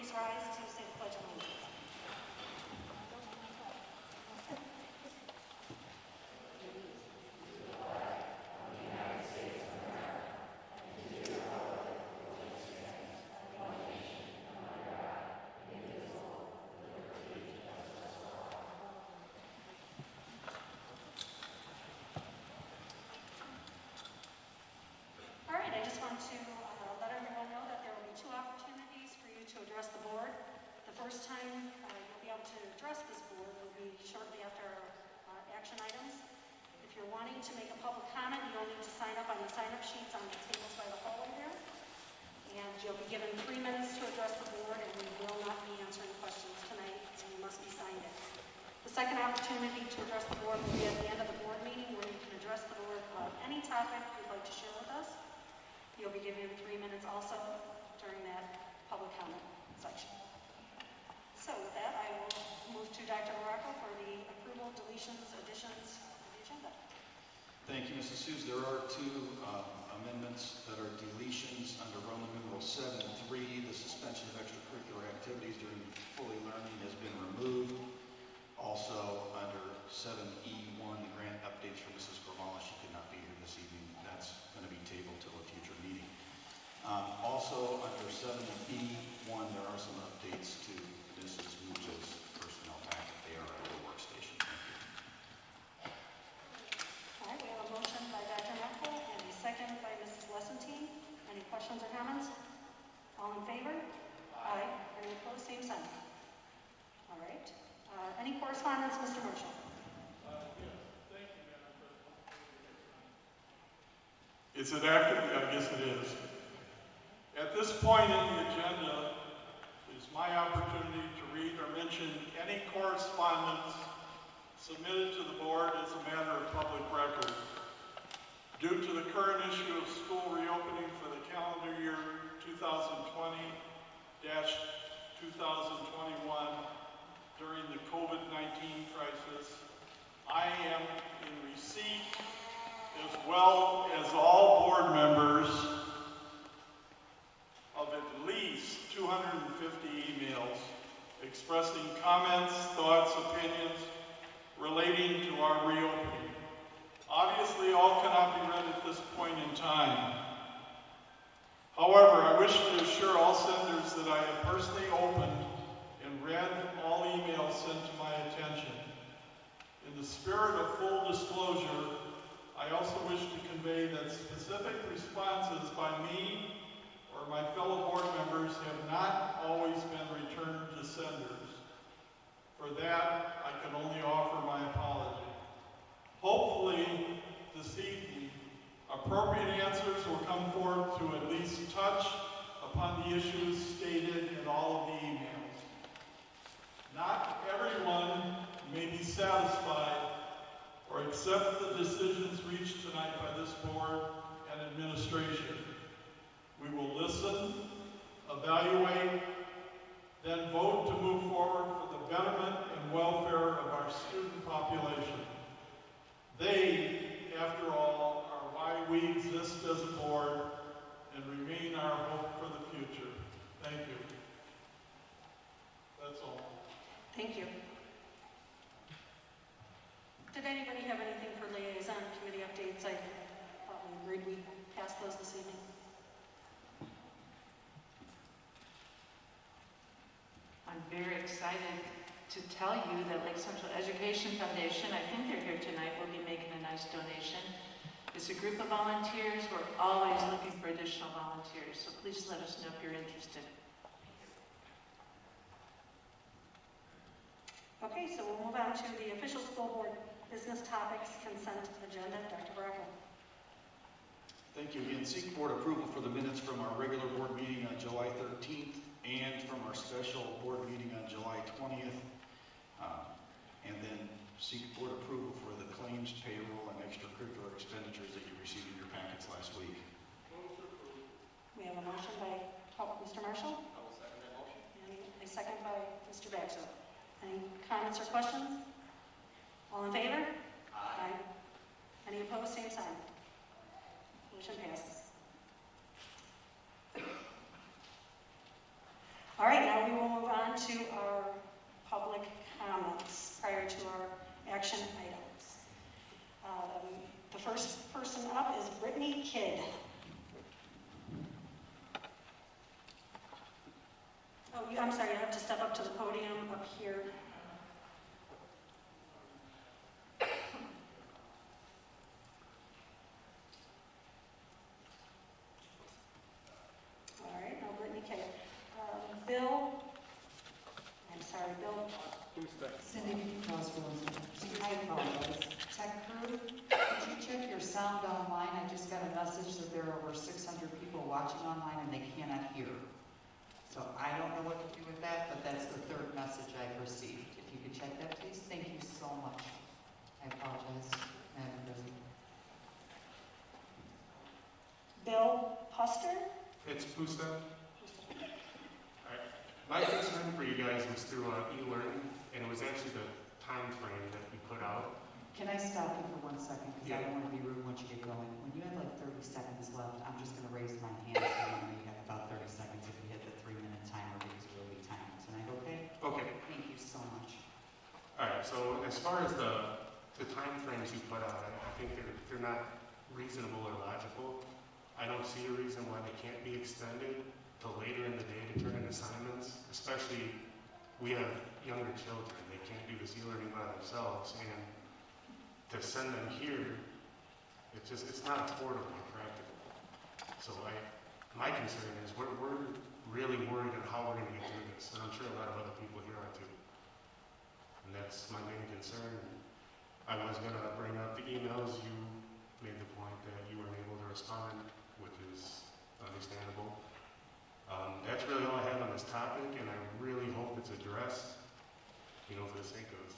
please rise to say the Pledge of Allegiance. All right, I just want to let everyone know that there will be two opportunities for you to address the board. The first time you'll be able to address this board will be shortly after our action items. If you're wanting to make a public comment, you'll need to sign up on the sign-up sheets on the tables by the hallway there. And you'll be given 3 minutes to address the board, and we will not be answering questions tonight, and you must be signed in. The second opportunity to address the board will be at the end of the board meeting, where you can address the board about any topic you'd like to share with us. You'll be given 3 minutes also during that public comment section. So with that, I will move to Dr. Morocco for the approval, deletions, additions of the agenda. Thank you, Mrs. Seuss. There are two amendments that are deletions under Roman numeral 7.3. The suspension of extracurricular activities during fully learning has been removed. Also, under 7E1, the grant updates for Mrs. Gormala. She could not be here this evening. That's going to be tabled till a future meeting. Also, under 7B1, there are some updates to Mrs. Mucha's personnel packet. They are at her workstation. Thank you. All right, we have a motion by Dr. Morocco and a second by Mrs. Lessentine. Any questions or comments? All in favor? Aye. Any opposed? Same sign. All right. Any correspondence, Mr. Marshall? Yes, thank you, Madam President. Is it active? I guess it is. At this point in the agenda is my opportunity to read or mention any correspondence submitted to the board as a matter of public record. Due to the current issue of school reopening for the calendar year 2020-2021 during the COVID-19 crisis, I am in receipt, as well as all board members, of at least 250 emails expressing comments, thoughts, opinions relating to our reopening. Obviously, all cannot be read at this point in time. However, I wish to assure all senders that I have personally opened and read all emails sent to my attention. In the spirit of full disclosure, I also wish to convey that specific responses by me or my fellow board members have not always been returned to senders. For that, I can only offer my apology. Hopefully, this evening, appropriate answers will come forth to at least touch upon the issues stated in all of the emails. Not everyone may be satisfied or accept the decisions reached tonight by this board and administration. We will listen, evaluate, then vote to move forward for the betterment and welfare of our student population. They, after all, are why we exist as a board and remain our hope for the future. Thank you. That's all. Thank you. Did anybody have anything for liaison committee updates? I probably agreed we passed those this evening. I'm very excited to tell you that Lake Central Education Foundation, I think they're here tonight, will be making a nice donation. It's a group of volunteers. We're always looking for additional volunteers, so please let us know if you're interested. Okay, so we'll move on to the official school board business topics consent agenda. Dr. Morocco. Thank you again. Seek board approval for the minutes from our regular board meeting on July 13th and from our special board meeting on July 20th. And then seek board approval for the claims, payroll, and extracurricular expenditures that you received in your packets last week. We have a motion by Mr. Marshall. I will second that motion. And a second by Mr. Baxter. Any comments or questions? All in favor? Aye. Any opposed? Same sign. Motion passes. All right, now we will move on to our public comments prior to our action items. The first person up is Brittany Kidd. Oh, I'm sorry, you have to step up to the podium up here. All right, now Brittany Kidd. Bill, I'm sorry, Bill. Cindy Croswell, I apologize. Tech crew, could you check your sound online? I just got a message that there are over 600 people watching online and they cannot hear. So I don't know what to do with that, but that's the third message I've received. If you could check that, please. Thank you so much. I apologize, Madam President. Bill Puster. It's Pusta. My concern for you guys was through e-learning, and it was actually the time frame that we put out. Can I stop you for 1 second? Because Yeah. I don't want to be rude once you get going. When you have like 30 seconds left, I'm just going to raise my hand. So I know you have about 30 seconds if you hit the 3-minute timer because we'll be timing tonight, okay? Okay. Thank you so much. All right. So as far as the time frames you put out, I think they're not reasonable or logical. I don't see a reason why they can't be extended till later in the day to turn in assignments. Especially, we have younger children; they can't do this e-learning by themselves, and to send them here, it's not affordable or practical. So my concern is we're really worried on how we're going to get through this, and I'm sure a lot of other people here are too. And that's my main concern. I was going to bring up the emails. You made the point that you weren't able to respond, which is understandable. That's really all I have on this topic, and I really hope it's addressed, for the sake of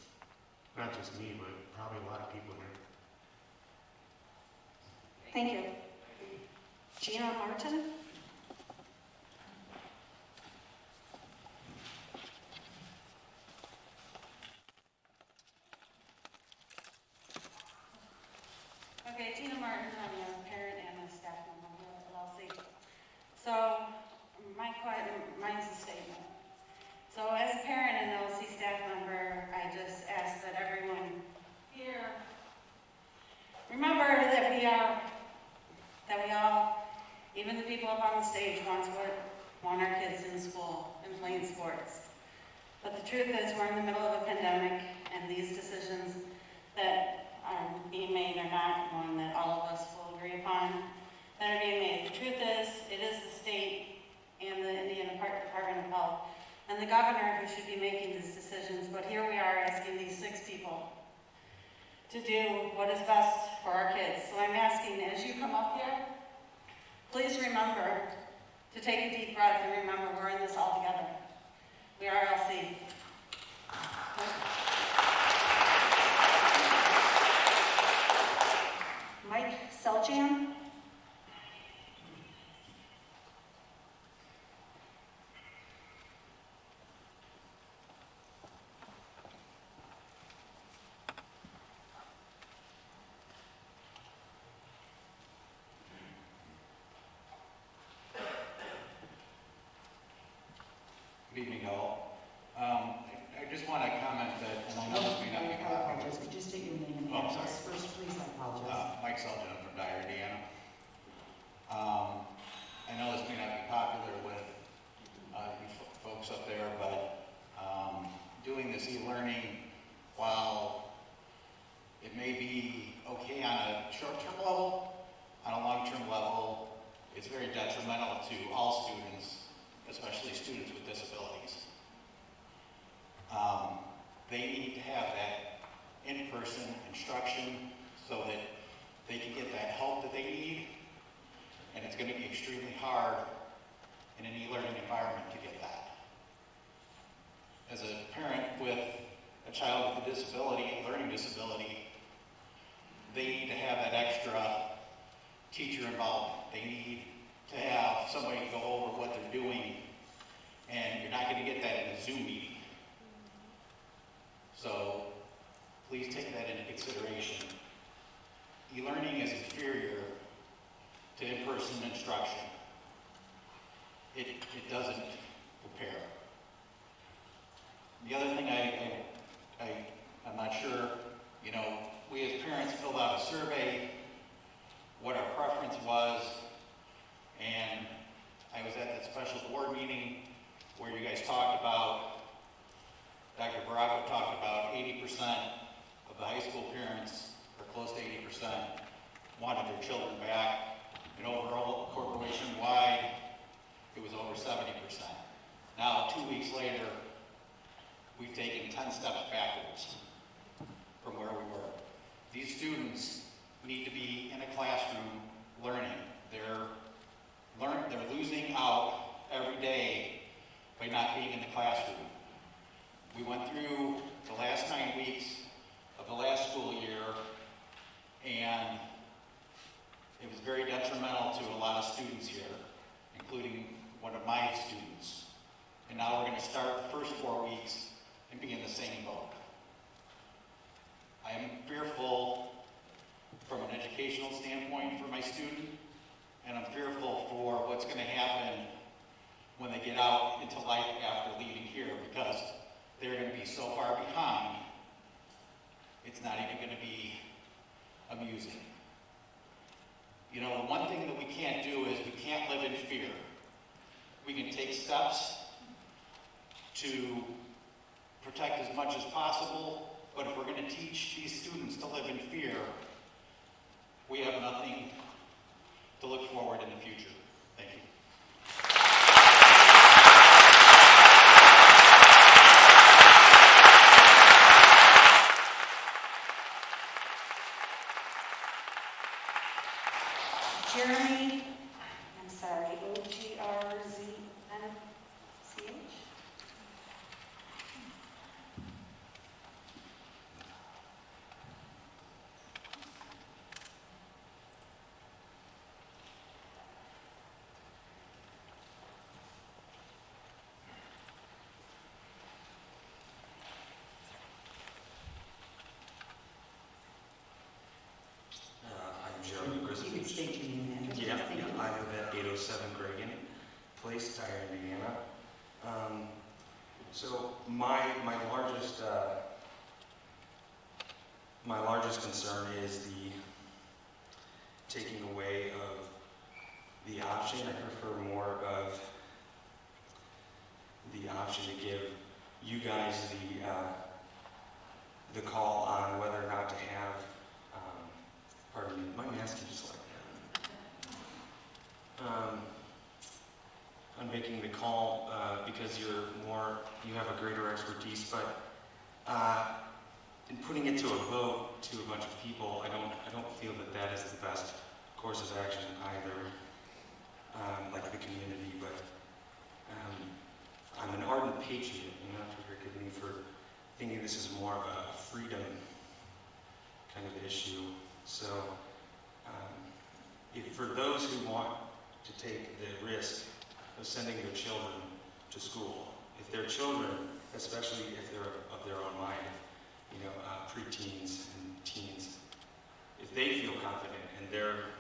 not just me, but probably a lot of people here. Thank you. Gina Martin. Okay, Gina Martin, I'm a parent and a staff member here at LLC. So, mine's a statement. So as a parent and LLC staff member, I just ask that everyone here remember that we all, even the people up on the stage, want our kids in school and playing sports. But the truth is, we're in the middle of a pandemic, and these decisions that are being made are not one that all of us will agree upon that are being made. The truth is, it is the state and the Indiana Department of Health and the governor who should be making these decisions, but here we are asking these 6 people to do what is best for our kids. So I'm asking, as you come up here, please remember to take a deep breath and remember we're in this all together. We are LC. Mike Seljan. Good evening, all. I just want to comment that, and I know this may not be I popular. apologize. Could you state your name and Oh, address first, please? I apologize. Mike Seljan from Dyer, Indiana. I know this may not be popular with you folks up there, but doing this e-learning, while it may be okay on a short-term level, on a long-term level, it's very detrimental to all students, especially students with disabilities. They need to have that in-person instruction so that they can get that help that they need, and it's going to be extremely hard in an e-learning environment to get that. As a parent with a child with a disability, a learning disability, they need to have that extra teacher involvement. They need to have somebody to go over what they're doing, and you're not going to get that in a Zoom meeting. So please take that into consideration. E-learning is inferior to in-person instruction. It doesn't prepare. The other thing I'm not sure, you know, we as parents filled out a survey, what our preference was, and I was at that special board meeting where you guys talked about, Dr. Baracco talked about 80% of the high school parents, or close to 80%, wanted their children back, and overall, corporation-wide, it was over 70%. Now, 2 weeks later, we've taken 10 steps backwards from where we were. These students need to be in a classroom learning. They're losing out every day by not being in the classroom. We went through the last 9 weeks of the last school year, and it was very detrimental to a lot of students here, including one of my students. And now we're going to start the first 4 weeks and be in the same boat. I am fearful from an educational standpoint for my student, and I'm fearful for what's going to happen when they get out into life after leaving here, because they're going to be so far behind, it's not even going to be amusing. You know, the one thing that we can't do is we can't live in fear. We can take steps to protect as much as possible, but if we're going to teach these students to live in fear, we have nothing to look forward in the future. Thank you. Jeremy, I'm sorry, O-G-R-Z-N-C-H? I'm Jeremy Grissom. You can state your name and address. Yeah, Thank you. I live at 807 Gregan Place, Tyre, Indiana. So my largest concern is the taking away of the option. I prefer more of the option to give you guys the call on whether or not to have. Pardon me, my mask is like that. I'm making the call because you have a greater expertise, but in putting it to a vote to a bunch of people, I don't feel that is the best course of action either, like the community, but I'm an ardent patriot, and you have to forgive me for thinking this is more of a freedom kind of issue. So, if for those who want to take the risk of sending their children to school, if their children, especially if they're of their own mind, preteens and teens, if they feel confident in their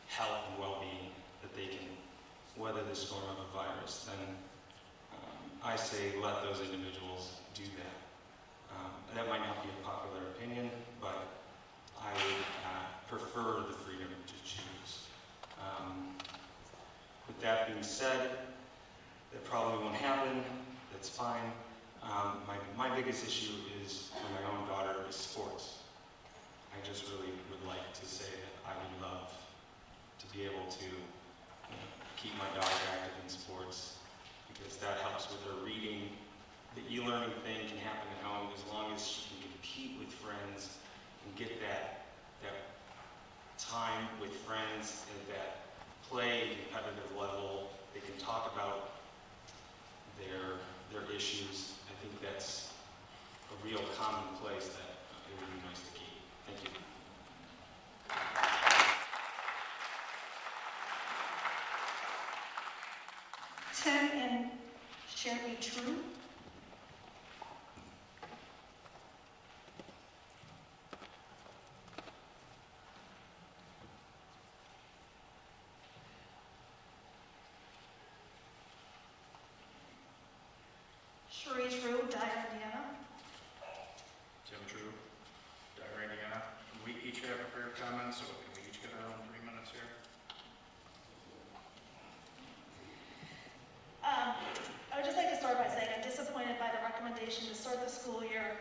health and well-being that they can weather the storm of a virus, then I say let those individuals do that. That might not be a popular opinion, but I would prefer the freedom to choose. With that being said, that probably won't happen. That's fine. My biggest issue is for my own daughter is sports. I just really would like to say that I would love to be able to keep my daughter active in sports, because that helps with her reading. The e-learning thing can happen at home as long as she can compete with friends and get that time with friends at that play competitive level. They can talk about their issues. I think that's a real common place that it would be nice to keep. Thank you. Tim and Sherry True. Chapter for your comments, so can we each get our own 3 minutes here? I would just like to start by saying I'm disappointed by the recommendation to start the school year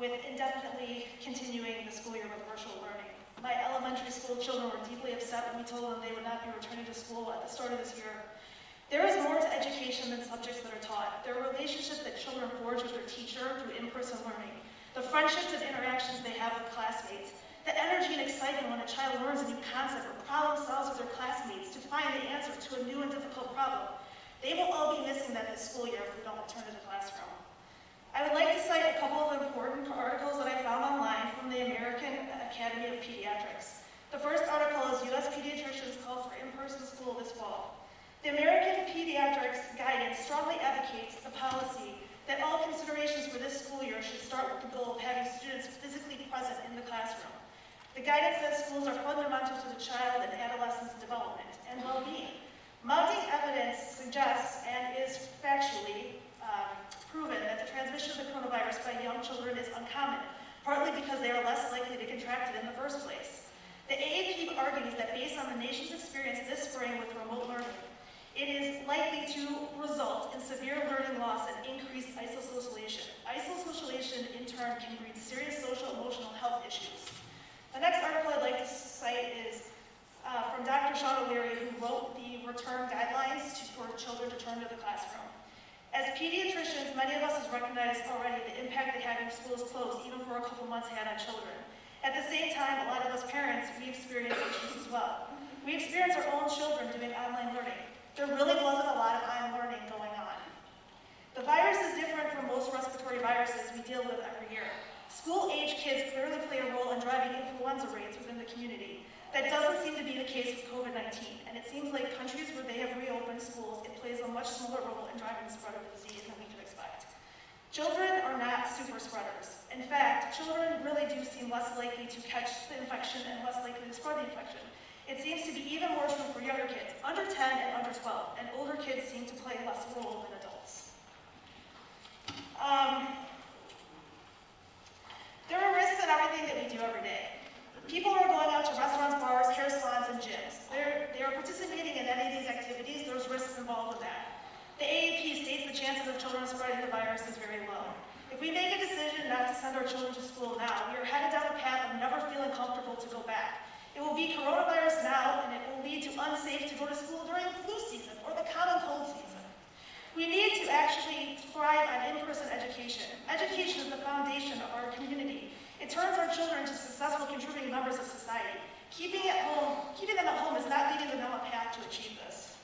with indefinitely continuing the school year with virtual learning. My elementary school children were deeply upset when we told them they would not be returning to school at the start of this year. There is more to education than subjects that are taught. There are relationships that children forge with their teacher through in-person learning, the friendships and interactions they have with classmates, the energy and excitement when a child learns a new concept or problem solves with their classmates to find the answer to a new and difficult problem. They will all be missing that this school year if we don't return to the classroom. I would like to cite a couple of important articles that I found online from the American Academy of Pediatrics. The first article is U.S. Pediatricians Call for In-Person School This Fall. The American Pediatrics Guidance strongly advocates the policy that all considerations for this school year should start with the goal of having students physically present in the classroom. The guidance says schools are fundamental to the child and adolescent's development and well-being. Mounting evidence suggests and is factually proven that the transmission of the coronavirus by young children is uncommon, partly because they are less likely to contract it in the first place. The AAP argues that based on the nation's experience this spring with remote learning, it is likely to result in severe learning loss and increased isosocialization. Isosocialization, in turn, can breed serious social and emotional health issues. The next article I'd like to cite is from Dr. Sean O'Leary, who wrote the return guidelines for children to turn to the classroom. As pediatricians, many of us have recognized already the impact that having schools closed, even for a couple months, had on children. At the same time, a lot of us parents, we experience issues as well. We experience our own children doing online learning. There really wasn't a lot of online learning going on. The virus is different from most respiratory viruses we deal with every year. School-age kids clearly play a role in driving influenza rates within the community. That doesn't seem to be the case with COVID-19, and it seems like countries where they have reopened schools, it plays a much smaller role in driving the spread of the disease than we could expect. Children are not super spreaders. In fact, children really do seem less likely to catch the infection and less likely to spread the infection. It seems to be even more true for younger kids, under 10 and under 12, and older kids seem to play less role than adults. There are risks in everything that we do every day. People are going out to restaurants, bars, hair salons, and gyms. They are participating in any of these activities. There's risks involved with that. The AAP states the chances of children spreading the virus is very low. If we make a decision not to send our children to school now, we are headed down a path of never feeling comfortable to go back. It will be coronavirus now, and it will lead to unsafe to go to school during the flu season or the common cold season. We need to actually thrive on in-person education. Education is the foundation of our community. It turns our children into successful contributing members of society. Keeping them at home is not leading them on a path to achieve this.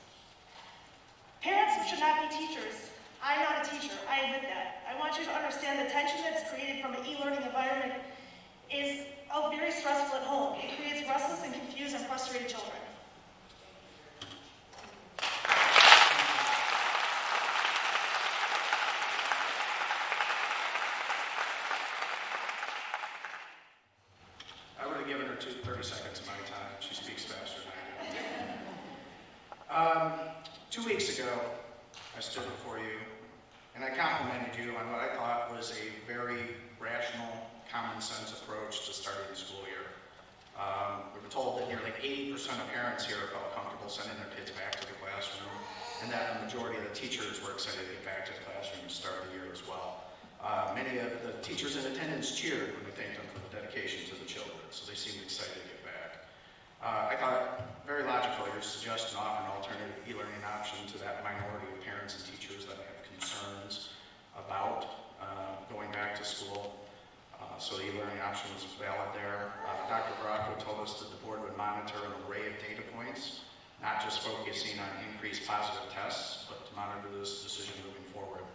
Parents should not be teachers. I'm not a teacher, I admit that. I want you to understand the tension that's created from an e-learning environment is very stressful at home. It creates restless and confused and frustrated children. I would have given her 30 seconds of my time. She speaks faster than I do. 2 weeks ago, I stood before you, and I complimented you on what I thought was a very rational, common sense approach to starting the school year. We were told that nearly 80% of parents here felt comfortable sending their kids back to the classroom, and that the majority of the teachers were excited to get back to the classroom and start the year as well. Many of the teachers in attendance cheered when we thanked them for the dedication to the children, so they seemed excited to get back. I thought very logical your suggestion to offer an alternative e-learning option to that minority of parents and teachers that have concerns about going back to school. So the e-learning option was valid there. Dr. Bracco told us that the board would monitor an array of data points, not just focusing on increased positive tests, but to monitor this decision moving forward.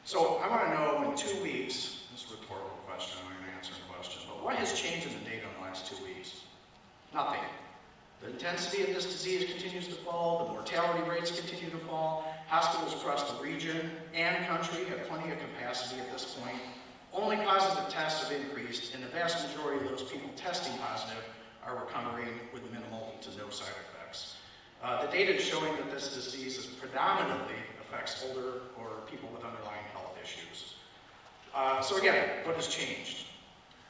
So I want to know in 2 weeks, this is a rhetorical question, I'm going to answer a question, but what has changed in the data in the last 2 weeks? Nothing. The intensity of this disease continues to fall, the mortality rates continue to fall, hospitals across the region and country have plenty of capacity at this point. Only positive tests have increased, and the vast majority of those people testing positive are recovering with minimal to no side effects. The data is showing that this disease predominantly affects older or people with underlying health issues. So again, what has changed?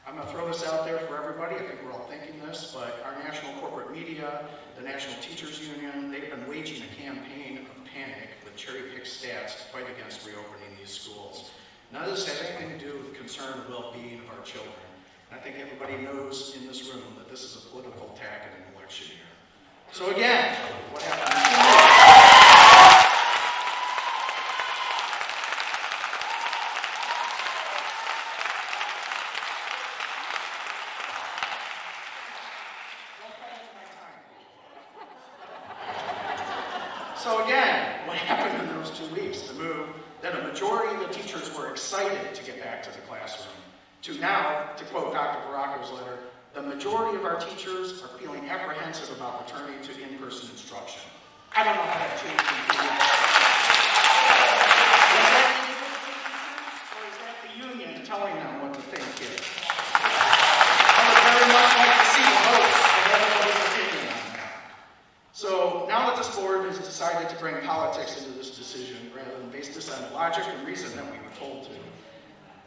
I'm going to throw this out there for everybody. I think we're all thinking this, but our national corporate media, the National Teachers Union, they've been waging a campaign of panic with cherry-picked stats to fight against reopening these schools. None of this has anything to do with the concern of well-being of our children. And I think everybody knows in this room that this is a political attack in an election year. So again, what happened? So again, what happened in those 2 weeks? The move that a majority of the teachers were excited to get back to the classroom, to now, to quote Dr. Baracco's letter, the majority of our teachers are feeling apprehensive about returning to in-person instruction. I don't know how that changed in 2 weeks. Was that the teachers, or is that the union telling them what to think here? I would very much like to see the votes of everybody's opinion on that. So now that this board has decided to bring politics into this decision rather than base this on logic and reason that we were told to,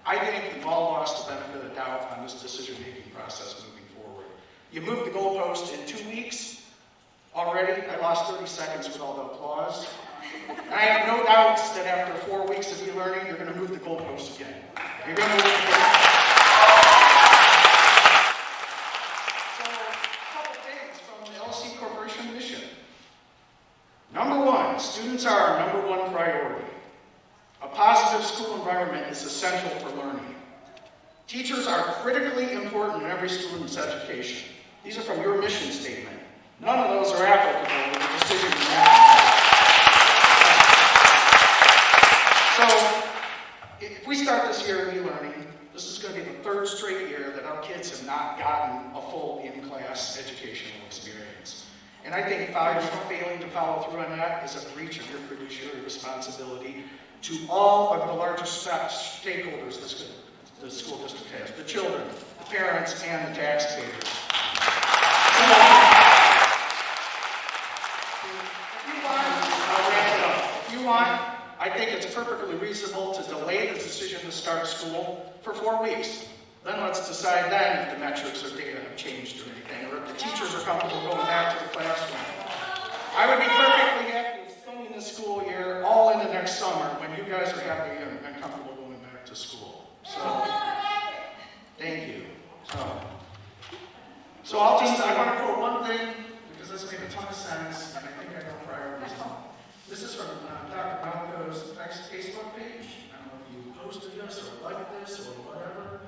I think we've all lost the benefit of the doubt on this decision-making process moving forward. You moved the goalpost in 2 weeks. Already, I lost 30 seconds with all the applause. And I have no doubts that after 4 weeks of e-learning, you're going to move the goalpost again. You're going to move the goalpost. So, a couple things from the LC Corporation mission. Number one, students are our number one priority. A positive school environment is essential for learning. Teachers are critically important in every student's education. These are from your mission statement. None of those are applicable to the decision you have. So, if we start this year of e-learning, this is going to be the 3rd straight year that our kids have not gotten a full in-class educational experience. And I think failing to follow through on that is a breach of your fiduciary responsibility to all of the largest stakeholders the school district has, the children, the parents, and the taxpayers. So, if you want, I think it's perfectly reasonable to delay the decision to start school for 4 weeks. Then let's decide then if the metrics or data have changed or anything, or if the teachers are comfortable going back to the classroom. I would be perfectly happy filming the school year all into next summer when you guys are happy and comfortable going back to school. So, thank you. So I want to quote one thing, because this made a ton of sense, and I think I know priorities. This is from Dr. Malco's Facebook page. I don't know if you posted this or liked this or whatever.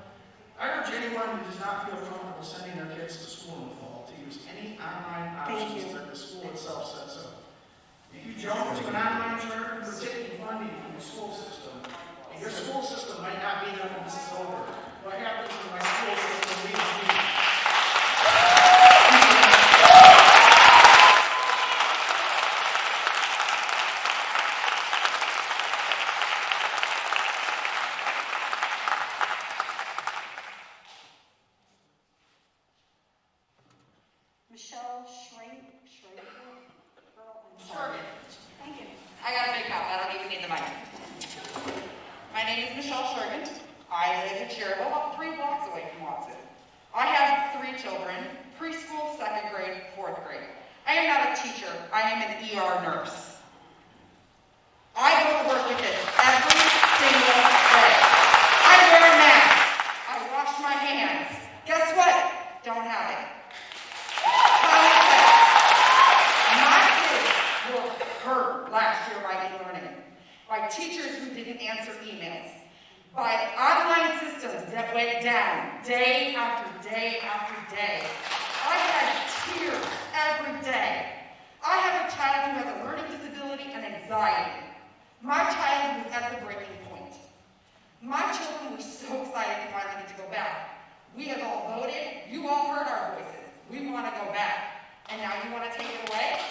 I urge anyone who does not feel comfortable sending their kids to school in the fall to use any online options that the school itself sets up. If you jump to an online charter, you're taking funding from the school system, and your school system might not be there when this is over. What happens when my school system leaves me? I got a big mouth, I don't even need the mic. My name is Michelle Shergan. I live in Cherryville, about 3 blocks away from Watson. I have 3 children, preschool, 2nd grade, 4th grade. I am not a teacher, I am an ER nurse. I go to work with this every single day. I wear a mask. I wash my hands. Guess what? Don't have it. My kids were hurt last year by e-learning, by teachers who didn't answer emails, by online systems that went down day after day after day. I had tears every day. I have a child who has a learning disability and anxiety. My child was at the breaking point. My children were so excited to finally get to go back. We have all voted. You all heard our voices. We want to go back. And now you want to take it away?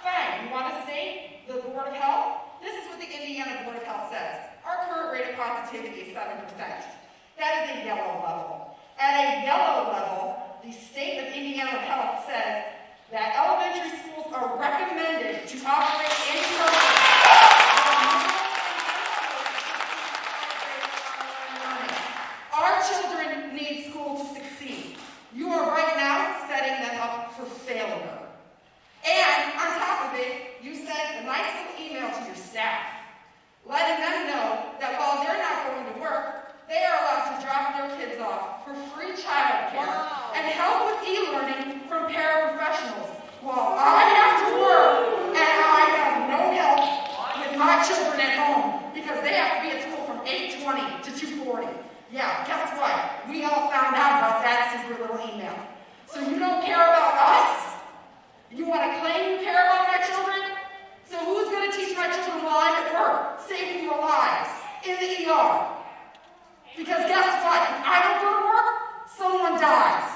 Fine. You want to state the Board of Health? This is what the Indiana Board of Health says. Our current rate of positivity is 7%. That is a yellow level. At a yellow level, the state of Indiana Health says that elementary schools are recommended to operate in person. Our children need school for free childcare and help with e-learning from paraprofessionals while I have to work and I have no help with my children at home because they have to be at school from 8:20 to 2:40. Yeah, guess what? We all found out about that secret little email. So you don't care about us? You want to claim you care about my children? So who's going to teach my children while I'm at work, saving your lives in the ER? Because guess what? If I don't go to work, someone dies.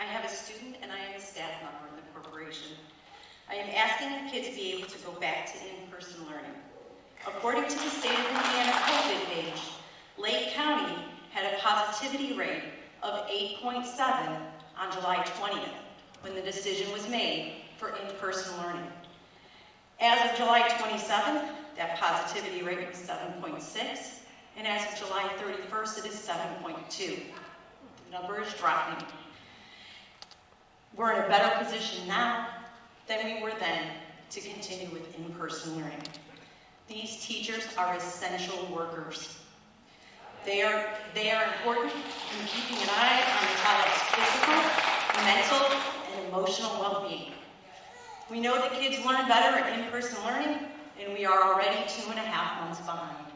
I have a student and I am a staff member in the corporation. I am asking the kids to be able to go back to in-person learning. According to the state of Indiana COVID page, Lake County had a positivity rate of 8.7 on July 20th when the decision was made for in-person learning. As of July 27th, that positivity rate was 7.6, and as of July 31st, it is 7.2. The number is dropping. We're in a better position now than we were then to continue with in-person learning. These teachers are essential workers. They are important in keeping an eye on the child's physical, mental, and emotional well-being. We know that kids learn better at in-person learning, and we are already 2.5 months behind.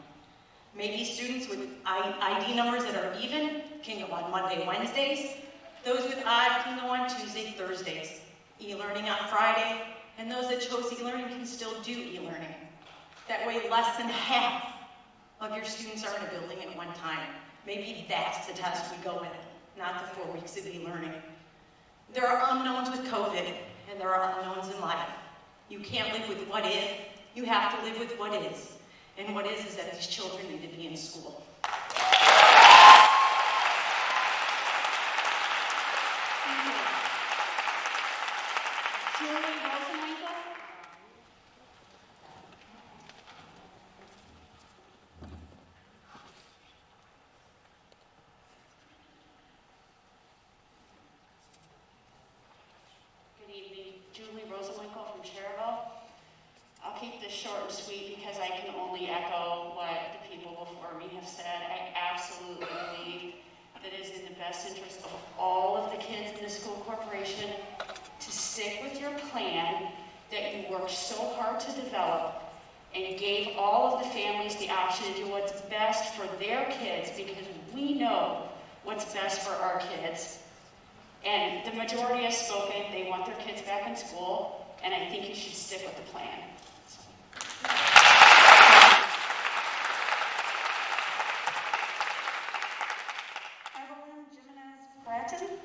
Maybe students with ID numbers that are even can go on Monday, Wednesdays. Those with odd can go on Tuesday, Thursdays. E-learning on Friday, and those that chose e-learning can still do e-learning. That way, less than half of your students are in a building at one time. Maybe that's the test we go with, not the 4 weeks of e-learning. There are unknowns with COVID, and there are unknowns in life. You can't live with what if, you have to live with what is. And what is that these children need to be in school. Good evening, Julie Rosenwinkel from Cherville. I'll keep this short and sweet because I can only echo what the people before me have said. I absolutely believe that it is in the best interest of all of the kids in the school corporation to stick with your plan that you worked so hard to develop and gave all of the families the option to do what's best for their kids because we know what's best for our kids. And the majority have spoken, they want their kids back in school, and I think you should stick with the plan. Evelyn Jimenez Bratton.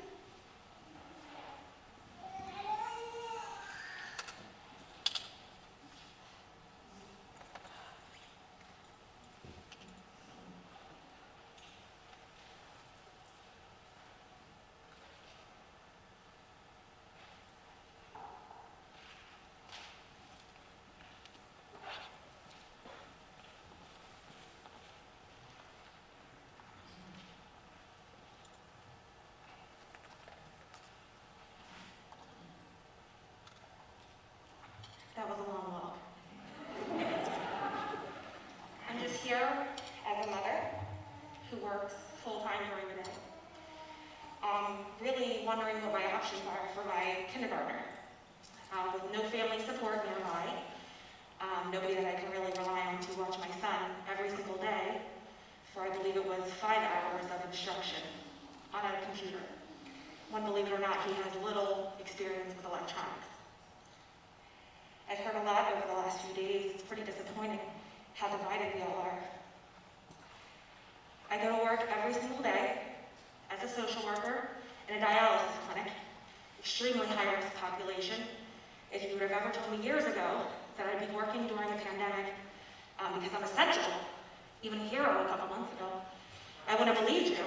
That was a long walk. I'm just here as a mother who works full-time during the day. Really wondering what my options are for my kindergartner. With no family support nearby, nobody that I can really rely on to watch my son every single day for I believe it was 5 hours of instruction on a computer. When, believe it or not, he has little experience with electronics. I've heard a lot over the last few days. It's pretty disappointing how divided we all are. I go to work every single day as a social worker in a dialysis clinic, extremely high-risk population. If you would have ever told me years ago that I'd be working during a pandemic because I'm essential, even Hero a couple months ago, I would have believed you.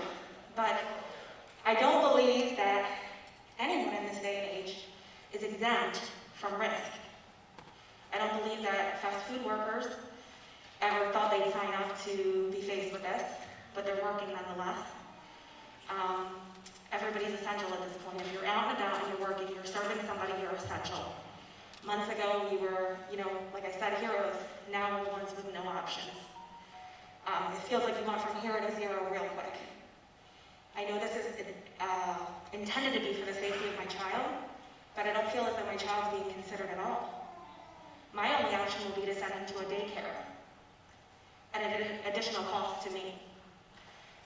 But I don't believe that anyone in this day and age is exempt from risk. I don't believe that fast food workers ever thought they'd sign up to be faced with this, but they're working nonetheless. Everybody's essential at this point. If you're out and about and you're working, you're serving somebody, you're essential. Months ago, we were, like I said, heroes. Now we're ones with no options. It feels like you went from hero to zero real quick. I know this is intended to be for the safety of my child, but I don't feel as though my child's being considered at all. My only option will be to send him to a daycare at an additional cost to me.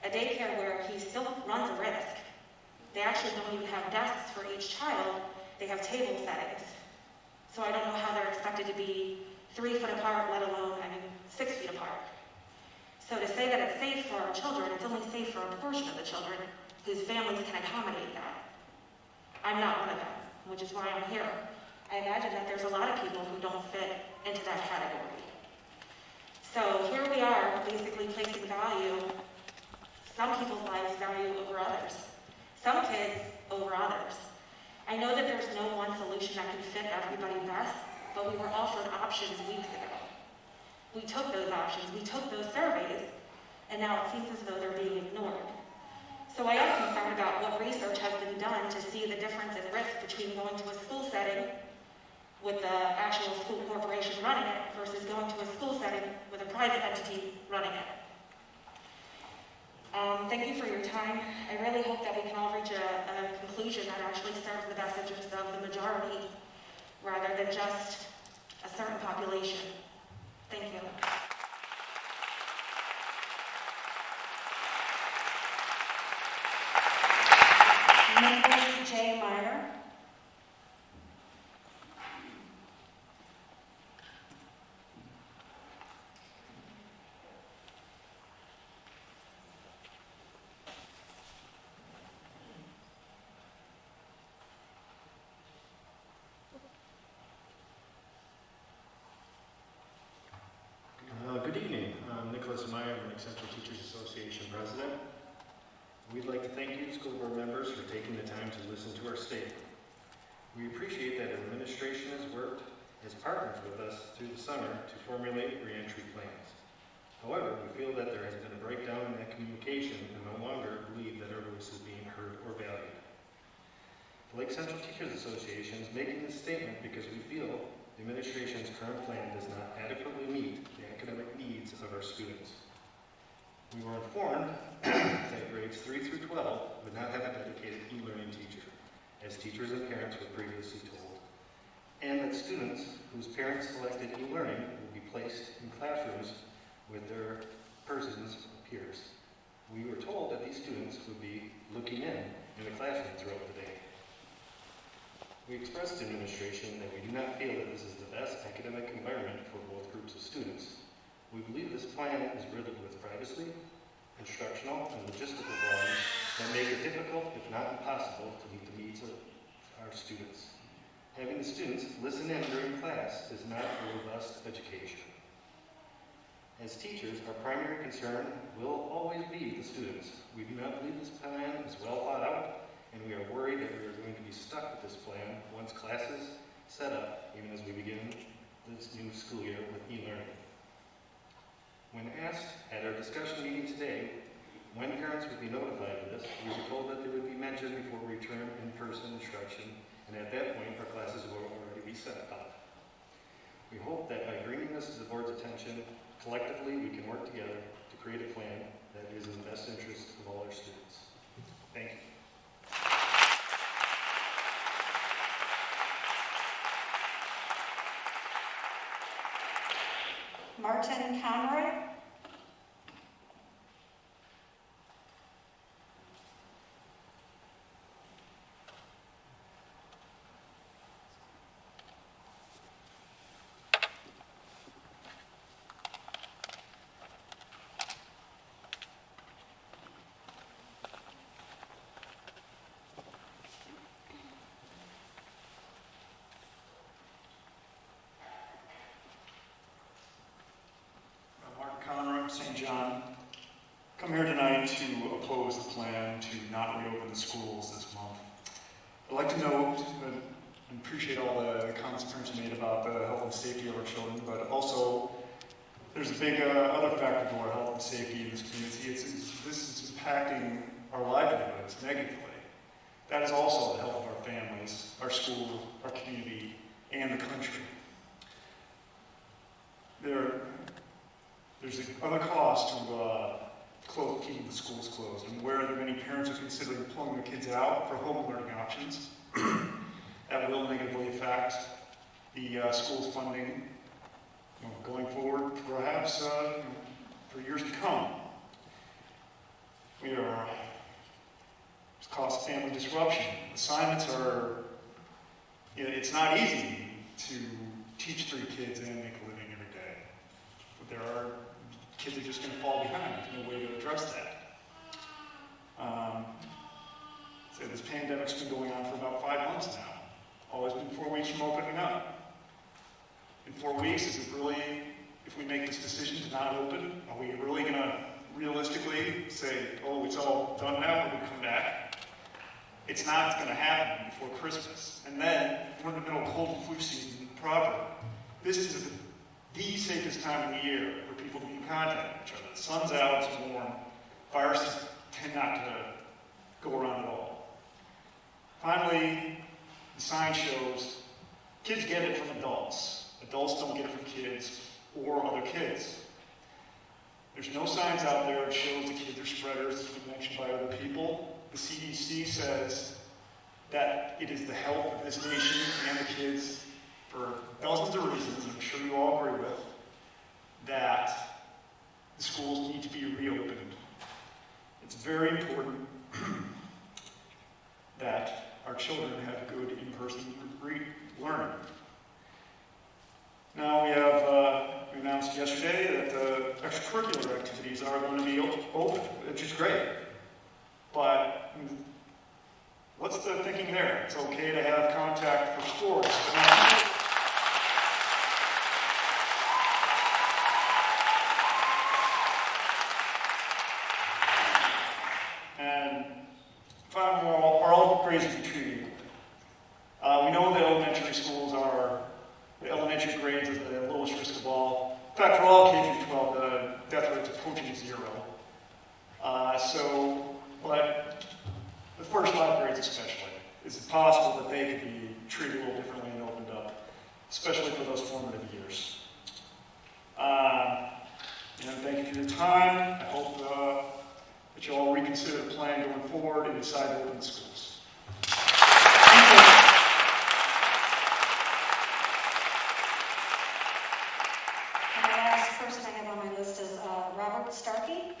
A daycare where he still runs a risk. They actually don't even have desks for each child. They have table settings. So I don't know how they're expected to be 3 foot apart, let alone, 6 feet apart. So to say that it's safe for our children, it's only safe for a portion of the children whose families can accommodate that. I'm not one of them, which is why I'm here. I imagine that there's a lot of people who don't fit into that category. So here we are, basically placing value, some people's lives value over others, some kids over others. I know that there's no one solution that can fit everybody best, but we were offered options weeks ago. We took those options, we took those surveys, and now it seems as though they're being ignored. So I am concerned about what research has been done to see the difference in risk between going to a school setting with the actual school corporation running it versus going to a school setting with a private entity running it. Thank you for your time. I really hope that we can all reach a conclusion that actually serves the best interests of the majority rather than just a certain population. Thank you. Nicholas J. Meyer. Good evening. I'm Nicholas Meyer, I'm an Accenture Teachers Association president. We'd like to thank you, school board members, for taking the time to listen to our statement. We appreciate that our administration has worked as partners with us through the summer to formulate reentry plans. However, we feel that there has been a breakdown in that communication and no longer believe that our voice is being heard or valued. The Lake Central Teachers Association is making this statement because we feel the administration's current plan does not adequately meet the academic needs of our students. We were informed that grades 3 through 12 would not have a dedicated e-learning teacher, as teachers and parents were previously told, and that students whose parents selected e-learning will be placed in classrooms with their persons peers. We were told that these students would be looking in the classroom throughout the day. We expressed to administration that we do not feel that this is the best academic environment for both groups of students. We believe this plan is riddled with privacy, instructional, and logistical problems that make it difficult, if not impossible, to meet the needs of our students. Having the students listen in during class is not a robust education. As teachers, our primary concern will always be the students. We do not believe this plan is well thought out, and we are worried that we are going to be stuck with this plan once classes set up, even as we begin this new school year with e-learning. When asked at our discussion meeting today when parents would be notified of this, we were told that they would be mentioned before we return in-person instruction, and at that point our classes will already be set up. We hope that by bringing this to the board's attention, collectively we can work together to create a plan that is in the best interest of all our students. Thank you. Martin Conrad. come here tonight to oppose the plan to not reopen the schools this month. I'd like to note and appreciate all the comments parents made about the health and safety of our children, but also there's a big other factor to our health and safety in this community. This is impacting our livelihoods negatively. That is also the health of our families, our school, our community, and the country. There's other costs to keeping the schools closed. I'm aware that many parents are considering pulling their kids out for home learning options. That will negatively affect the school's funding going forward, perhaps for years to come. It's caused family disruption. Assignments are, it's not easy to teach 3 kids and make a living every day. But there are kids that are just going to fall behind. There's no way to address that. So this pandemic's been going on for about 5 months now. Always been 4 weeks from opening up. In 4 weeks, is it really, if we make this decision to not open, are we really going to realistically say, oh, it's all done now, we're going to come back? It's not going to happen before Christmas. And then, we're in the middle of cold and flu season proper. This is the safest time of the year for people to be in contact with each other. The sun's out, it's warm. Viruses tend not to go around at all. Finally, the sign shows kids get it from adults. Adults don't get it from kids or other kids. There's no signs out there that shows the kids are spreaders, as been mentioned by other people. The CDC says that it is the health of this nation and the kids, for dozens of reasons, I'm sure you all agree with, that the schools need to be reopened. It's very important that our children have good in-person learning. Now we announced yesterday that the extracurricular activities are going to be open, which is great. But what's the thinking there? It's okay to have contact for sports, but not and finally, are all grades to be treated equally? We know that elementary schools are, the elementary grades is the lowest risk of all. In fact, for all K-12, the death rate's approaching 0. But the first 5 grades especially, is it possible that they could be treated a little differently and opened up, especially for those formative years? And thank you for your time. I hope that you all reconsider the plan going forward and decide to open the schools. And the last person I have on my list is Robert Starkey.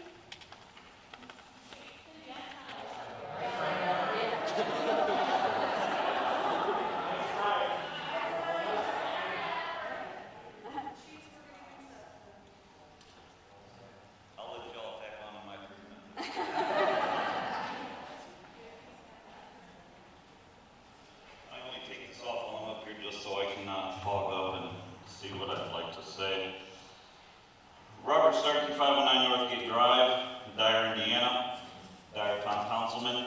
Robert Starkey, 509 Northgate Drive, Dyer, Indiana. Dyer Town Councilman.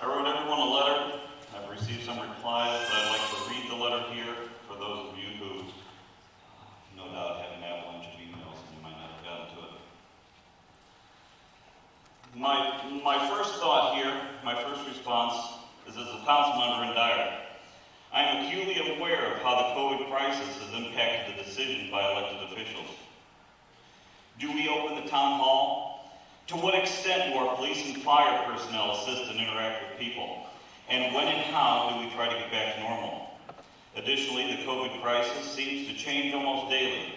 I wrote everyone a letter. I've received some replies, but I'd like to read the letter here for those of you who no doubt have an avalanche of emails and you might not have gotten to it. My first thought here, my first response is as a council member in Dyer. I am acutely aware of how the COVID crisis has impacted the decisions by elected officials. Do we open the town hall? To what extent do our police and fire personnel assist and interact with people? And when and how do we try to get back to normal? Additionally, the COVID crisis seems to change almost daily.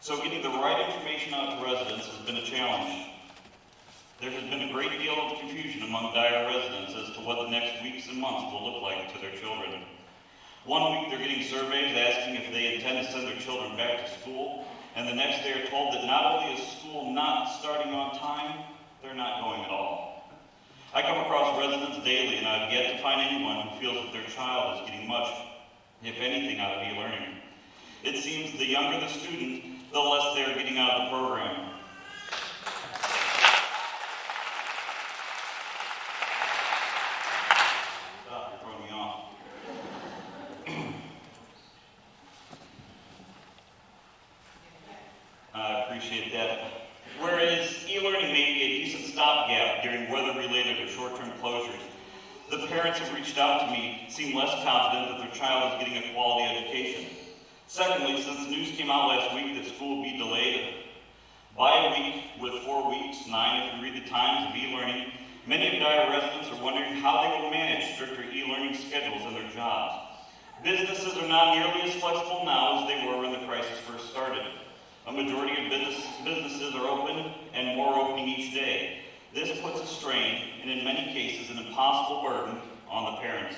So getting the right information out to residents has been a challenge. There has been a great deal of confusion among Dyer residents as to what the next weeks and months will look like to their children. One week they're getting surveys asking if they intend to send their children back to school, and the next they are told that not only is school not starting on time, they're not going at all. I come across residents daily, and I've yet to find anyone who feels that their child is getting much, if anything, out of e-learning. It seems the younger the student, the less they are getting out of the program. stopgap during weather-related or short-term closures. The parents have reached out to me, seem less confident that their child is getting a quality education. Secondly, since the news came out last week that school will be delayed by a week with 4 weeks, 9 if you read the Times, of e-learning, many of Dyer residents are wondering how they will manage stricter e-learning schedules in their jobs. Businesses are not nearly as flexible now as they were when the crisis first started. A majority of businesses are open and more opening each day. This puts a strain and in many cases an impossible burden on the parents.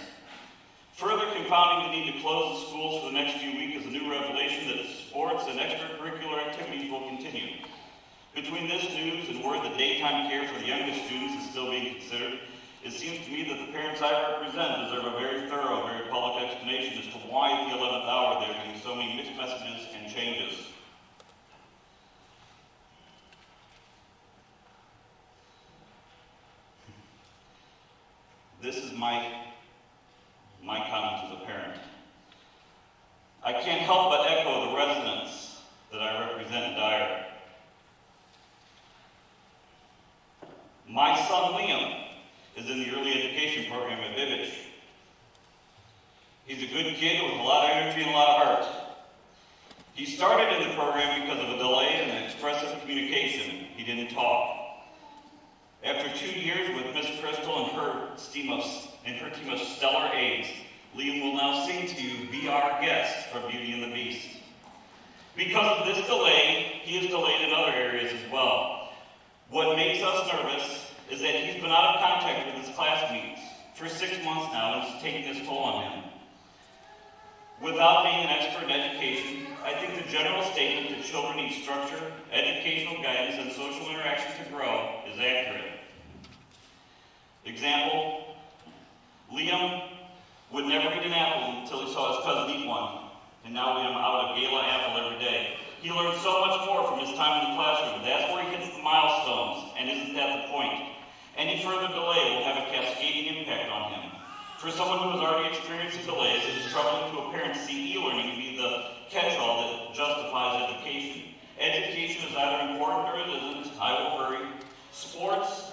Further confounding the need to close the schools for the next few weeks is a new revelation that sports and extracurricular activities will continue. Between this news and where the daytime care for the youngest students is still being considered, it seems to me that the parents I represent deserve a very thorough, very public explanation as to why at the 11th hour there are getting so many mixed messages and changes. This is my comment as a parent. I can't help but echo the residents that I represent in Dyer. My son Liam is in the early education program at Vivitch. He's a good kid with a lot of energy and a lot of heart. He started in the program because of a delay in expressive communication. He didn't talk. After 2 years with Miss Crystal and her team of stellar aides, Liam will now sing to you, "Be Our Guest" from Beauty and the Beast. Because of this delay, he is delayed in other areas as well. What makes us nervous is that he's been out of contact with his classmates for 6 months now, and it's taking its toll on him. Without being an expert in education, I think the general statement that children need structure, educational guidance, and social interaction to grow is accurate. Example, Liam would never eat an apple until he saw his cousin eat one, and now Liam out a gala apple every day. He learns so much more from his time in the classroom. That's where he hits the milestones, and isn't that the point? Any further delay will have a cascading impact on him. For someone who has already experienced delays, it is troubling to a parent to see e-learning to be the catch-all that justifies education. Education is either important or it isn't. I will hurry. Sports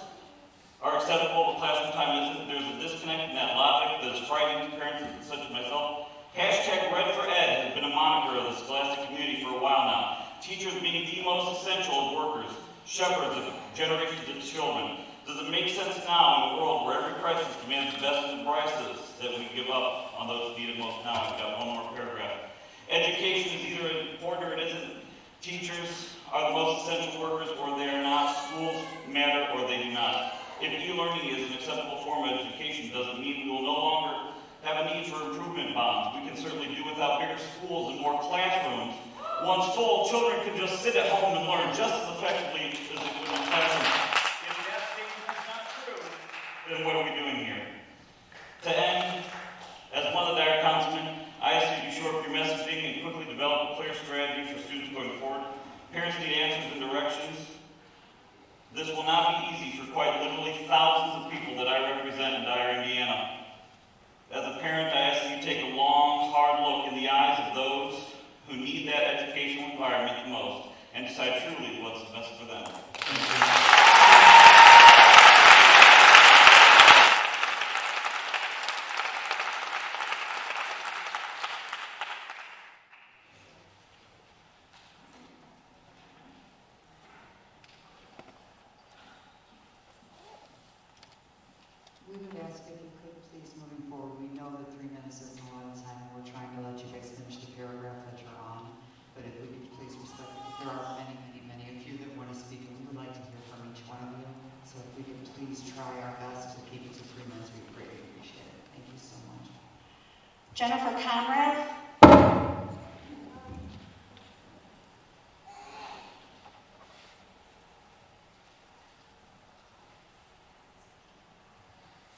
are acceptable, but classroom time isn't. There's a disconnect in that logic that is frightening to parents such as myself. Hashtag Red for Ed has been a moniker of the scholastic community for a while now. Teachers being the most essential of workers, shepherds of generations of children. Does it make sense now in a world where every crisis demands the best and brightest that we give up on those needed most now? I've got one more paragraph. Education is either important or it isn't. Teachers are the most essential workers or they are not. Schools matter or they do not. If e-learning is an acceptable form of education, doesn't mean we will no longer have a need for improvement bonds. We can certainly do without bigger schools and more classrooms. Once full, children can just sit at home and learn just as effectively as they could in the classroom. If that statement is not true, then what are we doing here? To end, as one of the Dyer councilmen, I ask you to be sure of your messaging and quickly develop a clear strategy for students going forward. Parents need answers and directions. This will not be easy for quite literally thousands of people that I represent in Dyer, Indiana. As a parent, I ask that you take a long, hard look in the eyes of those who need that educational environment the most and decide truly what's best for them. We would ask if you could please, moving forward, we know that 3 minutes isn't a lot of time, and we're trying to let you guys finish the paragraph that you're on, but if we could please respect, there are many of you that want to speak, and we would like to hear from each one of you, so if we could please try our best to keep it to 3 minutes, we would greatly appreciate it. Thank you so much. Jennifer Conrad.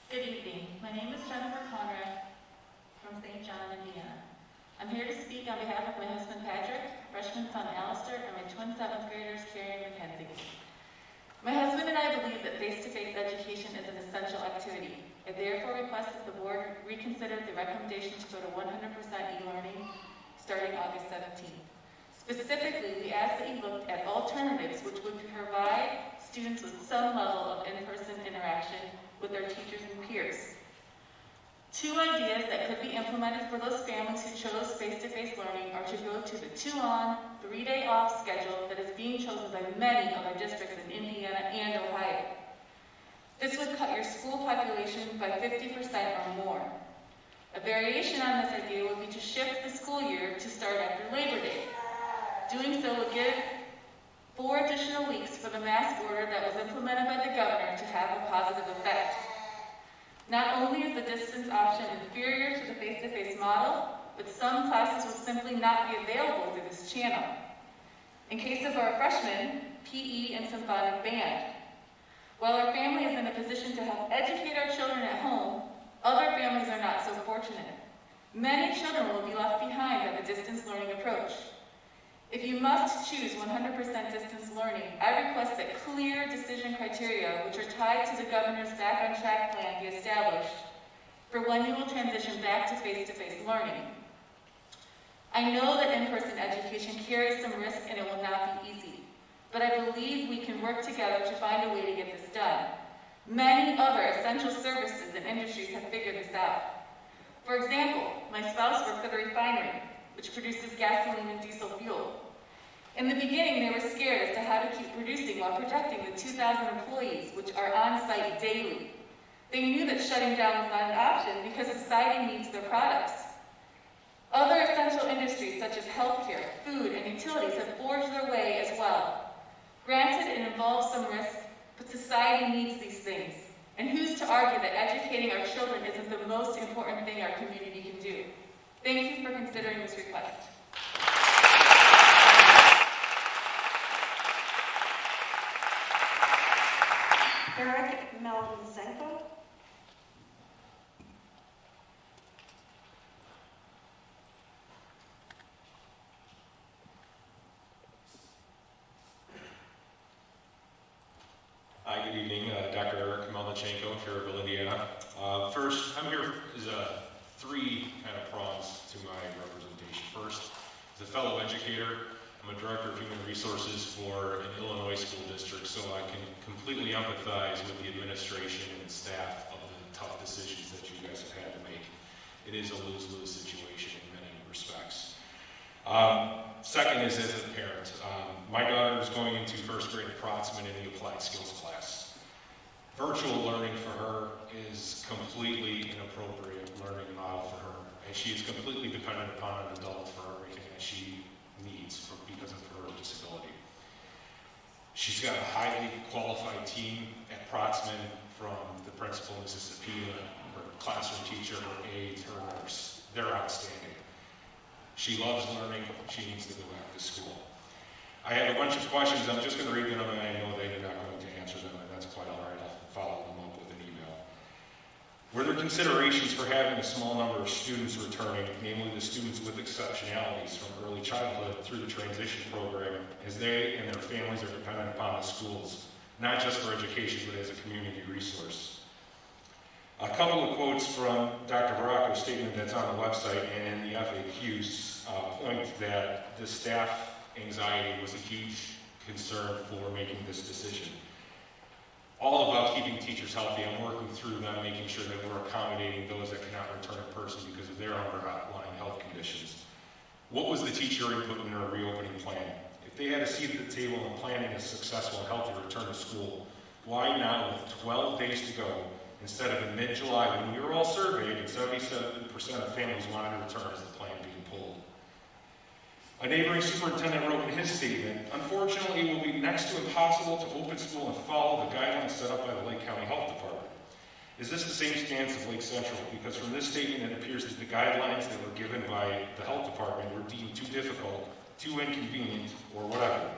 Good evening. My name is Jennifer Conrad from St. John, Indiana. I'm here to speak on behalf of my husband Patrick, freshman son Alistair, and my twin 7th graders Carrie and Mackenzie. My husband and I believe that face-to-face education is an essential activity. I therefore request that the board reconsider the recommendation to go to 100% e-learning starting August 17th. Specifically, we asked that you look at alternatives which would provide students with some level of in-person interaction with their teachers and peers. Two ideas that could be implemented for those families who chose face-to-face learning are to go to the 2-on, 3-day off schedule that is being chosen by many of our districts in Indiana and Ohio. This would cut your school population by 50% or more. A variation on this idea would be to shift the school year to start after Labor Day. Doing so would give 4 additional weeks for the mask order that was implemented by the governor to have a positive effect. Not only is the distance option inferior to the face-to-face model, but some classes will simply not be available through this channel. In case of our freshmen, PE and symphonic band. While our family is in a position to help educate our children at home, other families are not so fortunate. Many children will be left behind by the distance learning approach. If you must choose 100% distance learning, I request that clear decision criteria, which are tied to the governor's Back on Track plan, be established for when you will transition back to face-to-face learning. I know that in-person education carries some risk and it will not be easy, but I believe we can work together to find a way to get this done. Many other essential services and industries have figured this out. For example, my spouse works at a refinery, which produces gasoline and diesel fuel. In the beginning, they were scared as to how to keep producing while protecting the 2,000 employees, which are on site daily. They knew that shutting down was not an option because society needs their products. Other essential industries such as healthcare, food, and utilities have forged their way as well. Granted, it involves some risk, but society needs these things. And who's to argue that educating our children isn't the most important thing our community can do? Thank you for considering this request. Eric Melzenko. Hi, good evening. Dr. Eric Melnichenko, Cherville, Indiana. First, I'm here as 3 kind of prongs to my representation. First, as a fellow educator, I'm a director of human resources for an Illinois school district, so I can completely empathize with the administration and staff of the tough decisions that you guys have had to make. It is a lose-lose situation in many respects. Second is as a parent. My daughter is going into first grade at Protsman in the applied skills class. Virtual learning for her is completely inappropriate learning model for her, and she is completely dependent upon an adult for everything that she needs because of her disability. She's got a highly qualified team at Protsman, from the principal, Mrs. Sapina, her classroom teacher, her aides, her nurse. They're outstanding. She loves learning. She needs to go back to school. I have a bunch of questions. I'm just going to read them, and I know they're not going to answer them, and that's quite all right. I'll follow them up with an email. Were there considerations for having a small number of students returning, namely the students with exceptionalities from early childhood through the transition program, as they and their families are dependent upon the schools, not just for education, but as a community resource? A couple of quotes from Dr. Baracco's statement that's on the website and in the FAQs point that the staff anxiety was a huge concern for making this decision. All about keeping teachers healthy. I'm working through them, making sure that we're accommodating those that cannot return in person because of their underlying health conditions. What was the teacher input in their reopening plan? If they had a seat at the table in planning a successful and healthy return to school, why now, with 12 days to go, instead of in mid-July when we were all surveyed and 77% of families wanted to return, as the plan being pulled? A neighboring superintendent wrote in his statement, unfortunately, it will be next to impossible to open school and follow the guidelines set up by the Lake County Health Department. Is this the same stance of Lake Central? Because from this statement, it appears that the guidelines that were given by the health department were deemed too difficult, too inconvenient, or whatever.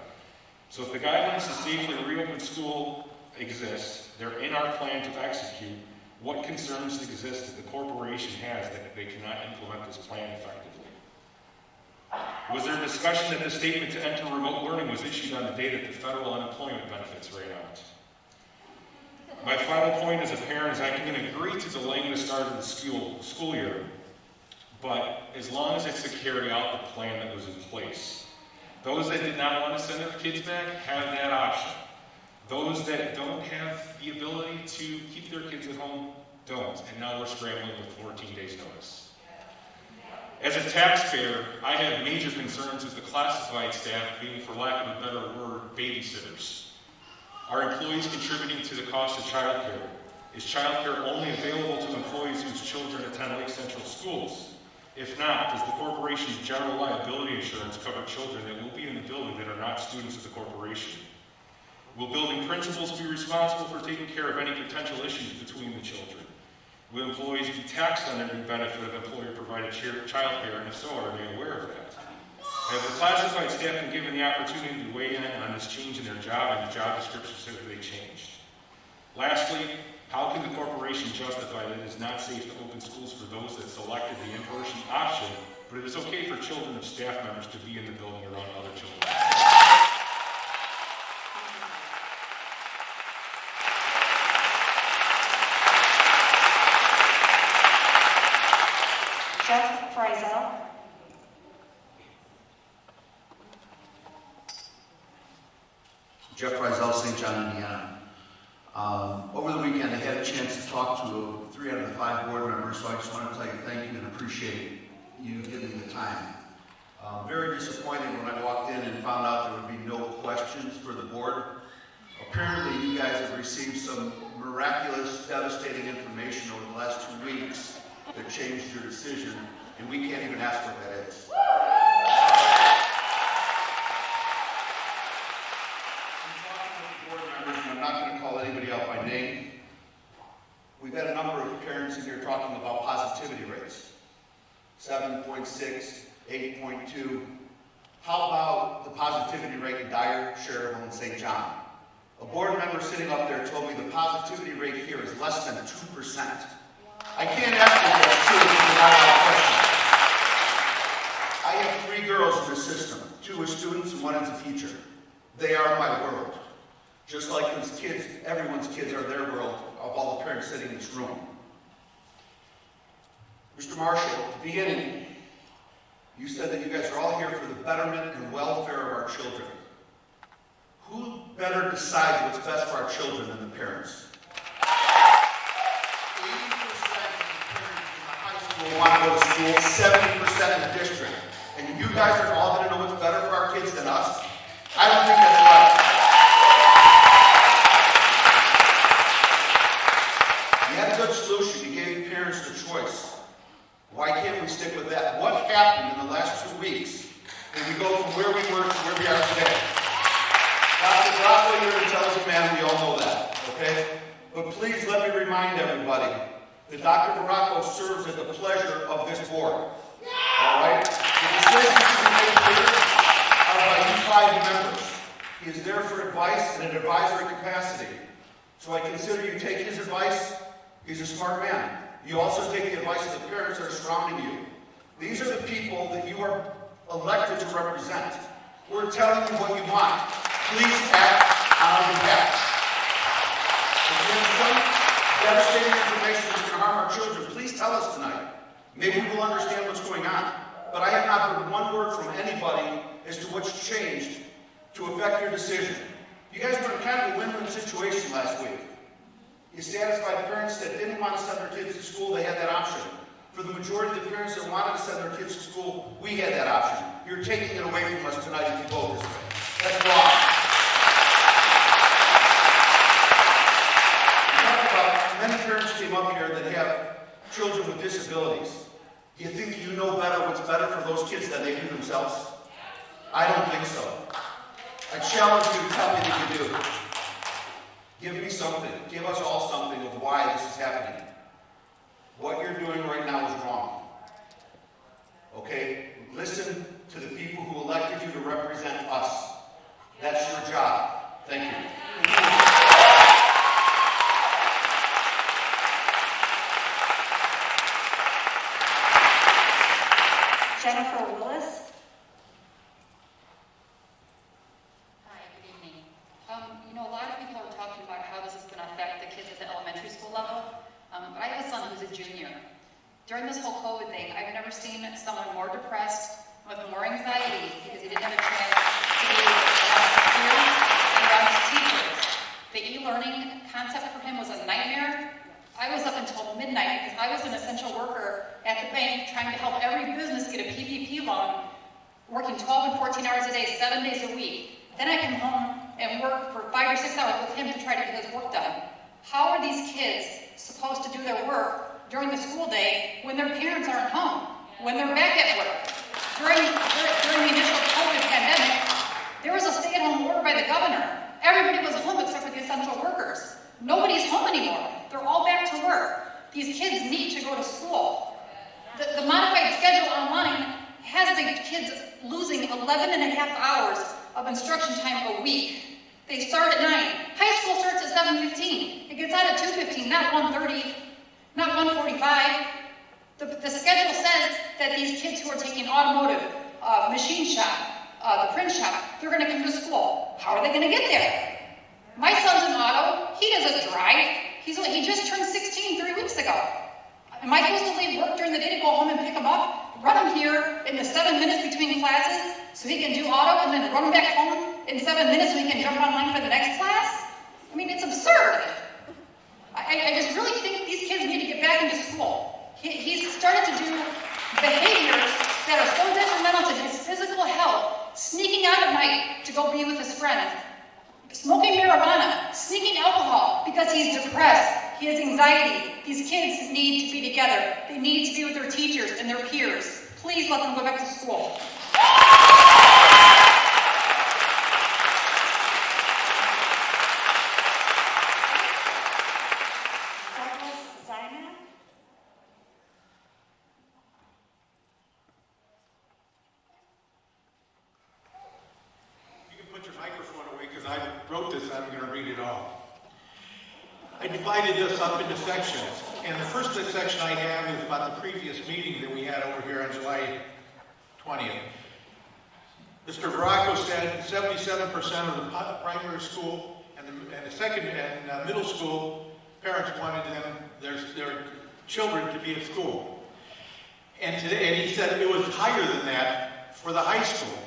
So if the guidelines to safely reopen school exist, they're in our plan to execute, what concerns exist that the corporation has that they cannot implement this plan effectively? Was there discussion that the statement to enter remote learning was issued on the day that the federal unemployment benefits ran out? My final point as a parent is I can agree to delaying the start of the school year, but as long as it's to carry out the plan that was in place. Those that did not want to send their kids back have that option. Those that don't have the ability to keep their kids at home don't, and now we're scrambling with 14 days notice. As a taxpayer, I have major concerns with the classified staff being, for lack of a better word, babysitters. Are employees contributing to the cost of childcare? Is childcare only available to employees whose children attend Lake Central schools? If not, does the corporation's general liability insurance cover children that will be in the building that are not students of the corporation? Will building principals be responsible for taking care of any potential issues between the children? Will employees be taxed on every benefit of employer-provided child care, and if so, are they aware of that? Have the classified staff been given the opportunity to weigh in on this change in their job and the job descriptions that they changed? Lastly, how can the corporation justify that it is not safe to open schools for those that selected the in-person option, but it is okay for children of staff members to be in the building around other children? Jeff Frizel. Jeff Frizel, St. John, Indiana. Over the weekend, I had a chance to talk to 3 out of the 5 board members, so I just want to tell you thank you and appreciate you giving me the time. Very disappointed when I walked in and found out there would be no questions for the board. Apparently, you guys have received some miraculous, devastating information over the last 2 weeks that changed your decision, and we can't even ask what that is. I'm not going to call anybody out by name. We've had a number of parents in here talking about positivity rates. 7.6, 8.2. How about the positivity rate in Dyer, Cherville, and St. John? A board member sitting up there told me the positivity rate here is less than 2%. I can't ask you that too if you're not out of question. I have 3 girls in the system, 2 as students and 1 as a teacher. They are my world. Just like those kids, everyone's kids are their world, of all the parents sitting in this room. Mr. Marshall, at the beginning, you said that you guys are all here for the betterment and welfare of our children. Who better decides what's best for our children than the parents? 80% of the parents in the high school want to go to school, 70% in the district. And you guys are all going to know what's better for our kids than us? I don't think that's right. You had a good solution. You gave parents the choice. Why can't we stick with that? What happened in the last 2 weeks when we go from where we were to where we are today? Dr. Brocco, you're an intelligent man. We all know that, okay? But please let me remind everybody that Dr. Brocco serves at the pleasure of this board. All right? The decisions to be made here are by you 5 members. He is there for advice in an advisory capacity. So I consider you take his advice. He's a smart man. You also take the advice of the parents that are surrounding you. These are the people that you are elected to represent. We're telling you what you want. Please act on our behalf. If you have some devastating information that's going to harm our children, please tell us tonight. Maybe we'll understand what's going on. But I have not heard one word from anybody as to what's changed to affect your decision. You guys were in kind of a win-win situation last week. You satisfied parents that didn't want to send their kids to school, they had that option. For the majority of the parents that wanted to send their kids to school, we had that option. You're taking it away from us tonight if you vote this way. That's wrong. You talk about many parents came up here that have children with disabilities. Do you think you know better what's better for those kids than they do themselves? I don't think so. I challenge you to tell me that you do. Give me something. Give us all something of why this is happening. What you're doing right now is wrong. Okay? Listen to the people who elected you to represent us. That's your job. Thank you. Jennifer Willis. Hi, good evening. You know, a lot of people are talking about how this is going to affect the kids at the elementary school level, but I have a son who's a junior. During this whole COVID thing, I've never seen someone more depressed, with more anxiety because he didn't have a chance to be around his peers and around his teachers. The e-learning concept for him was a nightmare. I was up until midnight because I was an essential worker at the bank trying to help every business get a PPP loan, working 12 and 14 hours a day, 7 days a week. Then I come home and work for 5 or 6 hours with him to try to get his work done. How are these kids supposed to do their work during the school day when their parents aren't home, when they're back at work? During the initial COVID pandemic, there was a stay-at-home order by the governor. Everybody was home except for the essential workers. Nobody's home anymore. They're all back to work. These kids need to go to school. The modified schedule online has the kids losing 11 and a half hours of instruction time a week. They start at 9. High school starts at 7:15. It gets out at 2:15, not 1:30, not 1:45. The schedule says that these kids who are taking automotive, machine shop, the print shop, they're going to come to school. How are they going to get there? My son's in auto. He doesn't drive. He just turned 16 3 weeks ago. Am I supposed to leave work during the day to go home and pick him up, run him here in the 7 minutes between classes so he can do auto, and then run him back home in 7 minutes so he can jump online for the next class? I mean, it's absurd. I just really think these kids need to get back into school. He's started to do behaviors that are so detrimental to his physical health, sneaking out at night to go be with his friends, smoking marijuana, sneaking alcohol because he's depressed, he has anxiety. These kids need to be together. They need to be with their teachers and their peers. Please let them go back to school. I divided this up into sections, and the first section I have is about the previous meeting that we had over here on July 20th. Mr. Veracco said 77% of the primary school and the second and middle school parents wanted their children to be at school. And he said it was higher than that for the high school.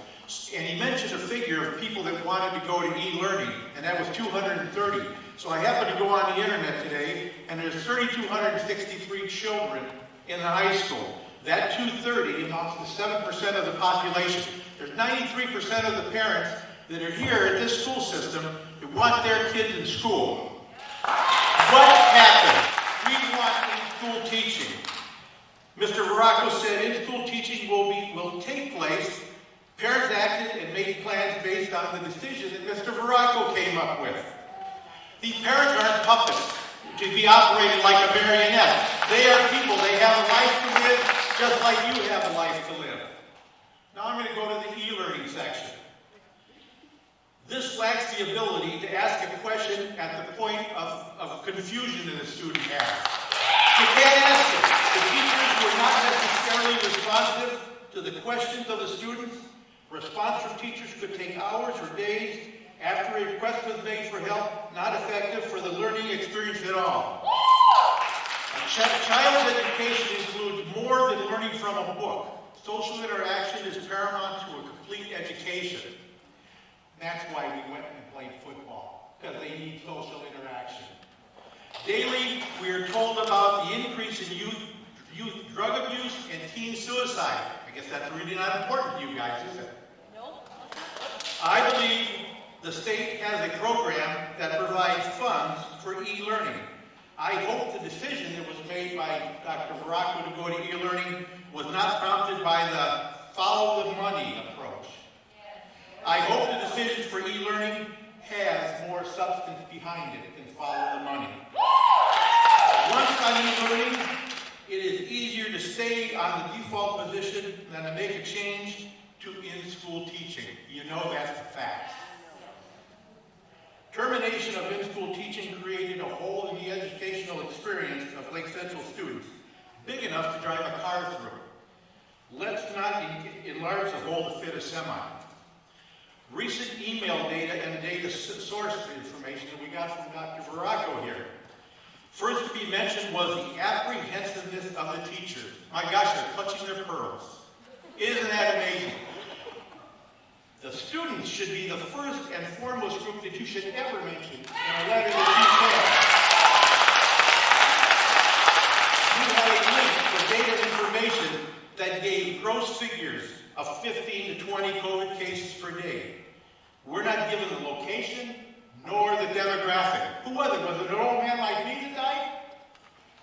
And he mentioned a figure of people that wanted to go to e-learning, and that was 230. So I happened to go on the internet today, and there's 3,263 children in the high school. That 230 amounts to 7% of the population. There's 93% of the parents that are here at this school system that want their kids in school. What happened? We want in-school teaching. Mr. Veracco said in-school teaching will take place. Parents acted and made plans based on the decision that Mr. Veracco came up with. These parents aren't puppets to be operated like a marionette. They are people. They have a life to live just like you have a life to live. Now I'm going to go to the e-learning section. This lacks the ability to ask a question at the point of confusion that a student has. You can't ask it. The teachers were not necessarily responsive to the questions of the students. Response from teachers could take hours or days after a request was made for help, not effective for the learning experience at all. Child's education includes more than learning from a book. Social interaction is paramount to a complete education. That's why we went and played football, because they need social interaction. Daily, we are told about the increase in youth drug abuse and teen suicide. I guess that's really not important to you guys, is it? No. I believe the state has a program that provides funds for e-learning. I hope the decision that was made by Dr. Veracco to go to e-learning was not prompted by the follow the money approach. I hope the decision for e-learning has more substance behind it than follow the money. Once on e-learning, it is easier to stay on the default position than to make a change to in-school teaching. You know that's the fact. Termination of in-school teaching created a hole in the educational experience of Lake Central students, big enough to drive a car through. Let's not enlarge the hole to fit a semi. Recent email data and data source information that we got from Dr. Veracco here. First to be mentioned was the apprehensiveness of the teachers. My gosh, they're clutching their pearls. Isn't that amazing? The students should be the first and foremost group that you should ever mention in a letter that you send. You had a link for data information that gave gross figures of 15 to 20 COVID cases per day. We're not given the location nor the demographic. Who was it? Was it an old man like me that died?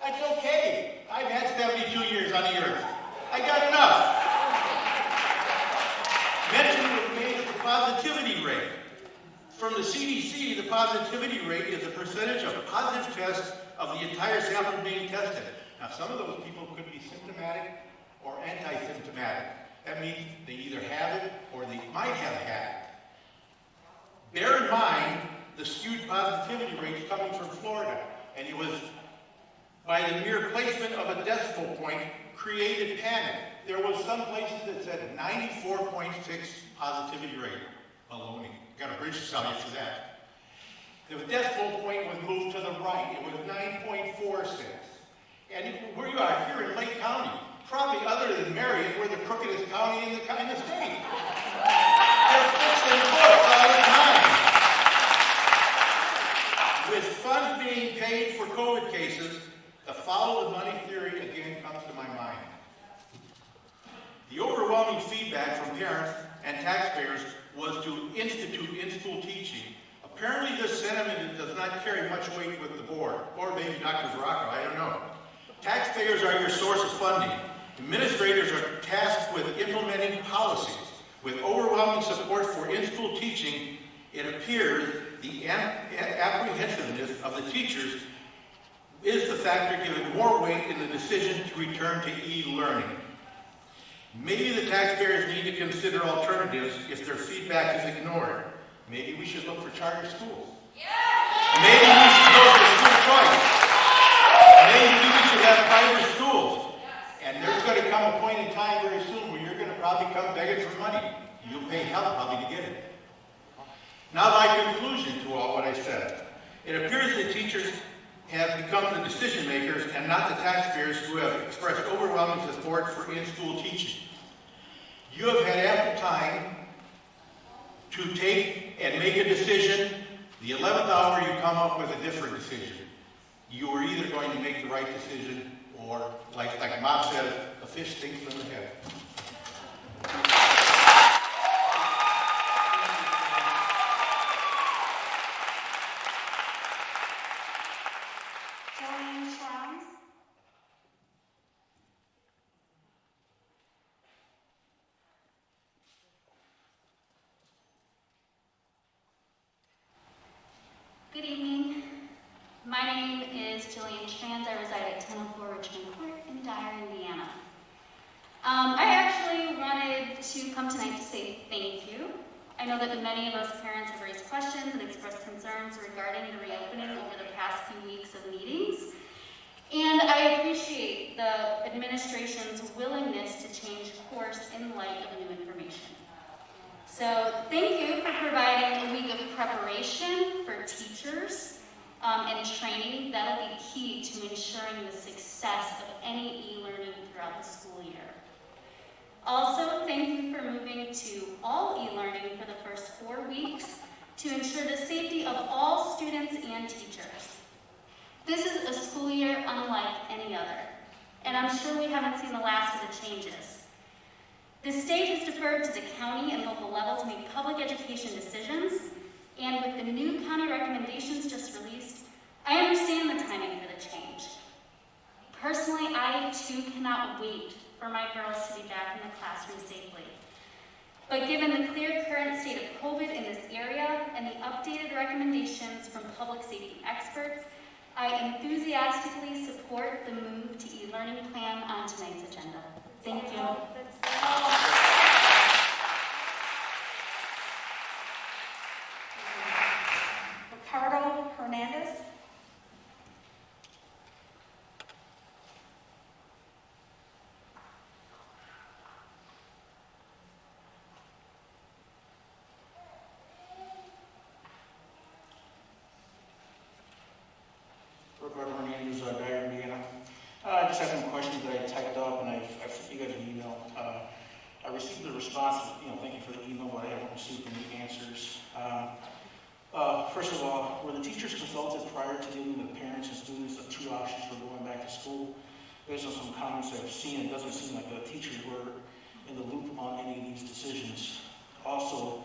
That's okay. I've had 72 years on the earth. I got enough. Mention was made of the positivity rate. From the CDC, the positivity rate is the percentage of positive tests of the entire sample being tested. Now, some of those people could be symptomatic or anti-symptomatic. That means they either have it or they might have had it. Bear in mind the skewed positivity rates coming from Florida, and it was by the mere placement of a decimal point created panic. There was some places that said 94.6 positivity rate. Baloney. Got a bridge to sell you for that. The decimal point was moved to the right. It was 9.46. And where you are here in Lake County, probably other than Marion, we're the crookedest county in the state. They're fixing books all the time. With funds being paid for COVID cases, the follow the money theory again comes to my mind. The overwhelming feedback from parents and taxpayers was to institute in-school teaching. Apparently this sentiment does not carry much weight with the board, or maybe Dr. Veracco, I don't know. Taxpayers are your source of funding. Administrators are tasked with implementing policies. With overwhelming support for in-school teaching, it appears the apprehensiveness of the teachers is the factor given more weight in the decision to return to e-learning. Maybe the taxpayers need to consider alternatives if their feedback is ignored. Maybe we should look for charter schools. Maybe we should go for school choice. Maybe we should have private schools. And there's going to come a point in time very soon where you're going to probably come begging for money. You'll pay hell probably to get it. Now my conclusion to all what I said. It appears that teachers have become the decision makers and not the taxpayers who have expressed overwhelming support for in-school teaching. You have had ample time to take and make a decision. The 11th hour you come up with a different decision. You are either going to make the right decision or, like Mom said, a fish stinks from the head. Good evening. My name is Jillian Trans. I reside at 1004 Richmond Court in Dyer, Indiana. I actually wanted to come tonight to say thank you. I know that many of us parents have raised questions and expressed concerns regarding the reopening over the past few weeks of meetings. And I appreciate the administration's willingness to change course in light of new information. So thank you for providing a week of preparation for teachers and training. That'll be key to ensuring the success of any e-learning throughout the school year. Also, thank you for moving to all e-learning for the first 4 weeks to ensure the safety of all students and teachers. This is a school year unlike any other, and I'm sure we haven't seen the last of the changes. The state has deferred to the county and local level to make public education decisions, and with the new county recommendations just released, I understand the timing for the change. Personally, I too cannot wait for my girls to be back in the classroom safely. But given the clear current state of COVID in this area and the updated recommendations from public safety experts, I enthusiastically support the move to e-learning plan on tonight's agenda. Thank you. Ricardo Hernandez. Ricardo Hernandez, Dyer, Indiana. I just have some questions that I typed up and I sent you guys an email. I received the response, thank you for the email, but I haven't received any answers. First of all, were the teachers consulted prior to dealing with parents and students of two options for going back to school? Based on some comments I've seen, it doesn't seem like the teachers were in the loop on any of these decisions. Also,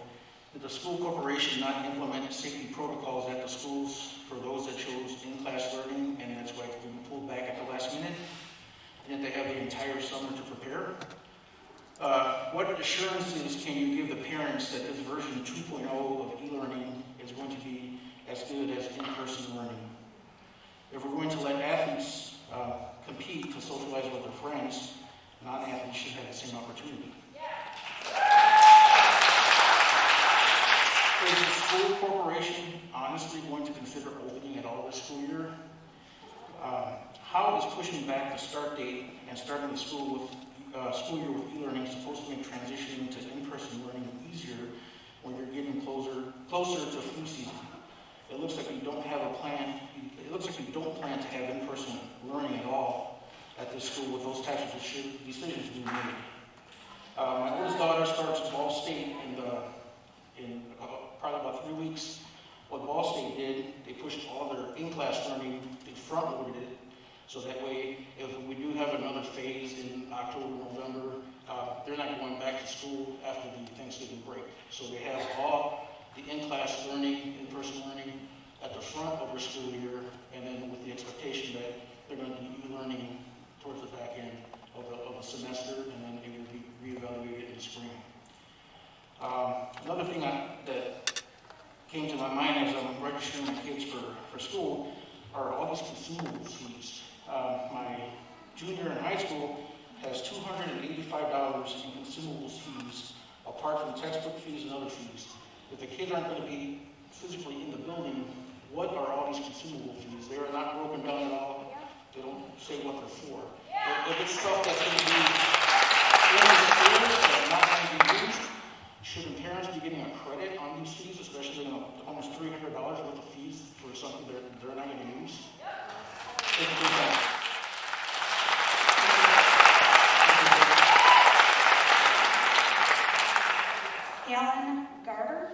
did the school corporation not implement safety protocols at the schools for those that chose in-class learning, and that's why it's been pulled back at the last minute? And they have the entire summer to prepare? What assurances can you give the parents that this version 2.0 of e-learning is going to be as good as in-person learning? If we're going to let athletes compete to socialize with their friends, non-athletes should have the same opportunity. Is the school corporation honestly going to consider opening at all this school year? How is pushing back the start date and starting the school year with e-learning supposed to make transitioning to in-person learning easier when you're getting closer to flu season? It looks like you don't have a plan. It looks like you don't plan to have in-person learning at all at this school with those types of decisions being made. My oldest daughter starts at Ball State in probably about 3 weeks. What Ball State did, they pushed all their in-class learning, they front-loaded it, so that way, if we do have another phase in October, November, they're not going back to school after the Thanksgiving break. So they have all the in-class learning, in-person learning at the front of their school year, and then with the expectation that they're going to do e-learning towards the back end of a semester, and then it will be reevaluated in the spring. Another thing that came to my mind as I'm registering my kids for school are all these consumables fees. My junior in high school has $285 in consumables fees, apart from textbook fees and other fees. If the kids aren't going to be physically in the building, what are all these consumable fees? They are not broken down at all. They don't say what they're for. If it's stuff that's going to be in the schools that's not going to be used, shouldn't parents be getting a credit on these fees, especially almost $300 worth of fees for something they're not going to use? Thank you for that. Alan Garter.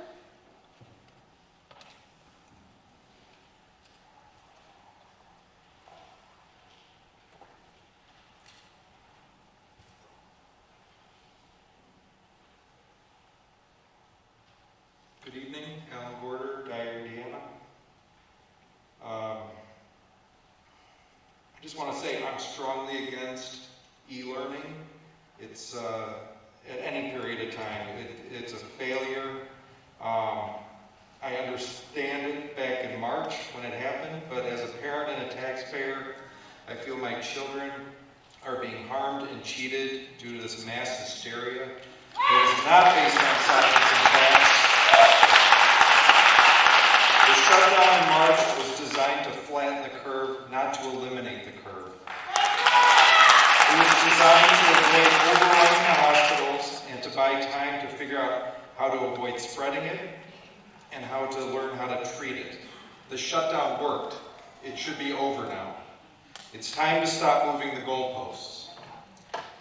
Good evening, Alan Gorder, Dyer, Indiana. I just want to say I'm strongly against e-learning. It's at any period of time, it's a failure. I understand it back in March when it happened, but as a parent and a taxpayer, I feel my children are being harmed and cheated due to this mass hysteria that is not based on science and facts. The shutdown in March was designed to flatten the curve, not to eliminate the curve. It was designed to avoid overrunning the hospitals and to buy time to figure out how to avoid spreading it and how to learn how to treat it. The shutdown worked. It should be over now. It's time to stop moving the goalposts.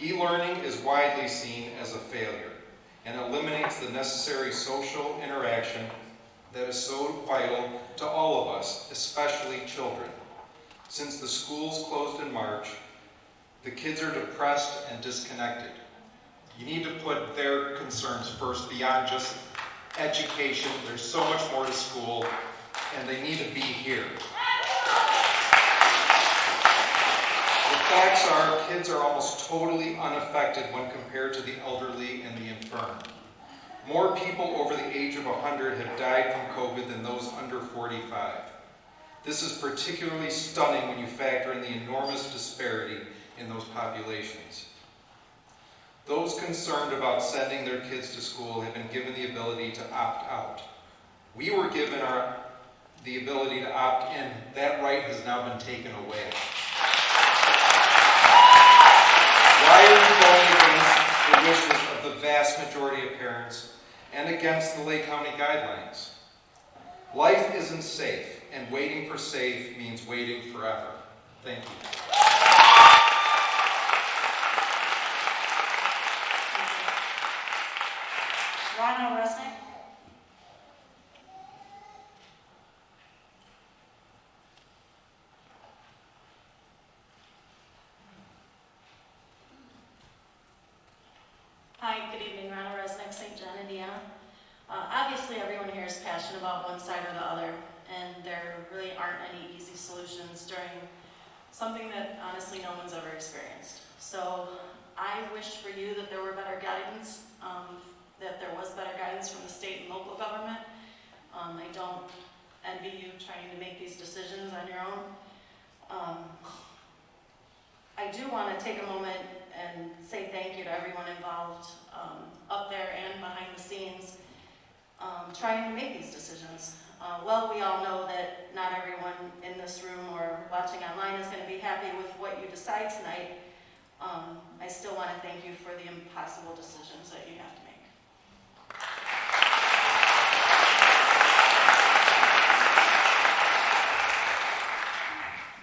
E-learning is widely seen as a failure and eliminates the necessary social interaction that is so vital to all of us, especially children. Since the schools closed in March, the kids are depressed and disconnected. You need to put their concerns first beyond just education. There's so much more to school, and they need to be here. The facts are, kids are almost totally unaffected when compared to the elderly and the infirm. More people over the age of 100 have died from COVID than those under 45. This is particularly stunning when you factor in the enormous disparity in those populations. Those concerned about sending their kids to school have been given the ability to opt out. We were given the ability to opt in. That right has now been taken away. Why are we going against the wishes of the vast majority of parents and against the Lake County guidelines? Life isn't safe, and waiting for safe means waiting forever. Thank you. Rhonda Resnick. Hi, good evening, Rhonda Resnick, St. John, Indiana. Obviously, everyone here is passionate about one side or the other, and there really aren't any easy solutions during something that honestly no one's ever experienced. So I wish for you that there were better guidance, that there was better guidance from the state and local government. I don't envy you trying to make these decisions on your own. I do want to take a moment and say thank you to everyone involved up there and behind the scenes trying to make these decisions. Well, we all know that not everyone in this room or watching online is going to be happy with what you decide tonight. I still want to thank you for the impossible decisions that you have to make.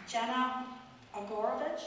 Jenna Ogorovich.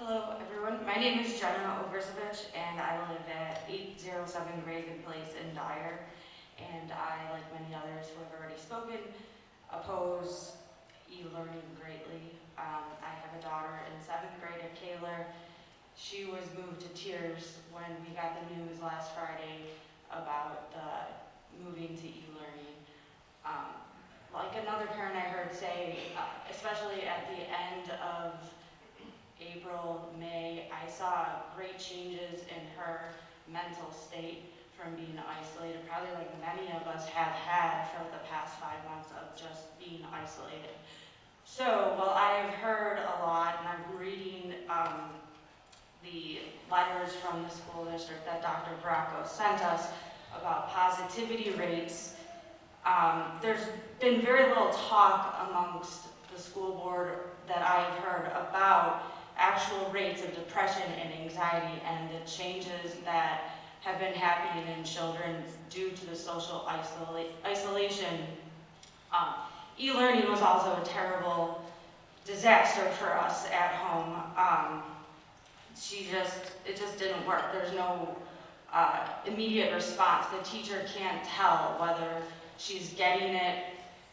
Hello everyone, my name is Jenna Ogrzewicz and I live at 807 Reagan Place in Dyer, and I, like many others who have already spoken, oppose e-learning greatly. I have a daughter in 7th grade at Kaler. She was moved to tears when we got the news last Friday about the moving to e-learning. Like another parent I heard say, especially at the end of April, May, I saw great changes in her mental state from being isolated, probably like many of us have had for the past 5 months of just being isolated. So while I have heard a lot, and I'm reading the letters from the school district that Dr. Bracco sent us about positivity rates, there's been very little talk amongst the school board that I've heard about actual rates of depression and anxiety and the changes that have been happening in children due to the social isolation. E-learning was also a terrible disaster for us at home. It just didn't work. There's no immediate response. The teacher can't tell whether she's getting it.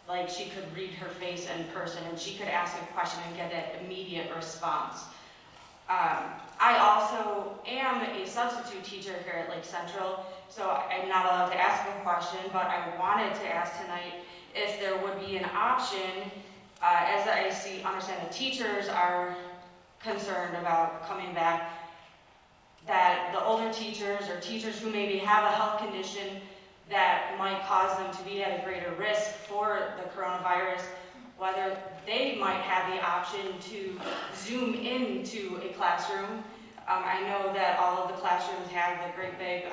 Like, she could read her face in person and she could ask a question and get an immediate response. I also am a substitute teacher here at Lake Central, so I'm not allowed to ask a question, but I wanted to ask tonight if there would be an option, as I understand the teachers are concerned about coming back, that the older teachers or teachers who maybe have a health condition that might cause them to be at a greater risk for the coronavirus, whether they might have the option to Zoom into a classroom. I know that all of the classrooms have the great big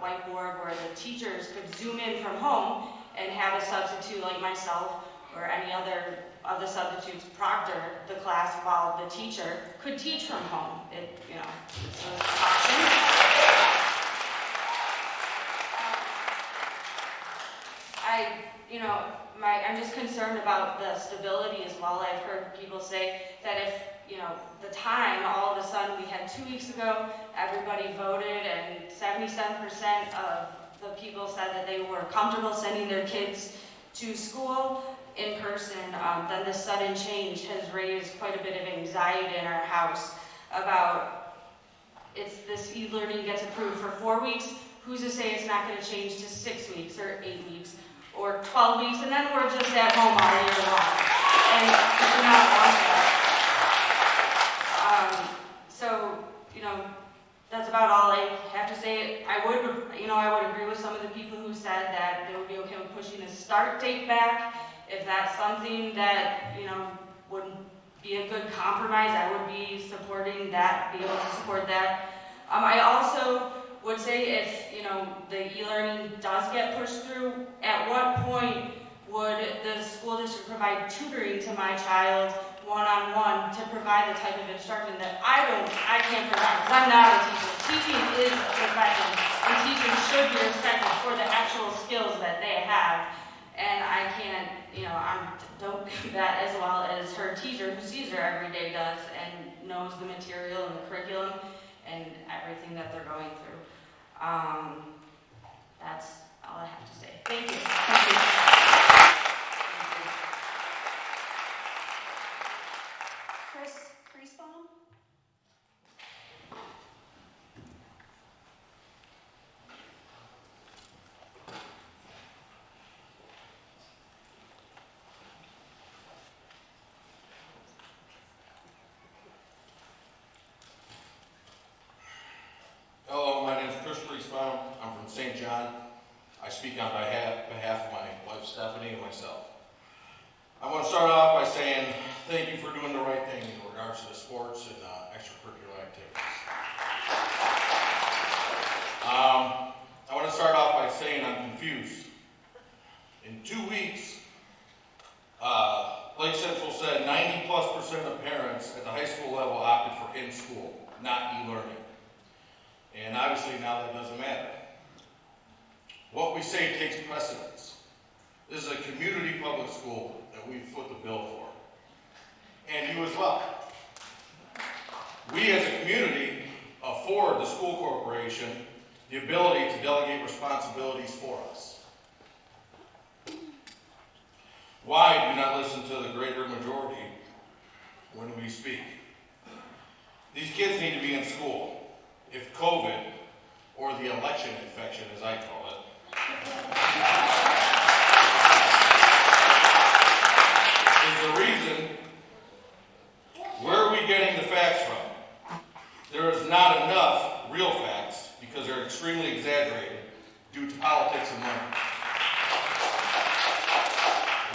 whiteboard where the teachers could Zoom in from home and have a substitute like myself or any other of the substitutes proctor the class while the teacher could teach from home. It's an option. I'm just concerned about the stability as well. I've heard people say that if, the time, all of a sudden, we had 2 weeks ago, everybody voted and 77% of the people said that they were comfortable sending their kids to school in person, then this sudden change has raised quite a bit of anxiety in our house about this e-learning gets approved for 4 weeks, who's to say it's not going to change to 6 weeks or 8 weeks or 12 weeks, and then we're just at home all year long. And we do not want that. That's about all I have to say. I would agree with some of the people who said that they would be okay with pushing the start date back. If that's something that, would be a good compromise, I would be supporting that, be able to support that. I also would say if, the e-learning does get pushed through, at what point would the school district provide tutoring to my child one-on-one to provide the type of instruction that I can't provide, because I'm not a teacher. Teaching is a profession, and teachers should be respected for the actual skills that they have. And I can't, don't do that as well as her teacher who sees her every day does and knows the material and the curriculum and everything that they're going through. That's all I have to say. Thank you. Thank you. Chris Priestbaum? Hello, my name is Chris Priestbaum. I'm from St. John. I speak on behalf of my wife Stephanie and myself. I want to start off by saying thank you for doing the right thing in regards to the sports and extracurricular activities. I want to start off by saying I'm confused. In 2 weeks, Lake Central said 90+% of parents at the high school level opted for in-school, not e-learning. And obviously now that doesn't matter. What we say takes precedence. This is a community public school that we foot the bill for. And you as well. We as a community afford the school corporation the ability to delegate responsibilities for us. Why do you not listen to the greater majority when we speak? These kids need to be in school. If COVID, or the election infection as I call it, is the reason, where are we getting the facts from? There is not enough real facts because they're extremely exaggerated due to politics and money.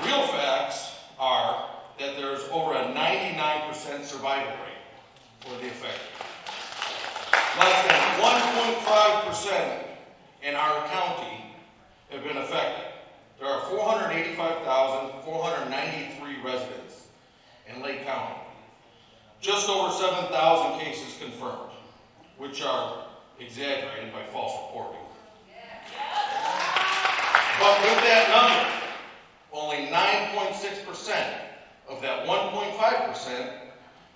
Real facts are that there's over a 99% survival rate for the affected. Less than 1.5% in our county have been affected. There are 485,493 residents in Lake County. Just over 7,000 cases confirmed, which are exaggerated by false reporting. But with that number, only 9.6% of that 1.5%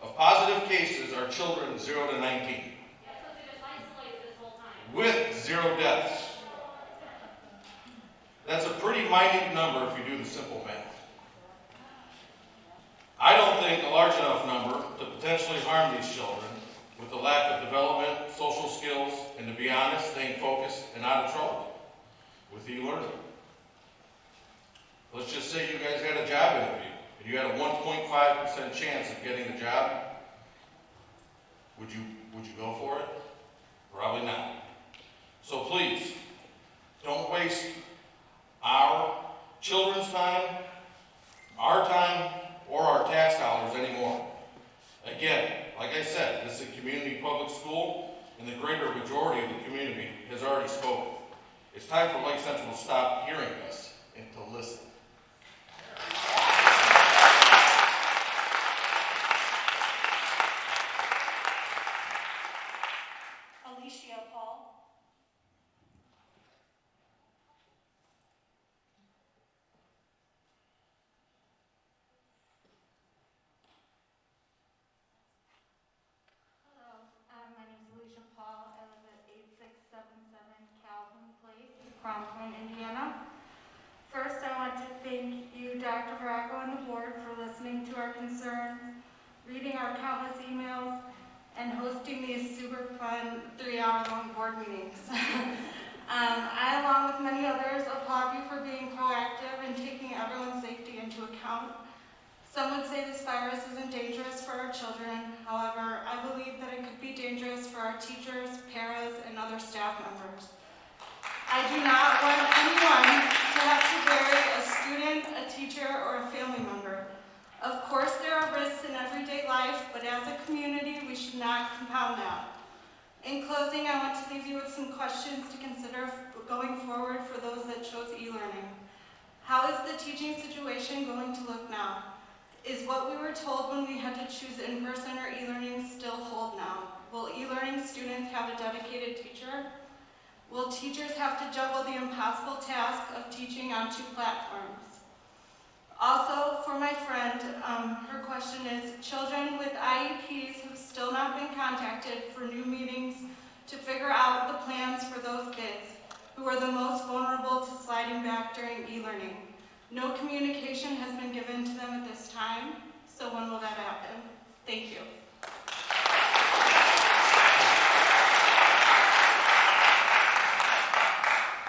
of positive cases are children 0 to 19. With 0 deaths. That's a pretty minute number if you do the simple math. I don't think a large enough number to potentially harm these children with the lack of development, social skills, and to be honest, staying focused and out of trouble with e-learning. Let's just say you guys had a job interview and you had a 1.5% chance of getting the job. Would you go for it? Probably not. So please, don't waste our children's time, our time, or our tax dollars anymore. Again, like I said, this is a community public school, and the greater majority of the community has already spoken. It's time for Lake Central to stop hearing us and to listen. Alicia Paul. My name is Alicia Paul. I live at 8677 Calhoun Place, Crown Point, Indiana. First, I want to thank you, Dr. Veraco, and the board for listening to our concerns, reading our countless emails, and hosting these super fun 3-hour-long board meetings. I, along with many others, applaud you for being proactive and taking everyone's safety into account. Some would say this virus isn't dangerous for our children. However, I believe that it could be dangerous for our teachers, paras, and other staff members. I do not want anyone to have to bury a student, a teacher, or a family member. Of course, there are risks in everyday life, but as a community, we should not compound that. In closing, I want to leave you with some questions to consider going forward for those that chose e-learning. How is the teaching situation going to look now? Is what we were told when we had to choose in-person or e-learning still hold now? Will e-learning students have a dedicated teacher? Will teachers have to juggle the impossible task of teaching on 2 platforms? Also, for my friend, her question is, children with IEPs have still not been contacted for new meetings to figure out the plans for those kids who are the most vulnerable to sliding back during e-learning. No communication has been given to them at this time, so when will that happen? Thank you.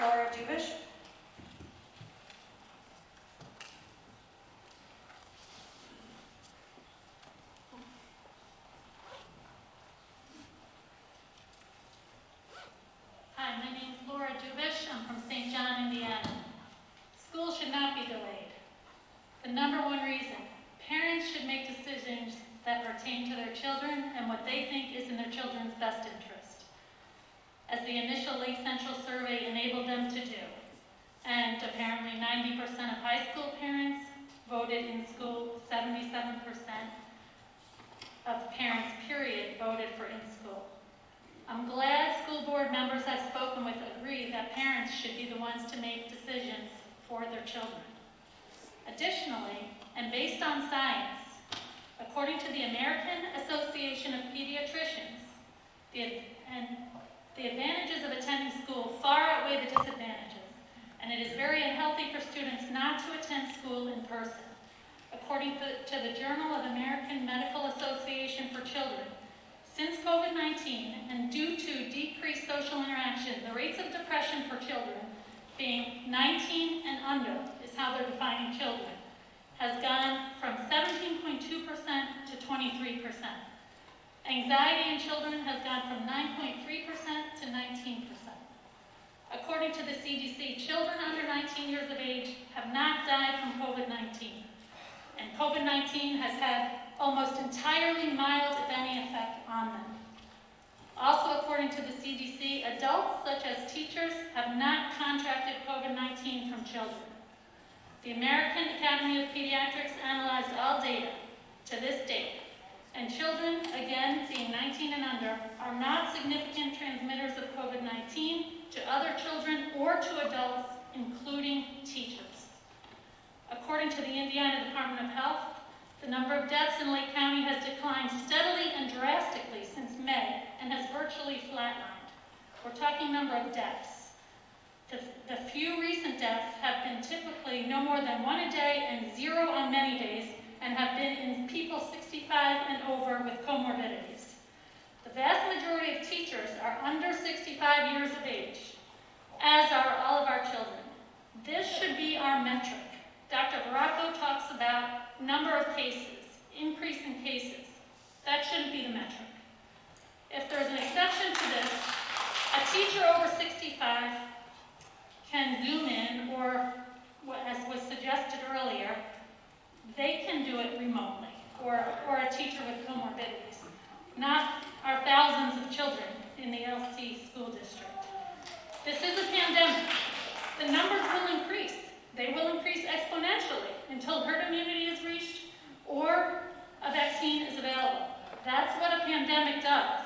Laura Dubish. Hi, my name is Laura Dubish. I'm from St. John, Indiana. School should not be delayed. The number one reason, parents should make decisions that pertain to their children and what they think is in their children's best interest, as the initial Lake Central survey enabled them to do. And apparently 90% of high school parents voted in school, 77% of parents, period, voted for in school. I'm glad school board members I've spoken with agree that parents should be the ones to make decisions for their children. Additionally, and based on science, according to the American Association of Pediatricians, the advantages of attending school far outweigh the disadvantages, and it is very unhealthy for students not to attend school in person. According to the Journal of American Medical Association for Children, since COVID-19 and due to decreased social interaction, the rates of depression for children, being 19 and under is how they're defining children, has gone from 17.2% to 23%. Anxiety in children has gone from 9.3% to 19%. According to the CDC, children under 19 years of age have not died from COVID-19. And COVID-19 has had almost entirely mild, if any, effect on them. Also, according to the CDC, adults such as teachers have not contracted COVID-19 from children. The American Academy of Pediatrics analyzed all data to this date, and children, again being 19 and under, are not significant transmitters of COVID-19 to other children or to adults, including teachers. According to the Indiana Department of Health, the number of deaths in Lake County has declined steadily and drastically since May and has virtually flatlined. We're talking number of deaths. The few recent deaths have been typically no more than 1 a day and 0 on many days, and have been in people 65 and over with comorbidities. The vast majority of teachers are under 65 years of age, as are all of our children. This should be our metric. Dr. Baracco talks about number of cases, increase in cases. That shouldn't be the metric. If there's an exception to this, a teacher over 65 can Zoom in, or as was suggested earlier, they can do it remotely, or a teacher with comorbidities, not our thousands of children in the LC school district. This is a pandemic. The numbers will increase. They will increase exponentially until herd immunity is reached or a vaccine is available. That's what a pandemic does.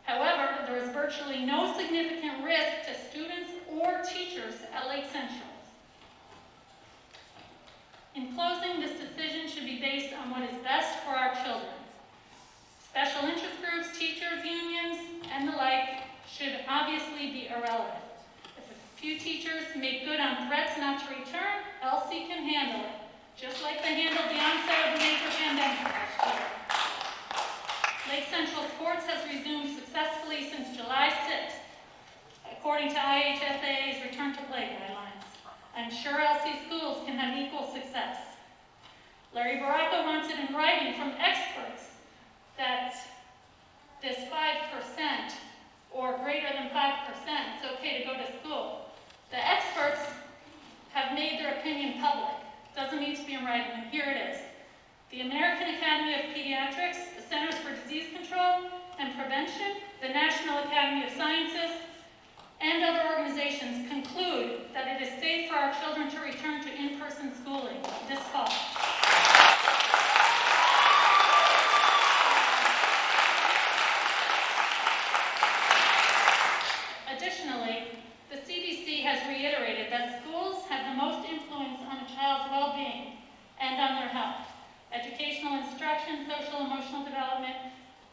However, there is virtually no significant risk to students or teachers at Lake Central. In closing, this decision should be based on what is best for our children. Special interest groups, teachers, unions, and the like should obviously be irrelevant. If a few teachers make good on threats not to return, LC can handle it, just like they handled the onset of the major pandemic last year. Lake Central sports has resumed successfully since July 6th, according to IHSAA's return to play guidelines. I'm sure LC schools can have equal success. Larry Baracco wants it in writing from experts that this 5% or greater than 5%, it's okay to go to school. The experts have made their opinion public. Doesn't need to be in writing, and here it is. The American Academy of Pediatrics, the Centers for Disease Control and Prevention, the National Academy of Sciences, and other organizations conclude that it is safe for our children to return to in-person schooling this fall. Additionally, the CDC has reiterated that schools have the most influence on a child's well-being and on their health. Educational instruction, social emotional development,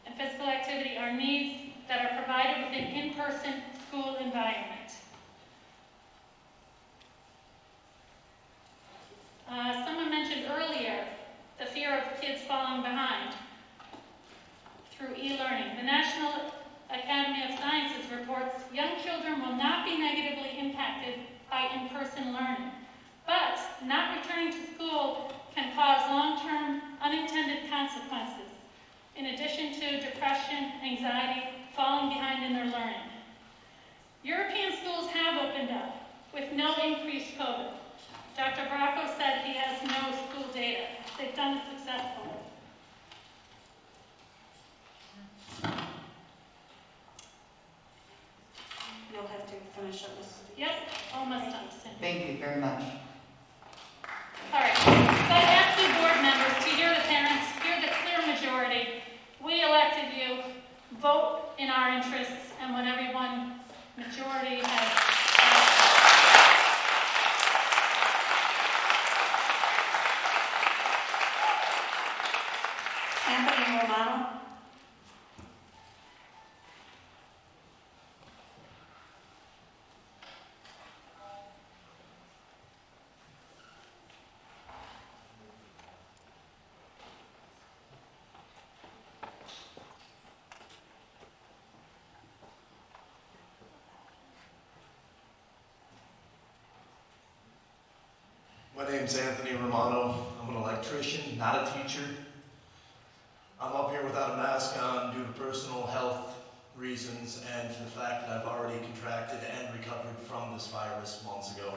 and physical activity are needs that are provided within in-person school environment. Someone mentioned earlier the fear of kids falling behind through e-learning. The National Academy of Sciences reports young children will not be negatively impacted by in-person learning, but not returning to school can cause long-term unintended consequences, in addition to depression, anxiety, falling behind in their learning. European schools have opened up with no increased COVID. Dr. Bracco said he has no school data. They've done it successfully. You'll have to finish up this. Yep, almost done, Cindy. Thank you very much. All right, so I asked you board members to hear the parents, hear the clear majority. We elected you, vote in our interests, and when everyone, majority has Anthony Romano. My name's Anthony Romano. I'm an electrician, not a teacher. I'm up here without a mask on due to personal health reasons and for the fact that I've already contracted and recovered from this virus months ago.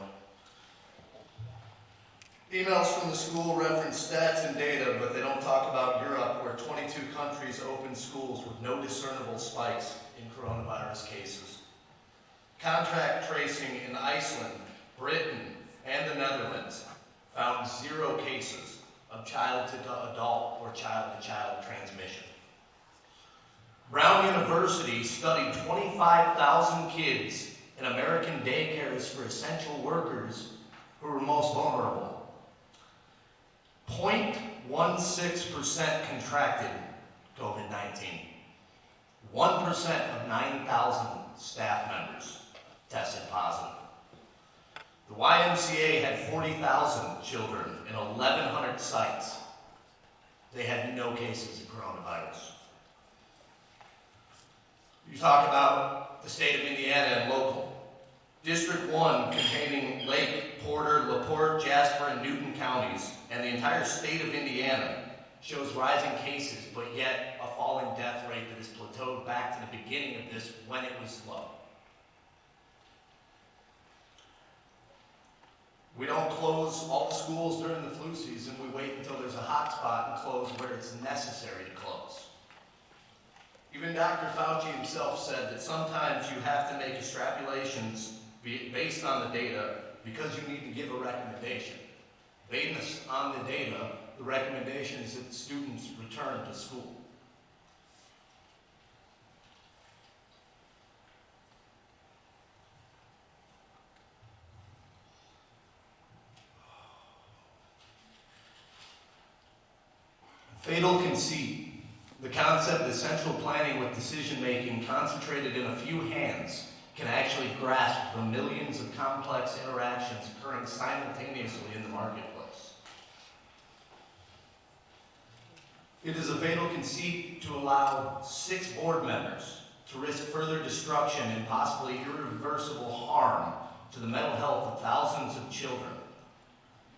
Emails from the school reference stats and data, but they don't talk about Europe, where 22 countries opened schools with no discernible spikes in coronavirus cases. Contract tracing in Iceland, Britain, and the Netherlands found 0 cases of child-to-adult or child-to-child transmission. Brown University studied 25,000 kids in American daycares for essential workers who were most vulnerable. 0.16% contracted COVID-19. 1% of 9,000 staff members tested positive. The YMCA had 40,000 children in 1,100 sites. They had no cases of coronavirus. You talk about the state of Indiana and local. District 1, containing Lake, Porter, LaPorte, Jasper, and Newton counties, and the entire state of Indiana, shows rising cases, but yet a falling death rate that has plateaued back to the beginning of this when it was low. We don't close all the schools during the flu season. We wait until there's a hot spot and close where it's necessary to close. Even Dr. Fauci himself said that sometimes you have to make extrapolations based on the data because you need to give a recommendation. Based on the data, the recommendation is that students return to school. Fatal conceit. The concept that central planning with decision-making concentrated in a few hands can actually grasp the millions of complex interactions occurring simultaneously in the marketplace. It is a fatal conceit to allow 6 board members to risk further destruction and possibly irreversible harm to the mental health of thousands of children.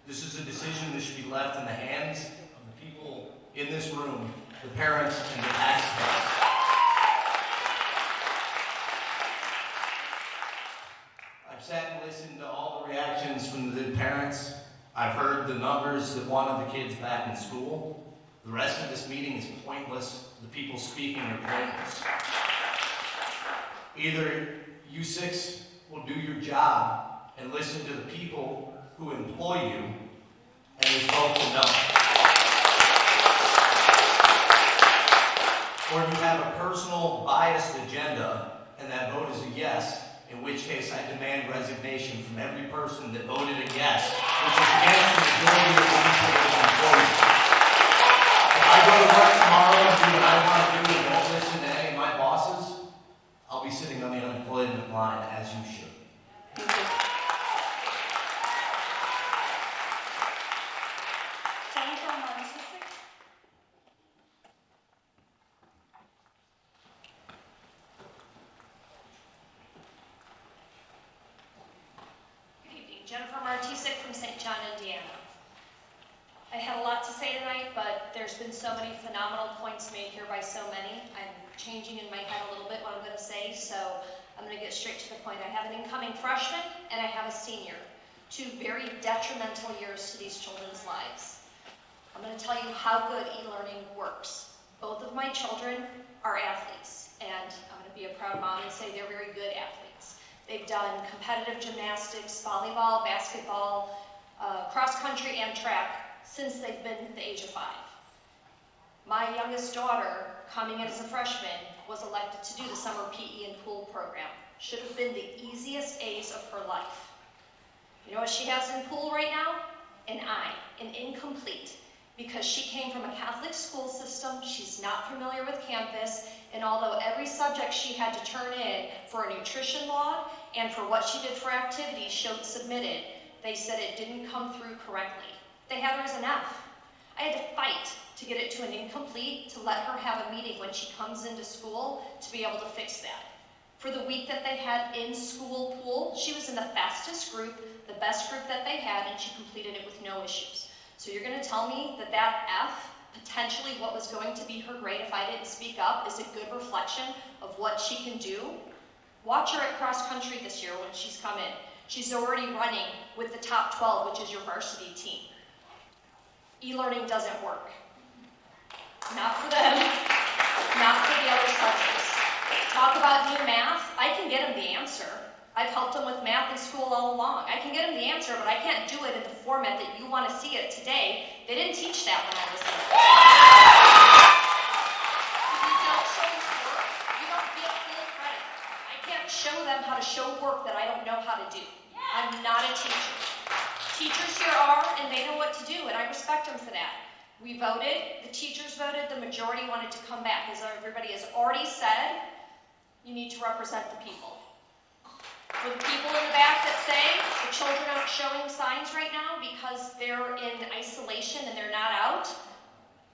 This is a decision that should be left in the hands of the people in this room, the parents and the taxpayers. I've sat and listened to all the reactions from the parents. I've heard the numbers that wanted the kids back in school. The rest of this meeting is pointless. The people speaking are pointless. Either You six will do your job and listen to the people who employ you, and this vote's a no. Or you have a personal biased agenda, and that vote is a yes, in which case I demand resignation from every person that voted a yes, which is against the majority of the people that employ you. If I go to work tomorrow and do what I want to do and don't listen to any of my bosses, I'll be sitting on the unemployment line as you should. Thank you. Jennifer Morrison. Good evening, Jennifer Martisik from St. John, Indiana. I had a lot to say tonight, but there's been so many phenomenal points made here by so many. I'm changing in my head a little bit what I'm going to say, so I'm going to get straight to the point. I have an incoming freshman and I have a senior. Two very detrimental years to these children's lives. I'm going to tell you how good e-learning works. Both of my children are athletes, and I'm going to be a proud mom and say they're very good athletes. They've done competitive gymnastics, volleyball, basketball, cross country, and track since they've been the age of 5. My youngest daughter, coming in as a freshman, was elected to do the summer PE and pool program. Should have been the easiest A's of her life. You know what she has in pool right now? An I, an incomplete, because she came from a Catholic school system, she's not familiar with campus, and although every subject she had to turn in for a nutrition log and for what she did for activities submitted, they said it didn't come through correctly. They had her as an F. I had to fight to get it to an incomplete, to let her have a meeting when she comes into school to be able to fix that. For the week that they had in-school pool, she was in the fastest group, the best group that they had, and she completed it with no issues. So you're going to tell me that that F, potentially what was going to be her grade if I didn't speak up, is a good reflection of what she can do? Watch her at cross country this year when she's come in. She's already running with the top 12, which is your varsity team. E-learning doesn't work. Not for them, not for the other subjects. Talk about new math, I can get them the answer. I've helped them with math in school all along. I can get them the answer, but I can't do it in the format that you want to see it today. They didn't teach that when I was there. If you don't show them work, you don't get full credit. I can't show them how to show work that I don't know how to do. I'm not a teacher. Teachers here are, and they know what to do, and I respect them for that. We voted, the teachers voted, the majority wanted to come back. As everybody has already said, you need to represent the people. For the people in the back that say the children aren't showing signs right now because they're in isolation and they're not out,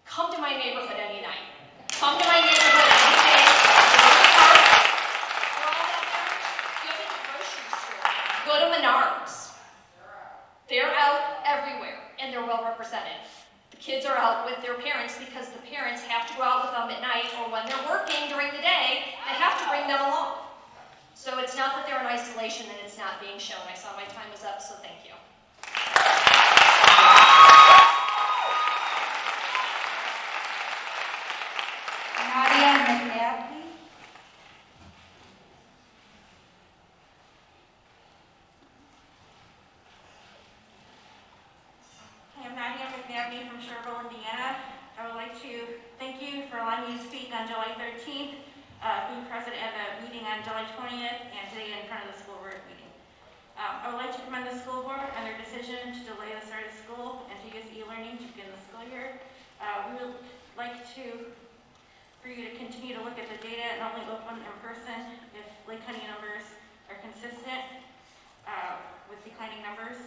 come to my neighborhood any night. Come to my neighborhood any day. Go to the park. For all that matters, go to the grocery store. Go to Menards. They're out everywhere, and they're well represented. The kids are out with their parents because the parents have to go out with them at night, or when they're working during the day, they have to bring them along. So it's not that they're in isolation and it's not being shown. I saw my time was up, so thank you. Nadia McNabney. I am Nadia McNabney from Sherville, Indiana. I would like to thank you for allowing me to speak on July 13th, being present at the meeting on July 20th, and today in front of the school board meeting. I would like to commend the school board on their decision to delay the start of school and to use e-learning to begin the school year. We would like for you to continue to look at the data and only open in person if Lake County numbers are consistent with declining numbers.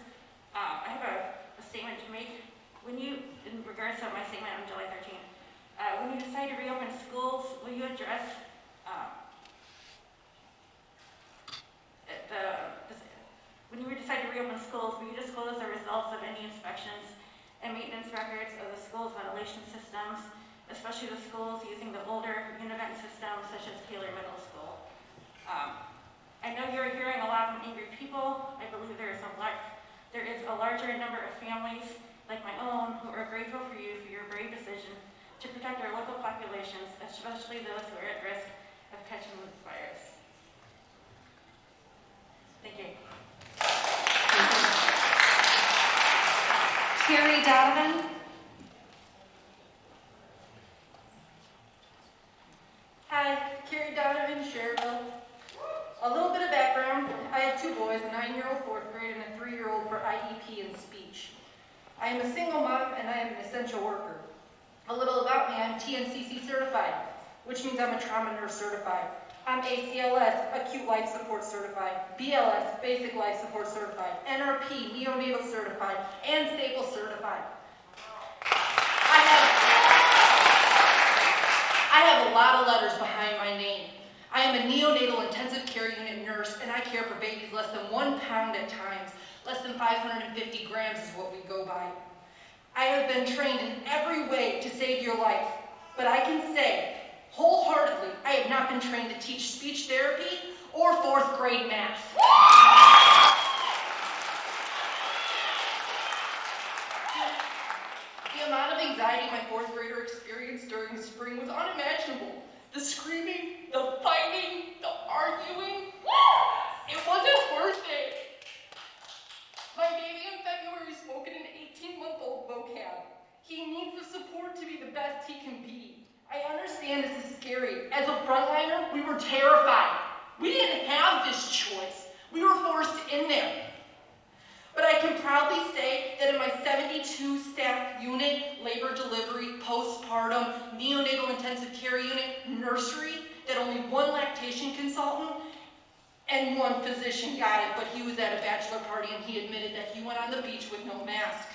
I have a statement to make. In regards to my statement on July 13th, when you decide to reopen schools, will you address when you decide to reopen schools, will you disclose the results of any inspections and maintenance records of the school's ventilation systems, especially the schools using the older univent systems such as Taylor Middle School? I know you're hearing a lot from angry people. I believe there is a larger number of families like my own who are grateful for you for your brave decision to protect our local populations, especially those who are at risk of catching this virus. Carrie Donovan. Hi, Carrie Donovan, Cherville. A little bit of background. I have two boys, a 9-year-old fourth grade and a 3-year-old for IEP and speech. I am a single mom and I am an essential worker. A little about me, I'm TNCC certified, which means I'm a trauma nurse certified. I'm ACLS, acute life support certified, BLS, basic life support certified, NRP, neonatal certified, and stable certified. I have a lot of letters behind my name. I am a neonatal intensive care unit nurse, and I care for babies less than 1 pound at times. Less than 550 grams is what we go by. I have been trained in every way to save your life, but I can say, wholeheartedly, I have not been trained to teach speech therapy or 4th grade math. The amount of anxiety my 4th grader experienced during the spring was unimaginable. The screaming, the fighting, the arguing, it wasn't worth it. My baby in February spoke in an 18-month-old vocab. He needs the support to be the best he can be. I understand this is scary. As a frontliner, we were terrified. We didn't have this choice. We were forced in there. But I can proudly say that in my 72-staff unit, labor delivery, postpartum, neonatal intensive care unit, nursery, that only 1 lactation consultant and 1 physician got it, but he was at a bachelor party and he admitted that he went on the beach with no mask.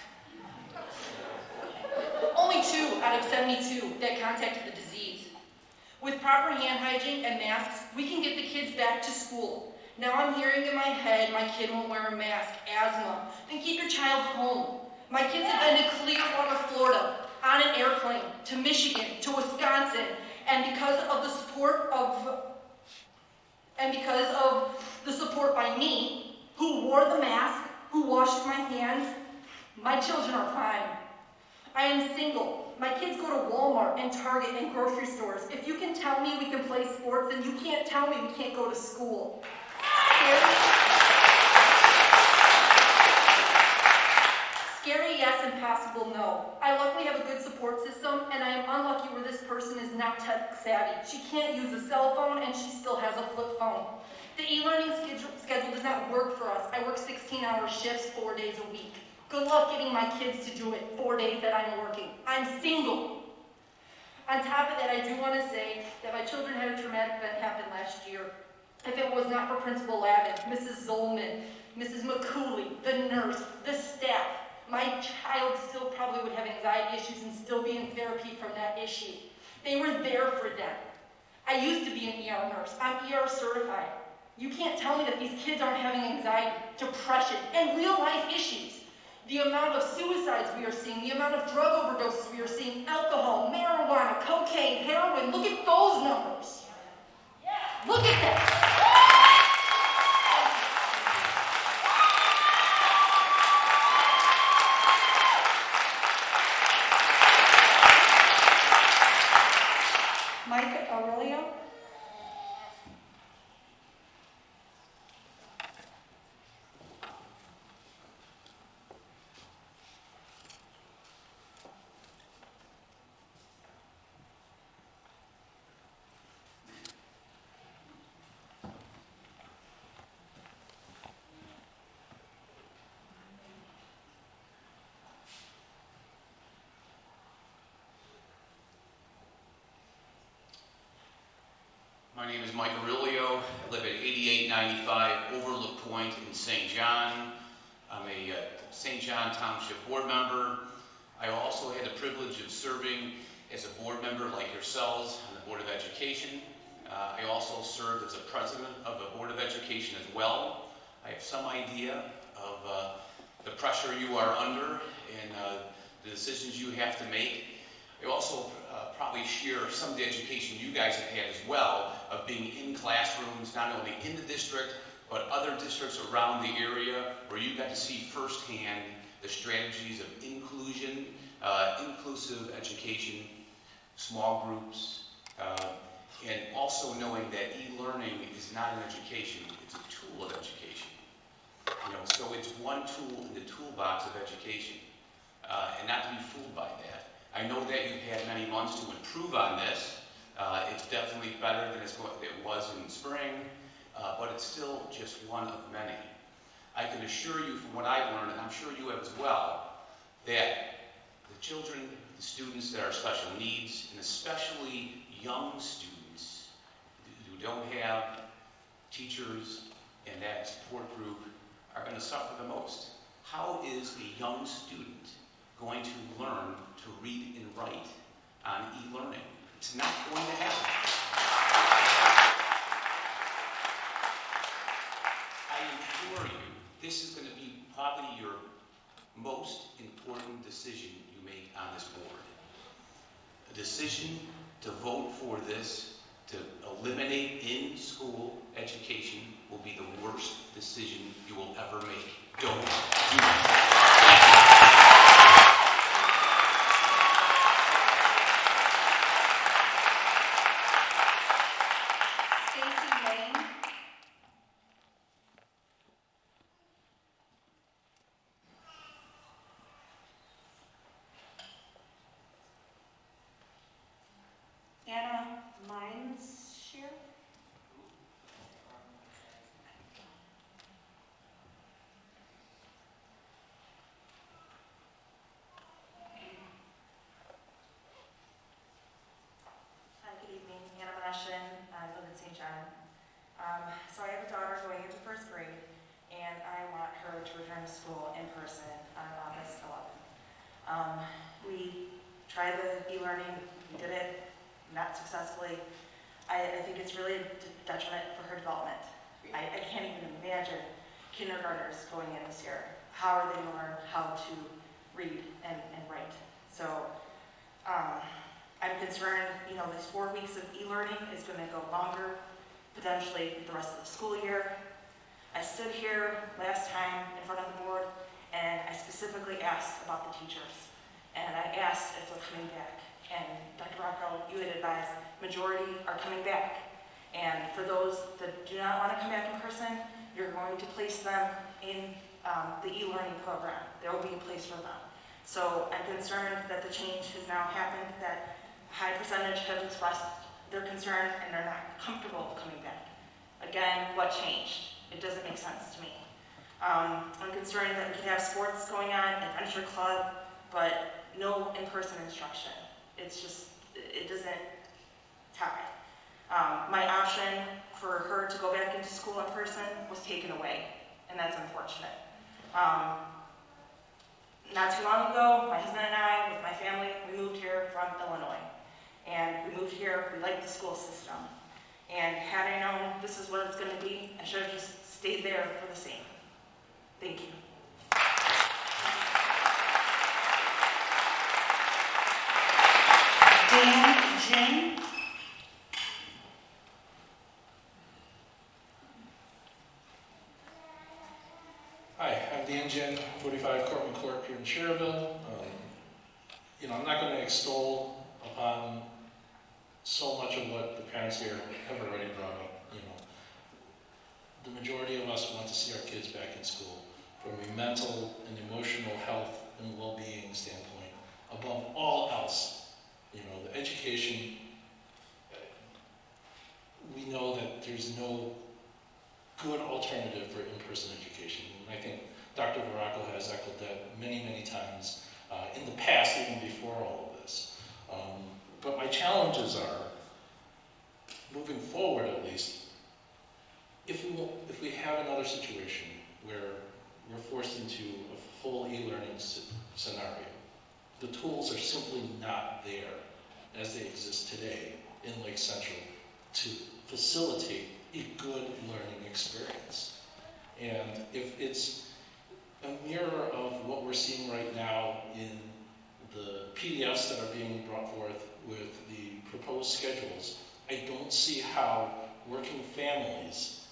Only 2 out of 72 that contacted the disease. With proper hand hygiene and masks, we can get the kids back to school. Now I'm hearing in my head, my kid won't wear a mask, asthma. Then keep your child home. My kids have been to Clearwater, Florida, on an airplane, to Michigan, to Wisconsin, and because of the support by me, who wore the mask, who washed my hands, my children are fine. I am single. My kids go to Walmart and Target and grocery stores. If you can tell me we can play sports, then you can't tell me we can't go to school. Scary, yes, impossible, no. I luckily have a good support system, and I am unlucky where this person is not tech savvy. She can't use a cell phone, and she still has a flip phone. The e-learning schedule does not work for us. I work 16-hour shifts 4 days a week. Good luck getting my kids to do it 4 days that I'm working. I'm single. On top of that, I do want to say that my children had a traumatic event happen last year. If it was not for Principal Lavin, Mrs. Zolman, Mrs. McCooley, the nurse, the staff, my child still probably would have anxiety issues and still be in therapy from that issue. They were there for them. I used to be an ER nurse. I'm ER certified. You can't tell me that these kids aren't having anxiety, depression, and real life issues. The amount of suicides we are seeing, the amount of drug overdoses we are seeing, alcohol, marijuana, cocaine, heroin, look at those numbers. Look at that. Mike Aurelio. My name is Mike Aurelio. I live at 8895 Overlook Point in St. John. I'm a St. John Township board member. I also had the privilege of serving as a board member like yourselves on the Board of Education. I also served as a president of the Board of Education as well. I have some idea of the pressure you are under and the decisions you have to make. I also probably share some of the education you guys have had as well of being in classrooms, not only in the district, but other districts around the area where you got to see firsthand the strategies of inclusion, inclusive education, small groups, and also knowing that e-learning is not an education, it's a tool of education. So it's one tool in the toolbox of education. and not to be fooled by that. I know that you've had many months to improve on this. It's definitely better than it was in spring, but it's still just one of many. I can assure you from what I've learned, and I'm sure you have as well, that the children, the students that are special needs, and especially young students who don't have teachers and that support group are going to suffer the most. How is a young student going to learn to read and write on e-learning? It's not going to happen. I implore you, this is going to be probably your most important decision you make on this board. A decision to vote for this, to eliminate in-school education, will be the worst decision you will ever make. Don't do it. Anna Mineshare? Hi, good evening. Anna Morrison. I live in St. John. So I have a daughter going into first grade, and I want her to return to school in person on August 11th. We tried the e-learning. We did it not successfully. I think it's really a detriment for her development. I can't even imagine kindergartners going in this year. How are they going to learn how to read and write? So I'm concerned, this 4 weeks of e-learning is going to go longer, potentially the rest of the school year. I stood here last time in front of the board, and I specifically asked about the teachers. And I asked if they're coming back. And Dr. Rocco, you had advised majority are coming back. And for those that do not want to come back in person, you're going to place them in the e-learning program. There will be a place for them. So I'm concerned that the change has now happened, that a high percentage have expressed their concern and they're not comfortable coming back. Again, what changed? It doesn't make sense to me. I'm concerned that we could have sports going on, adventure club, but no in-person instruction. It's just, it doesn't tie. My option for her to go back into school in person was taken away, and that's unfortunate. Not too long ago, my husband and I, with my family, we moved here from Illinois. And we moved here, we liked the school system. And had I known this is what it's going to be, I should have just stayed there for the same. Thank you. Dan Jane? Hi, I'm Dan Jen, 45 Cortland Clerk here in Cherville. I'm not going to extol upon so much of what the parents here have already brought up. The majority of us want to see our kids back in school from a mental and emotional health and well-being standpoint. Above all else, the education, we know that there's no good alternative for in-person education. And I think Dr. Varacco has echoed that many, many times in the past, even before all of this. But my challenges are, moving forward at least, if we have another situation where we're forced into a full e-learning scenario, the tools are simply not there as they exist today in Lake Central to facilitate a good learning experience. And if it's a mirror of what we're seeing right now in the PDFs that are being brought forth with the proposed schedules, I don't see how working families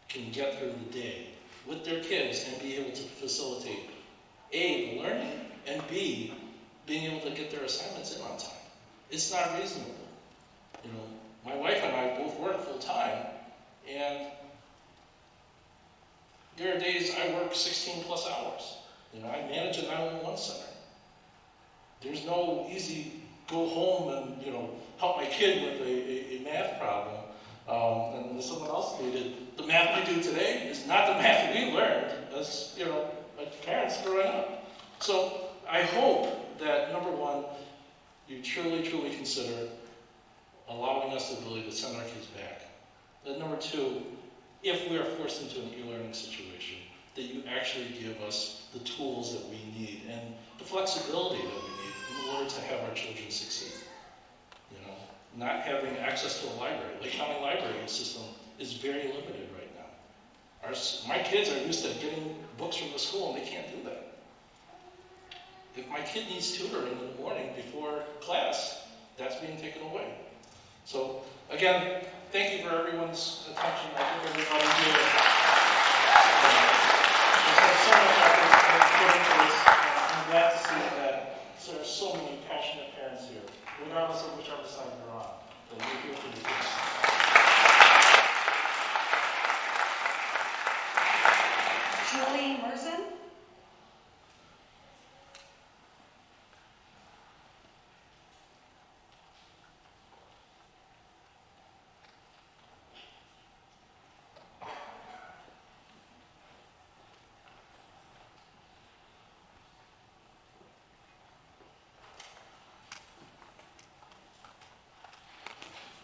can get through the day with their kids and be able to facilitate A, the learning, and B, being able to get their assignments in on time. It's not reasonable. My wife and I both work full time, and there are days I work 16 plus hours. You know, I manage a 911 center. There's no easy go home and, you know, help my kid with a math problem. And someone else needed. The math we do today is not the math we learned as, you know, my parents growing up. So I hope that, number one, you truly, truly consider allowing us the ability to send our kids back. And number two, if we are forced into an e-learning situation, that you actually give us the tools that we need and the flexibility that we need in order to have our children succeed. You know, not having access to a library. Lake County library system is very limited right now. My kids are used to getting books from the school and they can't do that. If my kid needs tutoring in the morning before class, that's being taken away. So, again, thank you for everyone's attention. I think everybody here has had so much effort put into this. I'm glad to see that there are so many passionate parents here, regardless of whichever side you're on, that you're here for your kids. Julie Morrison.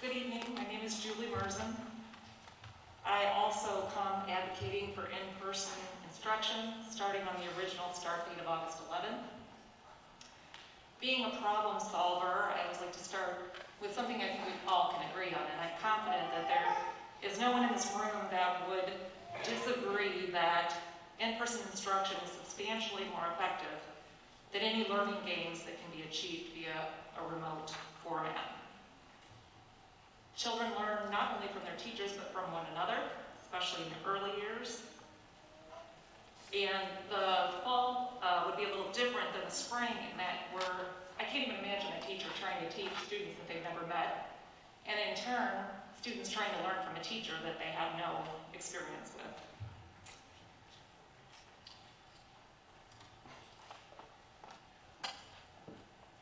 Good evening, my name is Julie Morrison. I also come advocating for in-person instruction, starting on the original start date of August 11th. Being a problem solver, I always like to start with something I think we all can agree on, and I'm confident that there is no one in this room that would disagree that in-person instruction is substantially more effective than any learning gains that can be achieved via a remote format. Children learn not only from their teachers, but from one another, especially in the early years. And the fall would be a little different than the spring in that I can't even imagine a teacher trying to teach students that they've never met. And in turn, students trying to learn from a teacher that they have no experience with.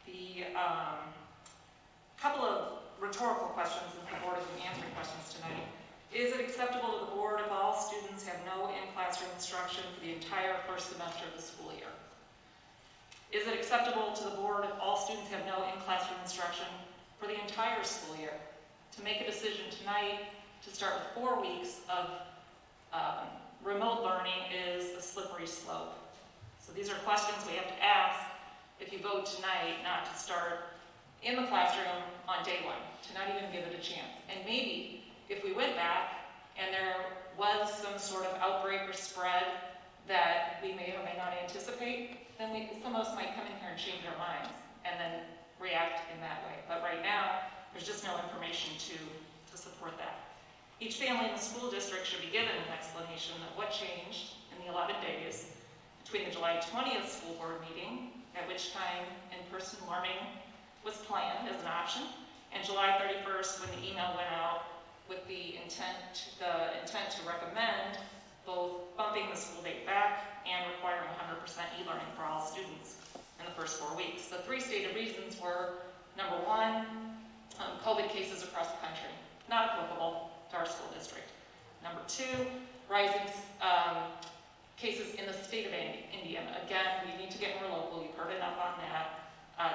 The couple of rhetorical questions, since the board isn't answering questions tonight. Is it acceptable to the board if all students have no in-classroom instruction for the entire first semester of the school year? Is it acceptable to the board if all students have no in-classroom instruction for the entire school year? To make a decision tonight to start with 4 weeks of remote learning is a slippery slope. So these are questions we have to ask if you vote tonight not to start in the classroom on day one, to not even give it a chance. And maybe if we went back and there was some sort of outbreak or spread that we may or may not anticipate, then some of us might come in here and change our minds and then react in that way. But right now, there's just no information to support that. Each family in the school district should be given an explanation of what changed in the 11 days between the July 20th school board meeting, at which time in-person learning was planned as an option, and July 31st when the email went out with the intent to recommend both bumping the school date back and requiring 100% e-learning for all students in the first 4 weeks. The three stated reasons were, number one, COVID cases across the country, not applicable to our school district. Number two, rising cases in the state of Indiana. Again, we need to get more local. You've heard enough on that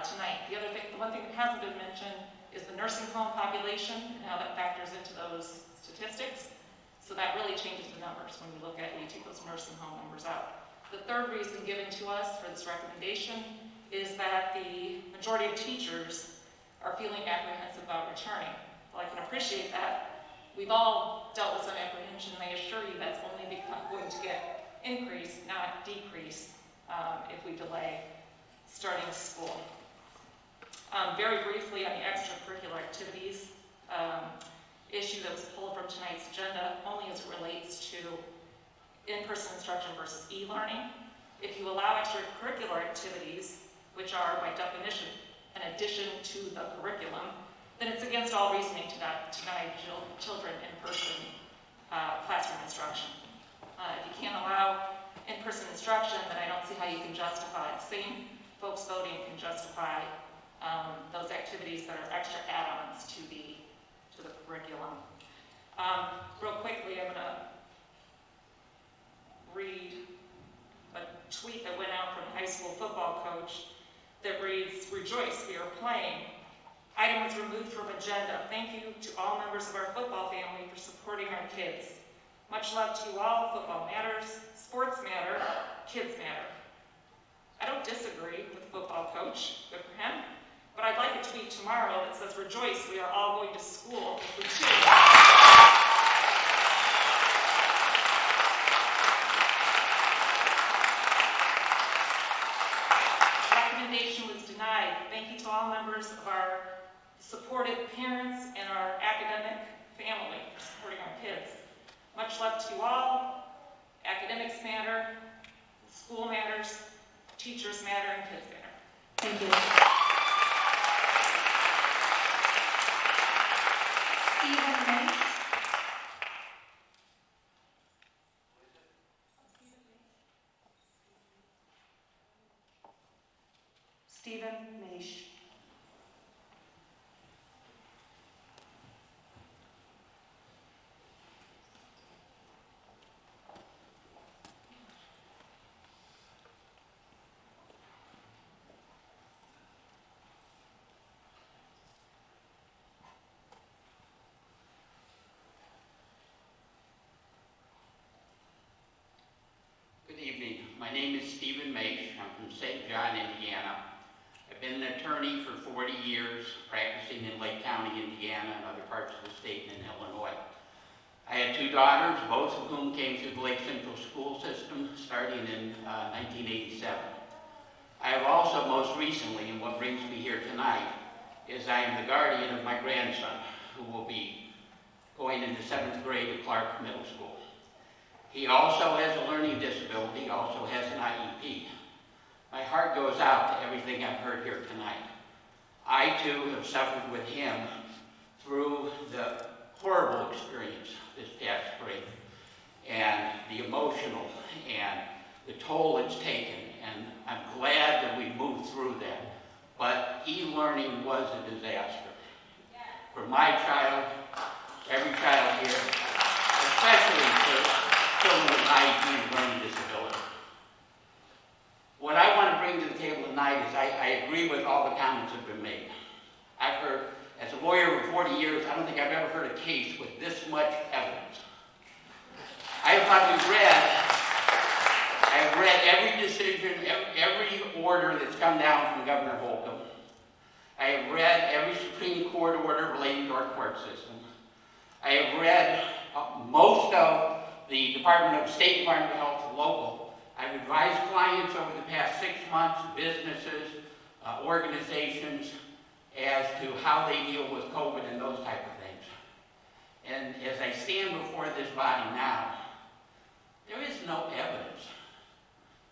tonight. The one thing that hasn't been mentioned is the nursing home population and how that factors into those statistics. So that really changes the numbers when we take those nursing home numbers out. The third reason given to us for this recommendation is that the majority of teachers are feeling apprehensive about returning. Well, I can appreciate that. We've all dealt with some apprehension, and I assure you that's only going to get increased, not decreased, if we delay starting school. Very briefly on the extracurricular activities issue that was pulled from tonight's agenda, only as it relates to in-person instruction versus e-learning. If you allow extracurricular activities, which are by definition an addition to the curriculum, then it's against all reasoning to deny children in-person classroom instruction. If you can't allow in-person instruction, then I don't see how you can same folks voting can justify those activities that are extra add-ons to the curriculum. Real quickly, I'm going to read a tweet that went out from a high school football coach that reads, "Rejoice, we are playing. Item was removed from agenda. Thank you to all members of our football family for supporting our kids. Much love to you all. Football matters. Sports matter. Kids matter." I don't disagree with the football coach. Good for him. But I'd like a tweet tomorrow that says, "Rejoice, we are all going to school if we choose." Recommendation was denied. Thank you to all members of our supportive parents and our academic family for supporting our kids. Much love to you all. Academics matter, school matters, teachers matter, and kids matter. Thank you. Stephen Mase. Stephen Mase. Good evening. My name is Stephen Mase. I'm from St. John, Indiana. I've been an attorney for 40 years, practicing in Lake County, Indiana, and other parts of the state and in Illinois. I had two daughters, both of whom came through the Lake Central school system starting in 1987. I have also most recently, and what brings me here tonight, is I am the guardian of my grandson, who will be going into 7th grade at Clerk Middle School. He also has a learning disability, also has an IEP. My heart goes out to everything I've heard here tonight. I too have suffered with him through the horrible experience this past spring, and the emotional and the toll it's taken, and I'm glad that we moved through that. But e-learning was a disaster. For my child, every child here, especially for children with IEP and learning disability. What I want to bring to the table tonight is I agree with all the comments that have been made. I've heard, as a lawyer for 40 years, I don't think I've ever heard a case with this much evidence. I've read every decision, every order that's come down from Governor Holcomb. I have read every Supreme Court order relating to our court system. I have read most of the State Department of Health and local. I've advised clients over the past 6 months, businesses, organizations, as to how they deal with COVID and those type of things. And as I stand before this body now, there is no evidence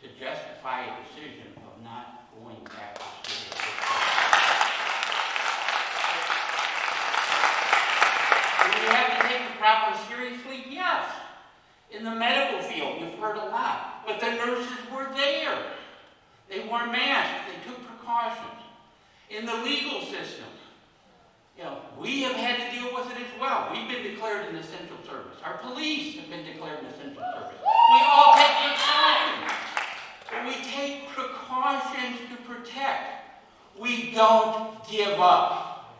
to justify a decision of not going back to school. Do we have to take the problem seriously? Yes. In the medical field, we've heard a lot. But the nurses were there. They wore masks. They took precautions. In the legal system, we have had to deal with it as well. We've been declared an essential service. Our police have been declared an essential service. We all take precautions. But we take precautions to protect. We don't give up.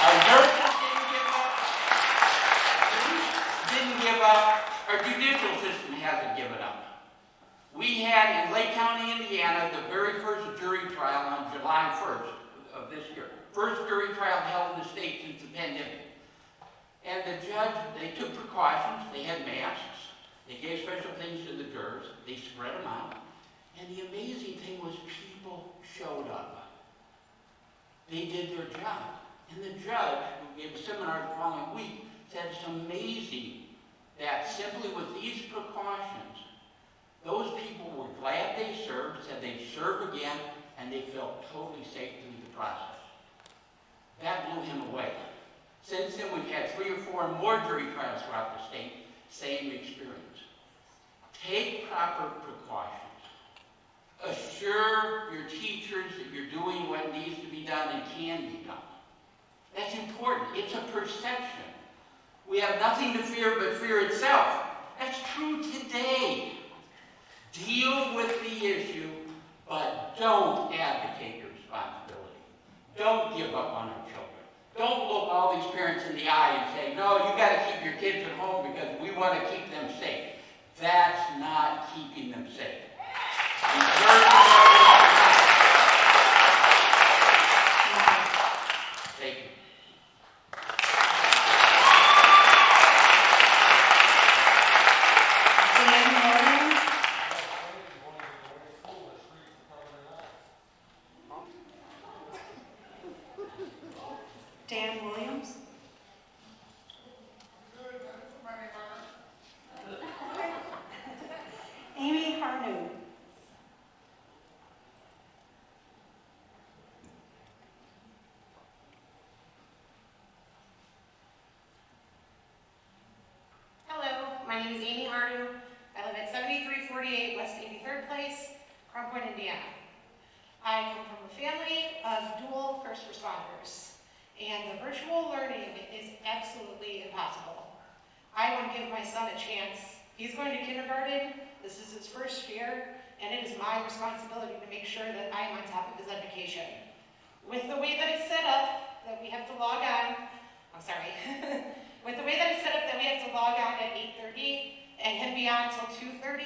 Our nurses didn't give up. Police didn't give up. Our judicial system hasn't given up. We had in Lake County, Indiana, the very first jury trial on July 1st of this year. First jury trial held in the state since the pandemic. And the judge, they took precautions. They had masks. They gave special things to the jurors. They spread them out. And the amazing thing was people showed up. They did their job. And the judge, who gave a seminar the following week, said it's amazing that simply with these precautions, those people were glad they served, said they'd serve again, and they felt totally safe through the process. That blew him away. Since then, we've had 3 or 4 more jury trials throughout the state, same experience. Take proper precautions. Assure your teachers that you're doing what needs to be done and can be done. That's important. It's a perception. We have nothing to fear but fear itself. That's true today. Deal with the issue, but don't abdicate your responsibility. Don't give up on our children. Don't look all these parents in the eye and say, no, you got to keep your kids at home because we want to keep them safe. That's not keeping them safe. Thank you. Dan Williams. Amy Harnu. Hello, my name is Amy Hardu. I live at 7348 West 83rd Place, Crown Point, Indiana. I come from a family of dual first responders, and the virtual learning is absolutely impossible. I want to give my son a chance. He's going to kindergarten. This is his first year, and it is my responsibility to make sure that I am on top of his education. With the way that it's set up, that we have to log on, with the way that it's set up that we have to log on at 8:30 and him be on until 2:30,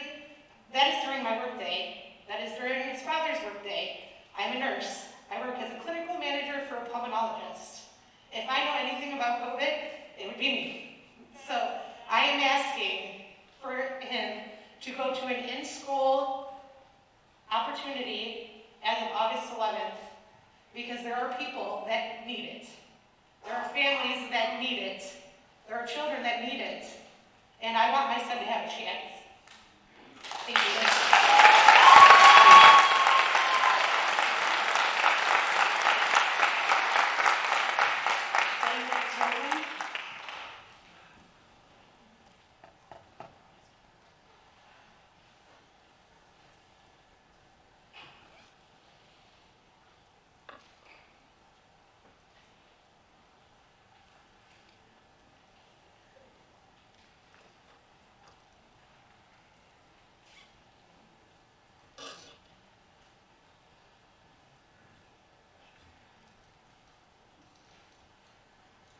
that is during my work day. That is during his father's work day. I'm a nurse. I work as a clinical manager for a pulmonologist. If I know anything about COVID, it would be me. So I am asking for him to go to an in-school opportunity as of August 11th because there are people that need it. There are families that need it. There are children that need it. And I want my son to have a chance. Thank you.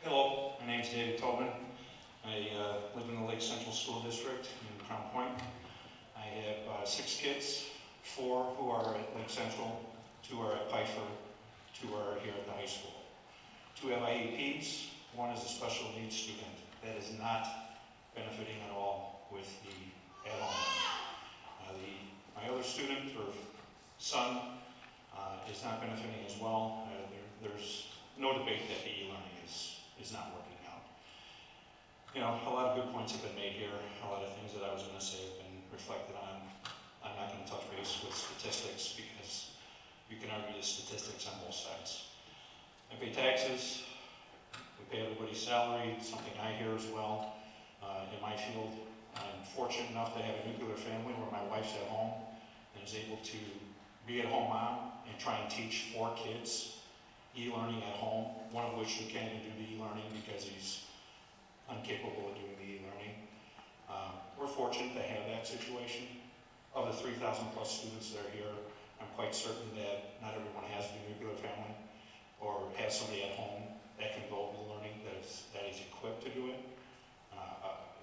Hello, my name's David Tobin. I live in the Lake Central School District in Crown Point. I have 6 kids, 4 who are at Lake Central, 2 are at Pfeiffer, 2 are here at the high school. 2 have IEPs, 1 is a special needs student that is not benefiting at all with the at-home. My other student, or son, is not benefiting as well. There's no debate that the e-learning is not working out. You know, a lot of good points have been made here. A lot of things that I was going to say have been reflected on. I'm not going to touch base with statistics because you can argue the statistics on both sides. I pay taxes. We pay everybody's salary, something I hear as well. In my field, I'm fortunate enough to have a nuclear family where my wife's at home and is able to be at home mom and try and teach 4 kids e-learning at home, one of which who can't even do the e-learning because he's incapable of doing the e-learning. We're fortunate to have that situation. Of the 3,000 plus students that are here, I'm quite certain that not everyone has a nuclear family or has somebody at home that can go over the learning that is equipped to do it.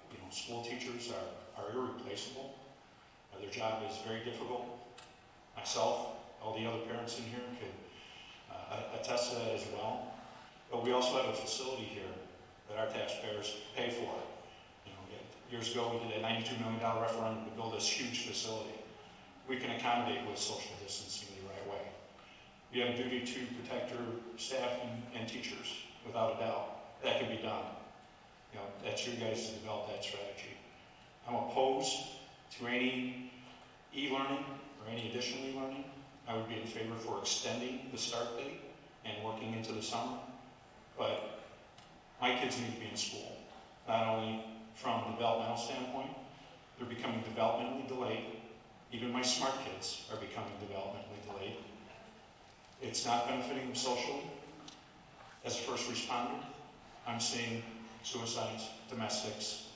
You know, school teachers are irreplaceable. Their job is very difficult. Myself, all the other parents in here could attest to that as well. But we also have a facility here that our taxpayers pay for. You know, years ago we did a $92 million referendum to build this huge facility. We can accommodate with social distancing the right way. We have a duty to protect your staff and teachers, without a doubt. That can be done. You know, that's your guys to develop that strategy. I'm opposed to any e-learning or any additional e-learning. I would be in favor for extending the start date and working into the summer. But my kids need to be in school, not only from a developmental standpoint, they're becoming developmentally delayed, Even my smart kids are becoming developmentally delayed. It's not benefiting them socially. As a first responder, I'm seeing suicides, domestics,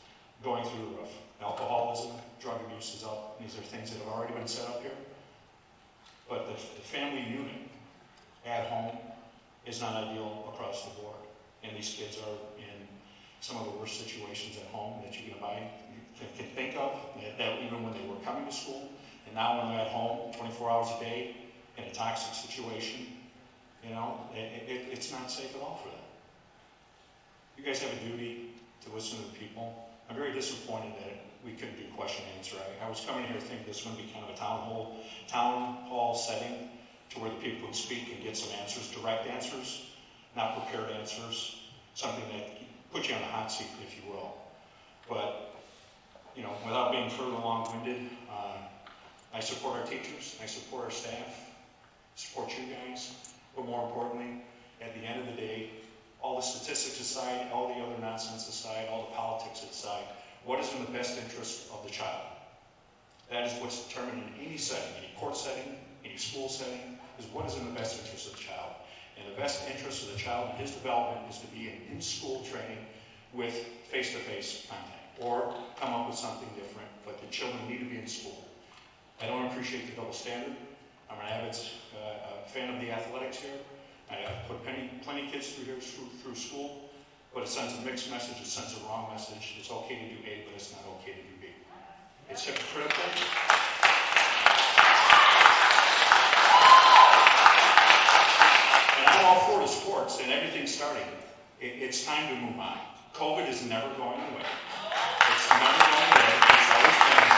going through the roof. Alcoholism, drug abuse is up. These are things that have already been set up here. But the family unit at home is not ideal across the board. And these kids are in some of the worst situations at home that you can think of, that even when they were coming to school, and now when they're at home 24 hours a day in a toxic situation, it's not safe at all for them. You guys have a duty to listen to the people. I'm very disappointed that we couldn't do question and answer. I was coming here thinking this was going to be kind of a town hall setting to where the people can speak and get some answers, direct answers, not prepared answers, something that puts you on the hot seat, if you will. But, without being further long-winded, I support our teachers, I support our staff, support you guys, but more importantly, at the end of the day, all the statistics aside, all the other nonsense aside, all the politics aside, what is in the best interest of the child? That is what's determined in any setting, any court setting, any school setting, is what is in the best interest of the child. And the best interest of the child in his development is to be in school training with face-to-face contact, or come up with something different, but the children need to be in school. I don't appreciate the double standard. I'm an avid fan of the athletics here. I put plenty of kids through school, but it sends a mixed message, it sends a wrong message. It's okay to do A, but it's not okay to do B. It's hypocritical. And I'm all for the sports and everything starting. It's time to move on. COVID is never going away. It's never going away. It's always been.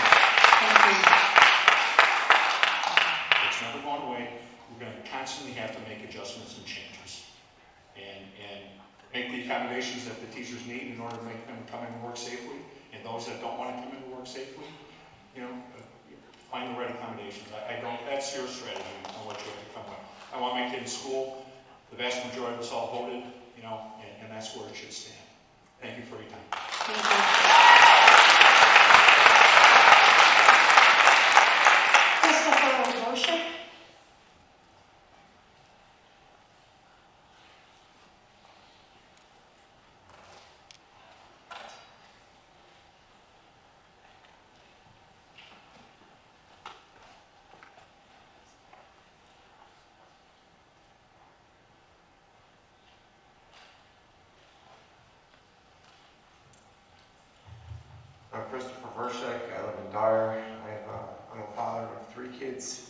It's never going away. We're going to constantly have to make adjustments and changes. And make the accommodations that the teachers need in order to make them come in and work safely. And those that don't want to come in and work safely, find the right accommodations. That's your strategy on what you have to come with. I want my kid in school. The vast majority of us all voted, and that's where it should stand. Thank you for your time. Thank you. Christopher Worship. I'm Christopher Vershek. I live in Dyer. I'm a father of 3 kids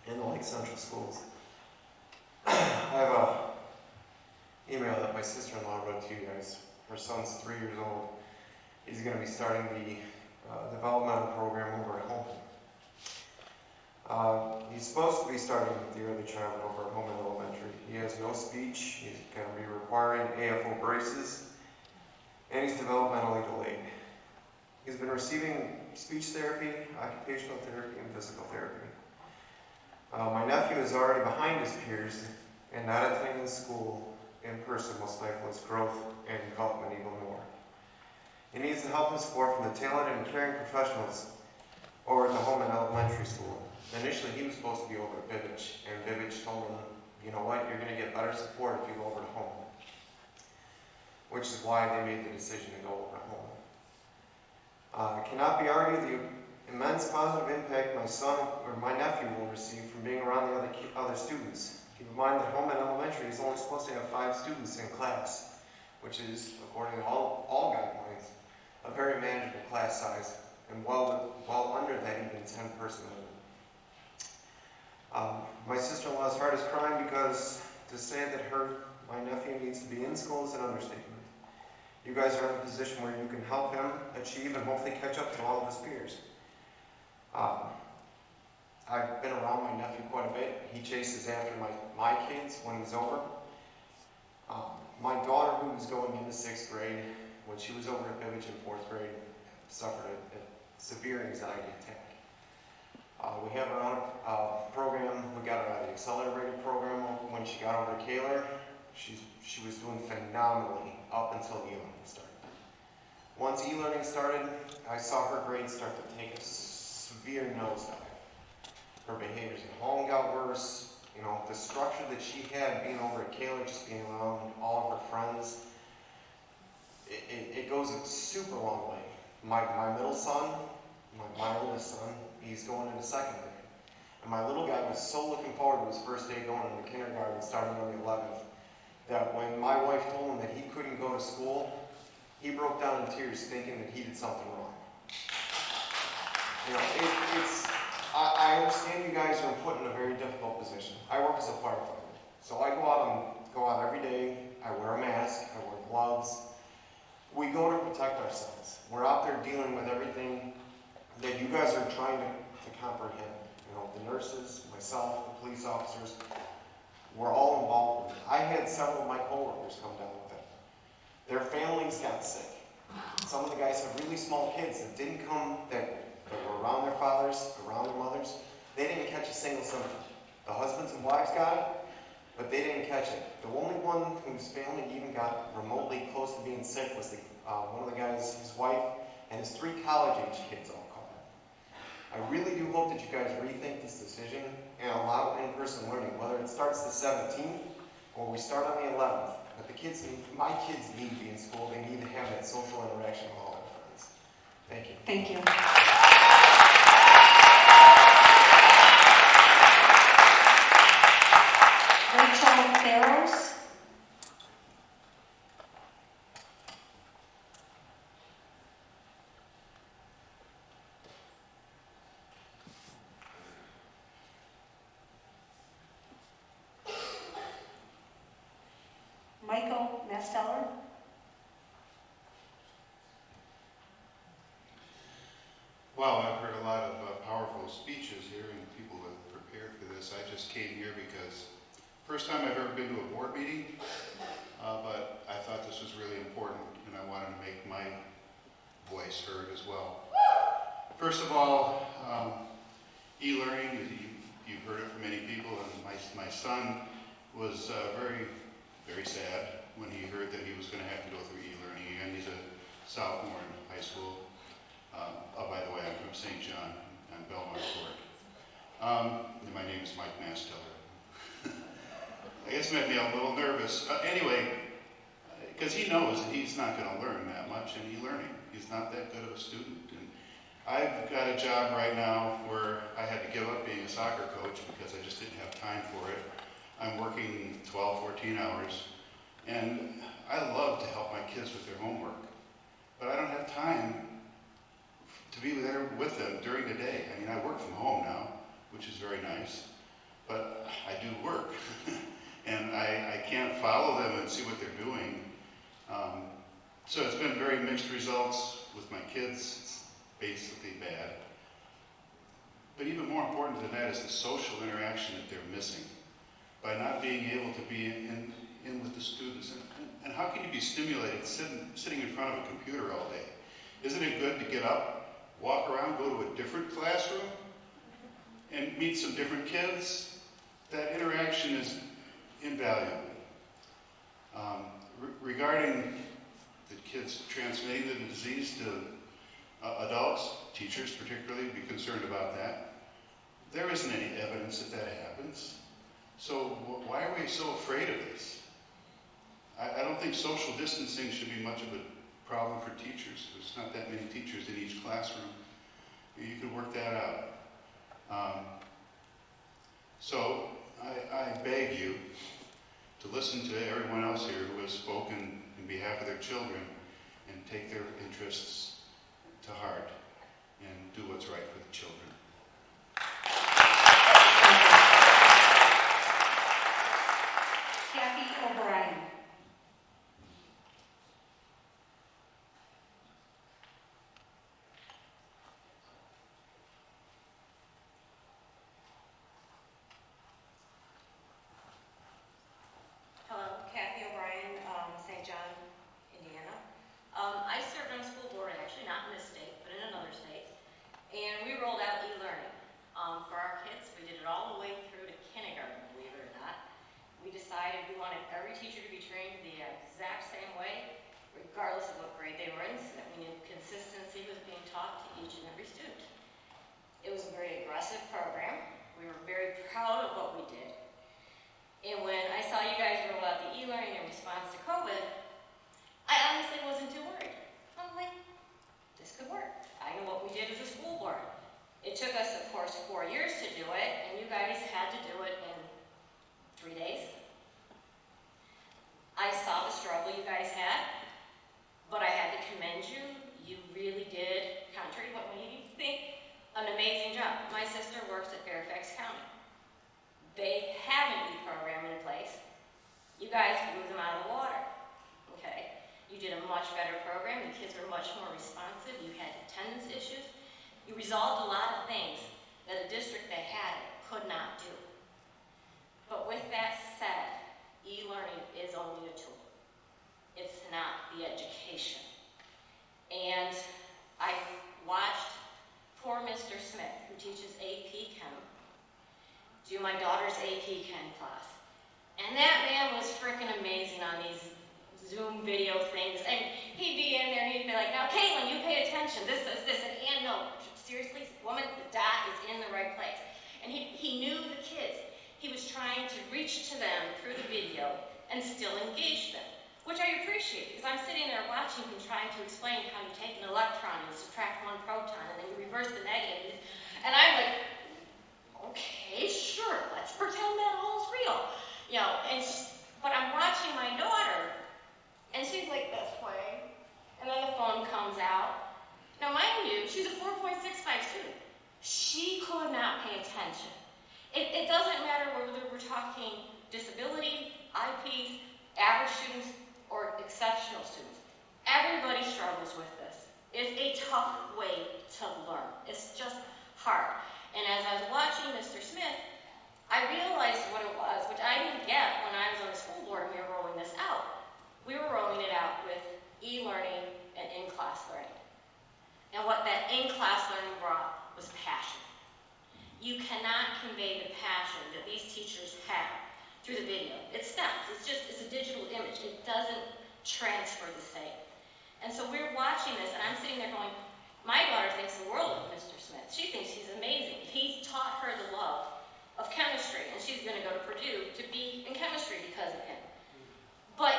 in the Lake Central schools. I have a email that my sister-in-law wrote to you guys. Her son's 3 years old. He's going to be starting the developmental program over at home. He's supposed to be starting the early childhood over at home in elementary. He has no speech. He's going to be requiring AFO braces, and he's developmentally delayed. He's been receiving speech therapy, occupational therapy, and physical therapy. My nephew is already behind his peers, and not attending school in person will stifle his growth and development even more. He needs the help and support from the talented and caring professionals over at the home and elementary school. Initially, he was supposed to be over at Bibbage, and Bibbage told him, you know what, you're going to get better support if you go over to home. Which is why they made the decision to go over to home. It cannot be argued the immense positive impact my nephew will receive from being around the other students. Keep in mind that home and elementary is only supposed to have 5 students in class, which is, according to all guidelines, a very manageable class size, and well under that even 10-person limit. My sister-in-law's heart is crying because to say that my nephew needs to be in school is an understatement. You guys are in a position where you can help him achieve and hopefully catch up to all of his peers. I've been around my nephew quite a bit. He chases after my kids when he's over. My daughter, who was going into 6th grade, when she was over at Bibbage in 4th grade, suffered a severe anxiety attack. We have her on a program. We got her out of the accelerated program when she got over to Kaler. She was doing phenomenally up until e-learning started. Once e-learning started, I saw her grades start to take a severe nosedive. Her behaviors at home got worse. You know, the structure that she had being over at Kaler, just being around all of her friends, it goes a super long way. My middle son, my oldest son, he's going into second grade. And my little guy was so looking forward to his first day going into kindergarten starting on the 11th, that when my wife told him that he couldn't go to school, he broke down in tears thinking that he did something wrong. You know, I understand you guys are put in a very difficult position. I work as a firefighter, so I go out every day. I wear a mask, I wear gloves. We go to protect ourselves. We're out there dealing with everything that you guys are trying to comprehend. You know, the nurses, myself, the police officers, we're all involved with it. I had several of my coworkers come down with it. Their families got sick. Some of the guys have really small kids that didn't come, that were around their fathers, around their mothers. They didn't catch a single symptom. The husbands and wives got it, but they didn't catch it. The only one whose family even got remotely close to being sick was one of the guys, his wife, and his 3 college-age kids all caught it. I really do hope that you guys rethink this decision and allow in-person learning, whether it starts the 17th or we start on the 11th. But my kids need to be in school. They need to have that social interaction with all their friends. Thank you. Thank you. Rachel Barrows. Michael Masteller. Well, I've heard a lot of powerful speeches here and people have prepared for this. I just came here because first time I've ever been to a board meeting, but I thought this was really important and I wanted to make my voice heard as well. First of all, e-learning, you've heard it from many people, and my son was very sad when he heard that he was going to have to go through e-learning again. He's a sophomore in high school. Oh, by the way, I'm from St. John on Belmont Court. My name is Mike Masteller. I guess it made me a little nervous. Anyway, because he knows that he's not going to learn that much in e-learning. He's not that good of a student. And I've got a job right now where I had to give up being a soccer coach because I just didn't have time for it. I'm working 12, 14 hours, and I love to help my kids with their homework, but I don't have time to be there with them during the day. I mean, I work from home now, which is very nice, but I do work, and I can't follow them and see what they're doing. So it's been very mixed results with my kids. It's basically bad. But even more important than that is the social interaction that they're missing by not being able to be in with the students. And how can you be stimulated sitting in front of a computer all day? Isn't it good to get up, walk around, go to a different classroom, and meet some different kids? That interaction is invaluable. Regarding the kids transmitting the disease to adults, teachers particularly, be concerned about that. There isn't any evidence that that happens. So why are we so afraid of this? I don't think social distancing should be much of a problem for teachers. There's not that many teachers in each classroom. You could work that out. So I beg you to listen to everyone else here who has spoken in behalf of their children and take their interests to heart and do what's right for the children. Kathy O'Brien. Hello, Kathy O'Brien, St. John, Indiana. I served on the school board did as a school board. It took us, of course, 4 years to do it, and you guys had to do it in 3 days. I saw the struggle you guys had, but I had to commend you. You really did, contrary to what many think, an amazing job. My sister works at Fairfax County. They have an E program in place. You guys blew them out of the water, okay? You did a much better program. The kids were much more responsive. You had attendance issues. You resolved a lot of things that a district that had it could not do. But with that said, e-learning is only a tool. It's not the education. And I watched poor Mr. Smith, who teaches AP Chem, do my daughter's AP Chem class. And that man was freaking amazing on these Zoom video things. And he'd be in there and he'd be like, now Caitlin, you pay attention. This is this. And no, seriously, woman, the dot is in the right place. And he knew the kids. He was trying to reach to them through the video and still engage them, which I appreciate, because I'm sitting there watching him trying to explain how you take an electron and you subtract 1 proton and then you reverse the negative. And I'm like, okay, sure, let's pretend that all's real. You know, but I'm watching my daughter, and she's like this way, and then the phone comes out. Now, mind you, she's a 4.65 student. She could not pay attention. It doesn't matter whether we're talking disability, IPs, average students, or exceptional students. Everybody struggles with this. It's a tough way to learn. It's just hard. And as I was watching Mr. Smith, I realized what it was, which I didn't get when I was on the school board and we were rolling this out. We were rolling it out with e-learning and in-class learning. And what that in-class learning brought was passion. You cannot convey the passion that these teachers have through the video. It snaps. It's a digital image. It doesn't transfer the same. And so we're watching this, and I'm sitting there going, my daughter thinks the world of Mr. Smith. She thinks he's amazing. He's taught her the love of chemistry, and she's going to go to Purdue to be in chemistry because of him. But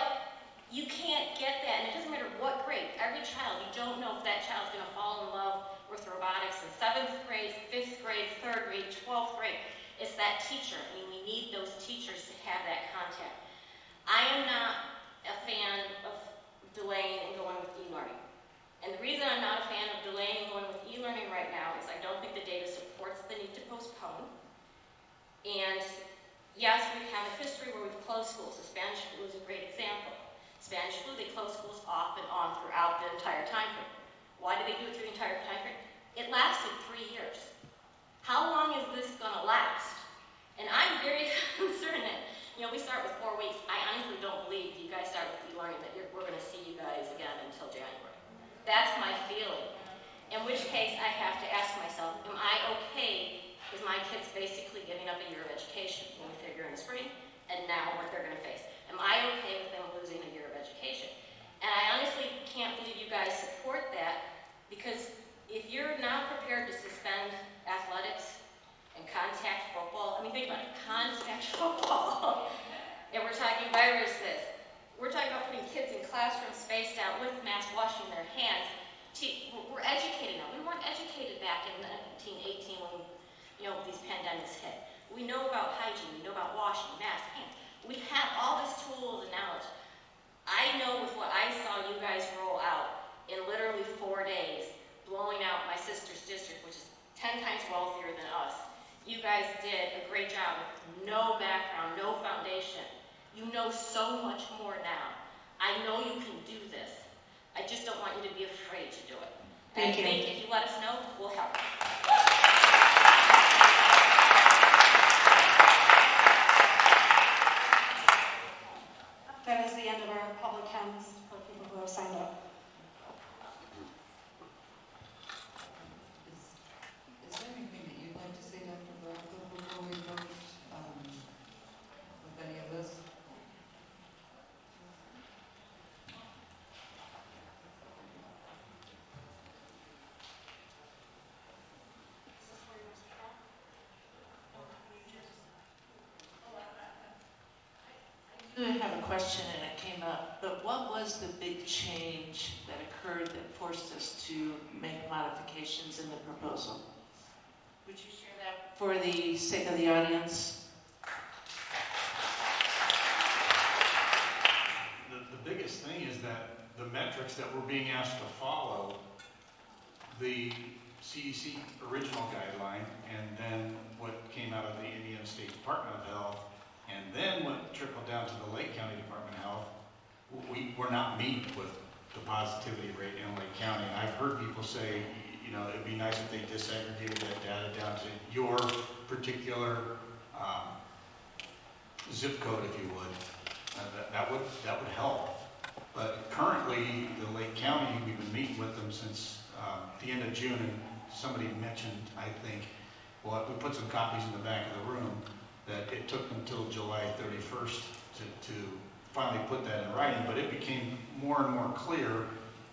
you can't get that, and it doesn't matter what grade. Every child, you don't know if that child's going to fall in love with robotics in 7th grade, 5th grade, 3rd grade, 12th grade. It's that teacher, and we need those teachers to have that contact. I am not a fan of delaying and going with e-learning. And the reason I'm not a fan of delaying and going with e-learning right now is I don't think the data supports the need to postpone. And yes, we have a history where we've closed schools. The Spanish flu is a great example. Spanish flu, they closed schools off and on throughout the entire time period. Why did they do it through the entire time period? It lasted 3 years. How long is this gonna last? And I'm very concerned that, we start with 4 weeks. I honestly don't believe you guys start with e-learning that we're gonna see you guys again until January. That's my feeling. In which case, I have to ask myself, am I okay with my kids basically giving up a year of education when we figure in the spring, and now what they're gonna face? Am I okay with them losing a year of education? And I honestly can't believe you guys support that, because if you're not prepared to suspend athletics and contact football, think about it, contact football, and we're talking viruses, we're talking about putting kids in classrooms spaced out with masks, washing their hands. We're educated now. We weren't educated back in 1918 when these pandemics hit. We know about hygiene, we know about washing, masks, hands. We have all these tools and knowledge. I know with what I saw you guys roll out in literally 4 days, blowing out my sister's district, which is 10 times wealthier than us. You guys did a great job with no background, no foundation. You know so much more now. I know you can do this. I just don't want you to be afraid to do it. And I think if you let us know, we'll help. That is the end of our public comments for people who have signed up. Is there anything that you'd like to say, Dr. Baraco, before we vote with any of this? I have a question and it came up, but what was the big change that occurred that forced us to make modifications in the proposal. Would you share that for the sake of the audience? The biggest thing is that the metrics that we're being asked to follow, the CDC original guideline, and then what came out of the Indiana State Department of Health, and then what trickled down to the Lake County Department of Health, we're not meeting with the positivity rate in Lake County. And I've heard people say, you know, it'd be nice if they disaggregated that data down to your particular zip code, if you would. That would help. But currently, the Lake County, we've been meeting with them since the end of June, and somebody mentioned, I think, well, we put some copies in the back of the room, that it took them till July 31st to finally put that in writing, but it became more and more clear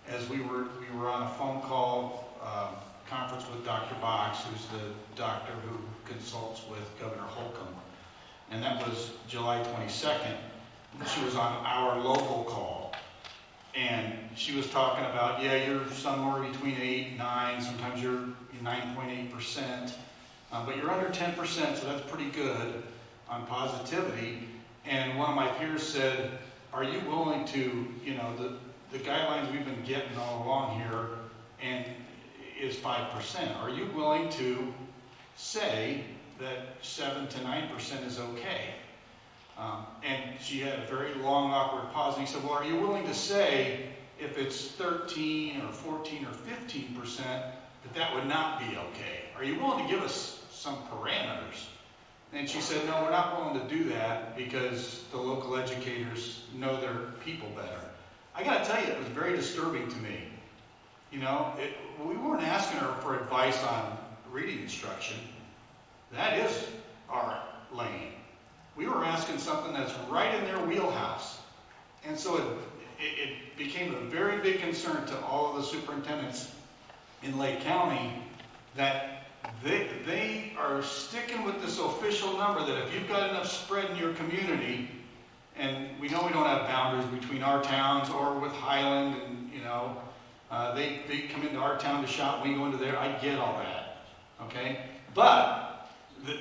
as we were on a phone call conference with Dr. Box, who's the doctor who consults with Governor Holcomb, and that was July 22nd. She was on our local call, and she was talking about, yeah, you're somewhere between 8 and 9, sometimes you're 9.8%, but you're under 10%, so that's pretty good on positivity. And one of my peers said, are you willing to, you know, the guidelines we've been getting all along here and is 5%. Are you willing to say that 7 to 9% is okay? And she had a very long, awkward pause, and he said, well, are you willing to say if it's 13 or 14 or 15% that would not be okay? Are you willing to give us some parameters? And she said, no, we're not willing to do that because the local educators know their people better. I got to tell you, it was very disturbing to me. You know, we weren't asking her for advice on reading instruction. That is our lane. We were asking something that's right in their wheelhouse. And so it became a very big concern to all of the superintendents in Lake County that they are sticking with this official number that if you've got enough spread in your community, and we know we don't have boundaries between our towns or with Highland, and you know, they come into our town to shop, we go into there, I get all that, okay? But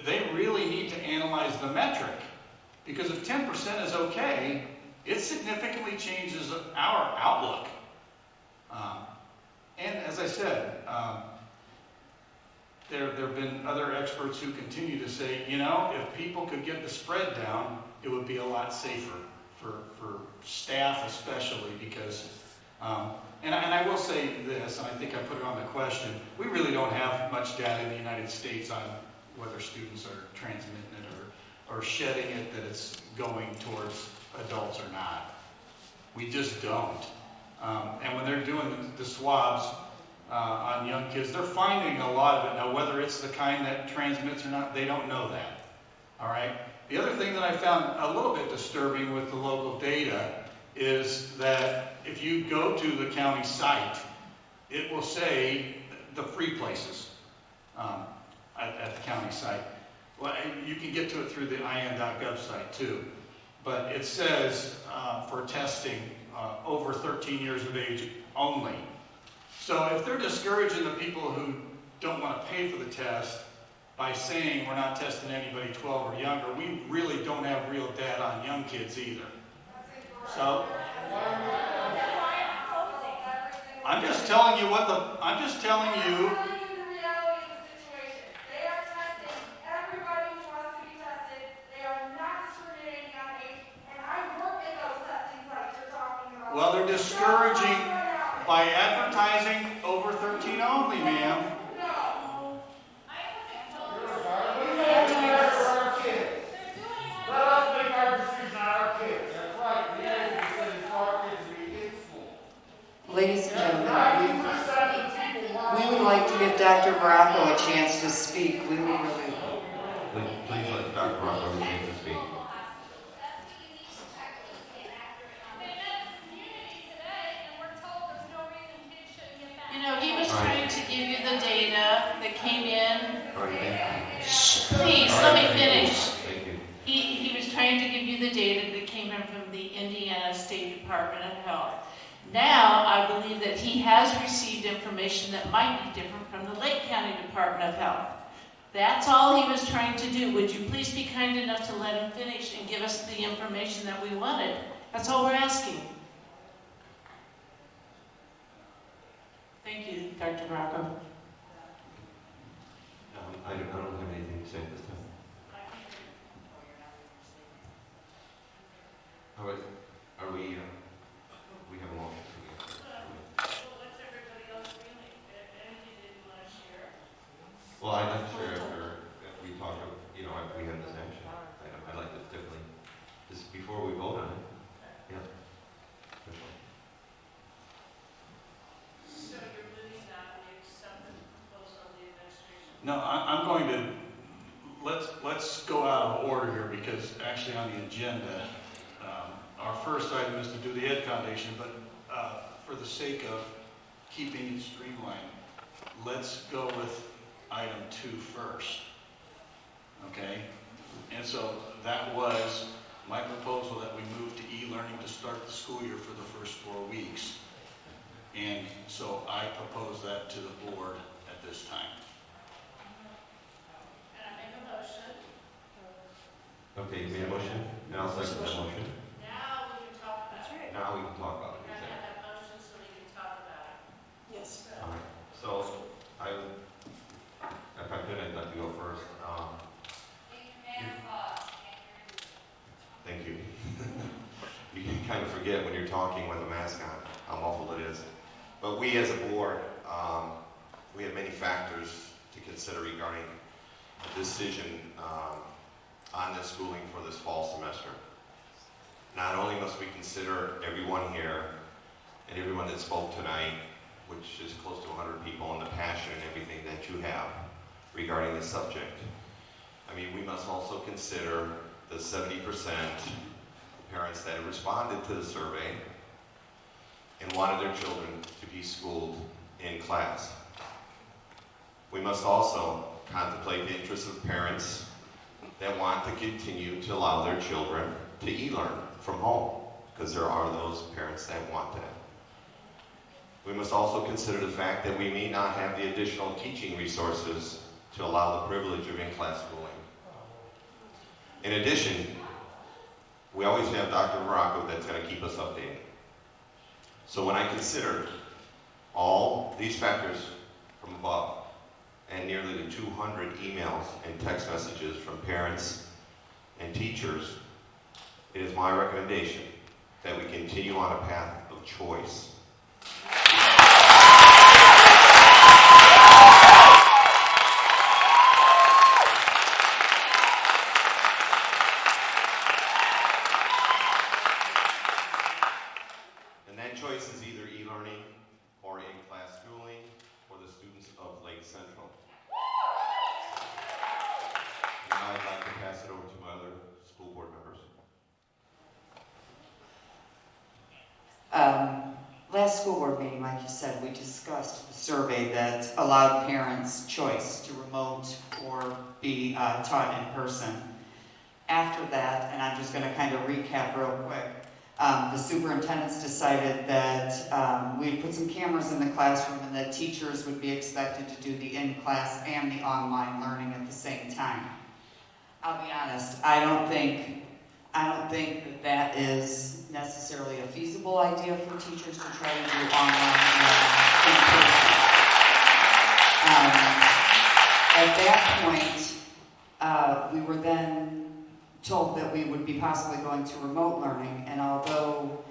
they really need to analyze the metric, because if 10% is okay, it significantly changes our outlook. And as I said, there have been other experts who continue to say, you know, if people could get the spread down, it would be a lot safer for staff especially, because, and I will say this, and I think I put it on the question, we really don't have much data in the United States on whether students are transmitting it or shedding it, that it's going towards adults or not. We just don't. And when they're doing the swabs on young kids, they're finding a lot of it. Now, whether it's the kind that transmits or not, they don't know that. All right? The other thing that I found a little bit disturbing with the local data is that if you go to the county site, it will say the free places at the county site. Well, you can get to it through the in.gov site too. But it says for testing over 13 years of age only. So if they're discouraging the people who don't want to pay for the test by saying we're not testing anybody 12 or younger, we really don't have real data on young kids either. So I'm just telling you well, they're discouraging by advertising over 13 only, ma'am. Ladies and gentlemen, we would like to give Dr. Baracco a chance to speak. We would really... Please let Dr. Baracco a chance to speak. You know, he was trying to give you the data that came in. Please, let me finish. He was trying to give you the data that came in from the Indiana State Department of Health. Now, I believe that he has received received information that might be different from the Lake County Department of Health. That's all he was trying to do. Would you please be kind enough to let him finish and give us the information that we wanted? That's all we're asking. Thank you, Dr. Rocco. I don't have anything to say at this time. All right, we have a motion. What's everybody else feeling? Anything they want to share? Well, I'm not sure if we talk, if we have this action. I'd like this definitely, just before we vote on it. Yeah. So you're moving on, we accept the proposal of the administration? No, I'm going to, let's go out of order here because actually on the agenda, our first item is to do the Ed Foundation, but for the sake of keeping it streamlined, let's go with item 2 first. Okay? And so that was my proposal that we move to e-learning to start the school year for the first 4 weeks. And so I propose that to the board at this time. And I make a motion. Okay, you made a motion, and I'll second that motion. Now we can talk about it. Now we can talk about it. We're gonna have that motion so we can talk about it. Yes. All right, so if I could, I'd like to go first. Thank you. You can kind of forget when you're talking with a mask on how awful it is. But we as a board, we have many factors to consider regarding a decision on this schooling for this fall semester. Not only must we consider everyone here and everyone that spoke tonight, which is close to 100 people, and the passion and everything that you have regarding this subject. I mean, we must also consider the 70% parents that have responded to the survey and wanted their children to be schooled in class. We must also contemplate the interests of parents that want to continue to allow their children to e-learn from home, because there are those parents that want that. We must also consider the fact that we may not have the additional teaching resources to allow the privilege of in-class schooling. In addition, we always have Dr. Morocco that's going to keep us updated. So when I consider all these factors from above, and nearly the 200 emails and text messages from parents and teachers, it is my recommendation that we continue on a path of choice. And that choice is either e-learning or in-class schooling for the students of Lake Central. Now I'd like to pass it over to my other school board members. Last school board meeting, like you said, we discussed the survey that allowed parents choice to remote or be taught in person. After that, and I'm just going to kind of recap real quick, the superintendents decided that we'd put some cameras in the classroom and that teachers would be expected to do the in-class and the online learning at the same time. I'll be honest, I don't think that is necessarily a feasible idea for teachers to try to do online in person. At that point, we were then told that we would be possibly going to remote learning, and although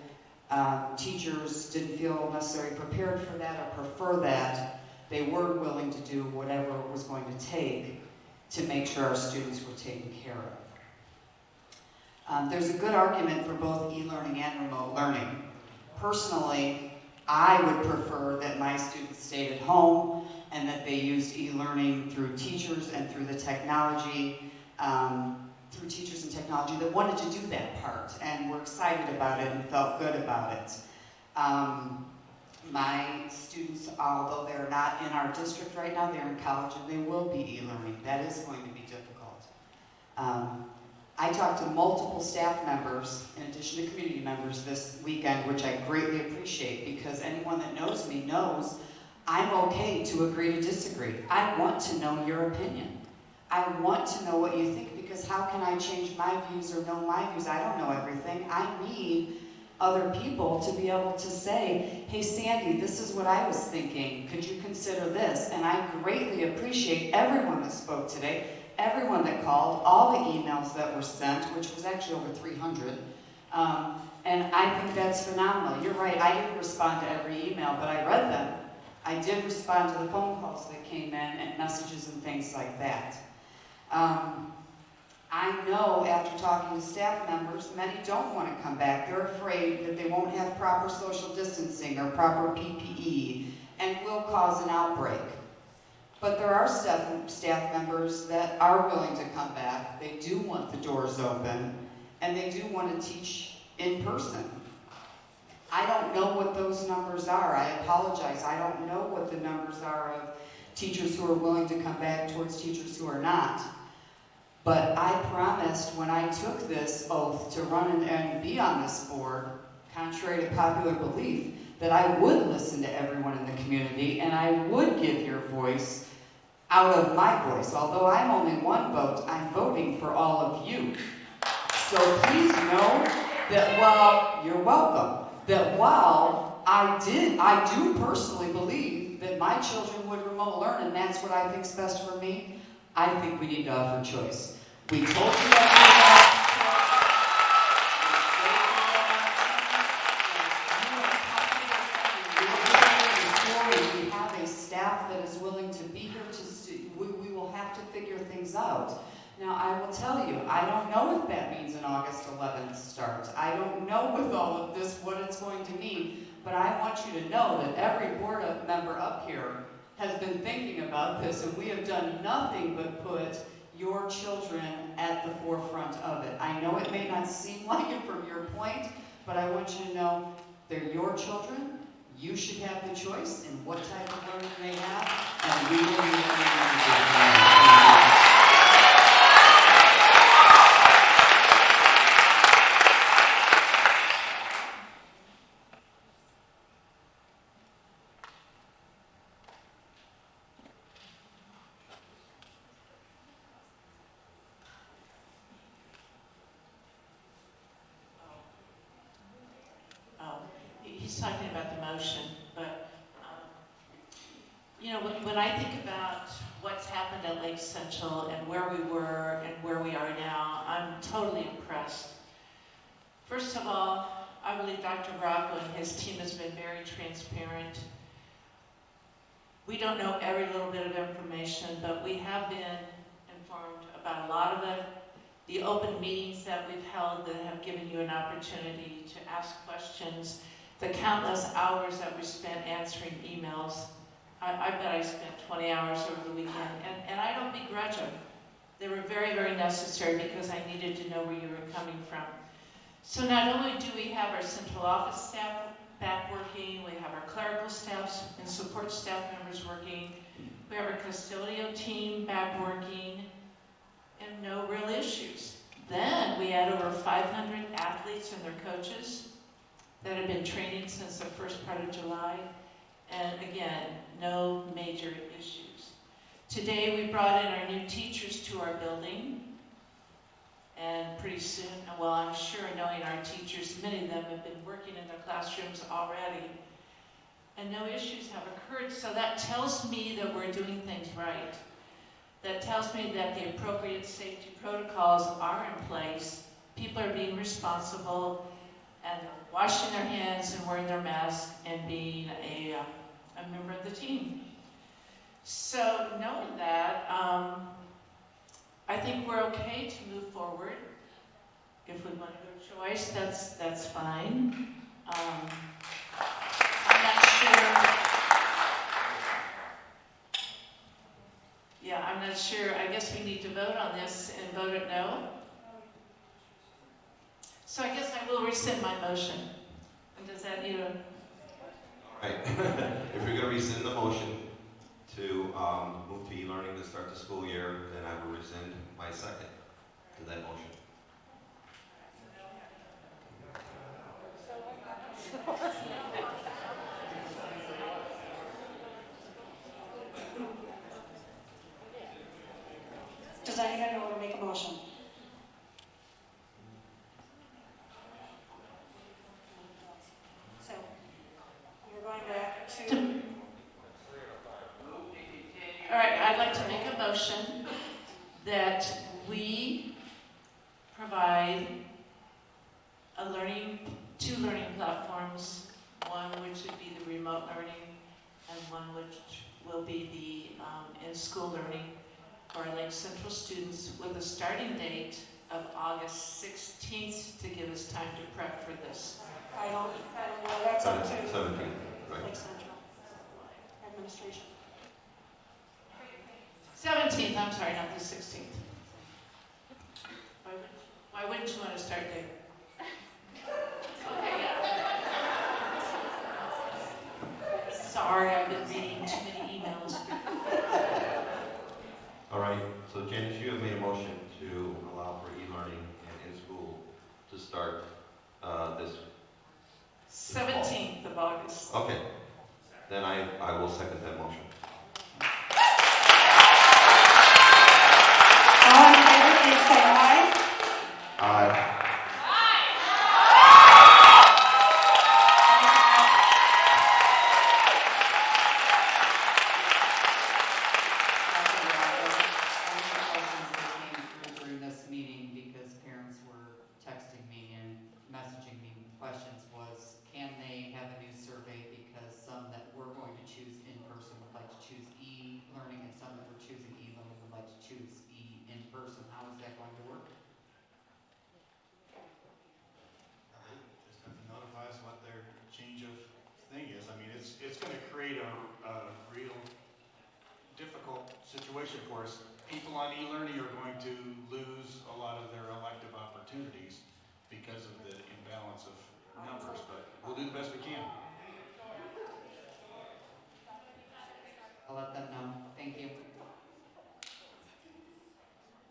teachers didn't feel necessarily prepared for that or prefer that, they were willing to do whatever it was going to take to make sure our students were taken care of. There's a good argument for both e-learning and remote learning. Personally, I would prefer that my students stayed at home and that they used e-learning through teachers and through the technology, through teachers and technology that wanted to do that part and were excited about it and felt good about it. My students, although they're not in our district right now, they're in college and they will be e-learning. That is going to be difficult. I talked to multiple staff members, in addition to community members, this weekend, which I greatly appreciate because anyone that knows me knows I'm okay to agree to disagree. I want to know your opinion. I want to know what you think, because how can I change my views or know my views? I don't know everything. I need other people to be able to say, hey Sandy, this is what I was thinking. Could you consider this? And I greatly appreciate everyone that spoke today, everyone that called, all the emails that were sent, which was actually over 300. And I think that's phenomenal. You're right, I didn't respond to every email, but I read them. I did respond to the phone calls that came in and messages and things like that. I know after talking to staff members, many don't want to come back. They're afraid that they won't have proper social distancing or proper PPE and will cause an outbreak. But there are staff members that are willing to come back. They do want the doors open, and they do want to teach in person. I don't know what those numbers are. I apologize. I don't know what the numbers are of teachers who are willing to come back towards teachers who are not. But I promised when I took this oath to run and be on this board, contrary to popular belief, that I would listen to everyone in the community and I would give your voice out of my voice. Although I'm only one vote, I'm voting for all of you. So please know that while you're welcome, that while I do personally believe that my children would remote learn, and that's what I think is best for me, I think we need to offer choice. We told you that we have a staff that is willing to be here we will have to figure things out. Now, I will tell you, I don't know if that means an August 11th start. I don't know with all of this what it's going to mean, but I want you to know that every board member up here has been thinking about this, and we have done nothing but put your children at the forefront of it. I know it may not seem like it from your point, but I want you to know they're your children. You should have the choice in what type of learning they have, and we will be He's talking about the motion, but, you know, when I think about what's happened at Lake Central and where we were and where we are now, I'm totally impressed. First of all, I believe Dr. Rocco and his team has been very transparent. We don't know every little bit of information, but we have been informed about a lot of it. The open meetings that we've held that have given you an opportunity to ask questions, the countless hours that we spent answering emails. I bet I spent 20 hours over the weekend, and I don't begrudge them. They were very, very necessary because I needed to know where you were coming from. So not only do we have our central office staff back working, we have our clerical staffs and support staff members working, we have our custodial team back working, and no real issues. Then we had over 500 athletes and their coaches that have been training since the first part of July, and again, no major issues. Today we brought in our new teachers to our building, and pretty soon, well, I'm sure knowing our teachers, many of them have been working in their classrooms already, and no issues have occurred, so that tells me that we're doing things right. That tells me that the appropriate safety protocols are in place, people are being responsible, and washing their hands and wearing their masks and being a member of the team. So knowing that, I think we're okay to move forward. If we want to go choice, that's fine. I'm not sure. Yeah, I'm not sure. I guess we need to vote on this and vote it no. So I guess I will rescind my motion. And does that need a... Right. If you're going to rescind the motion to move to e-learning to start the school year, then I will rescind my second to that motion. anybody want to make a motion? So, we're going back to... All right, I'd like to make a motion that we provide two learning platforms, one which would be the remote learning and one which will be the in-school learning for our Lake Central students with a starting date of August 16th to give us time to prep for this. I don't know, that's up to 17, right? Lake Central administration. 17th, I'm sorry, not the 16th. Why wouldn't you want to start date? Okay, yeah. Sorry, I've been reading too many emails. All right, so Janice, you have made a motion to allow for e-learning and in-school to start this 17th of August. Okay, then I will second that motion. All in favor, please say aye. Aye. During this meeting, because parents were texting me and messaging me with questions, was can they have a new survey, because some that were going to choose in-person would like to choose e-learning and some that were choosing e-learning would like to choose in-person. How is that going to work? Just have to notify us what their change of thing is. I mean, it's going to create a real difficult situation for us. People on e-learning are going to lose a lot of their elective opportunities because of the imbalance of numbers, but we'll do the best we can. I'll let them know. Thank you.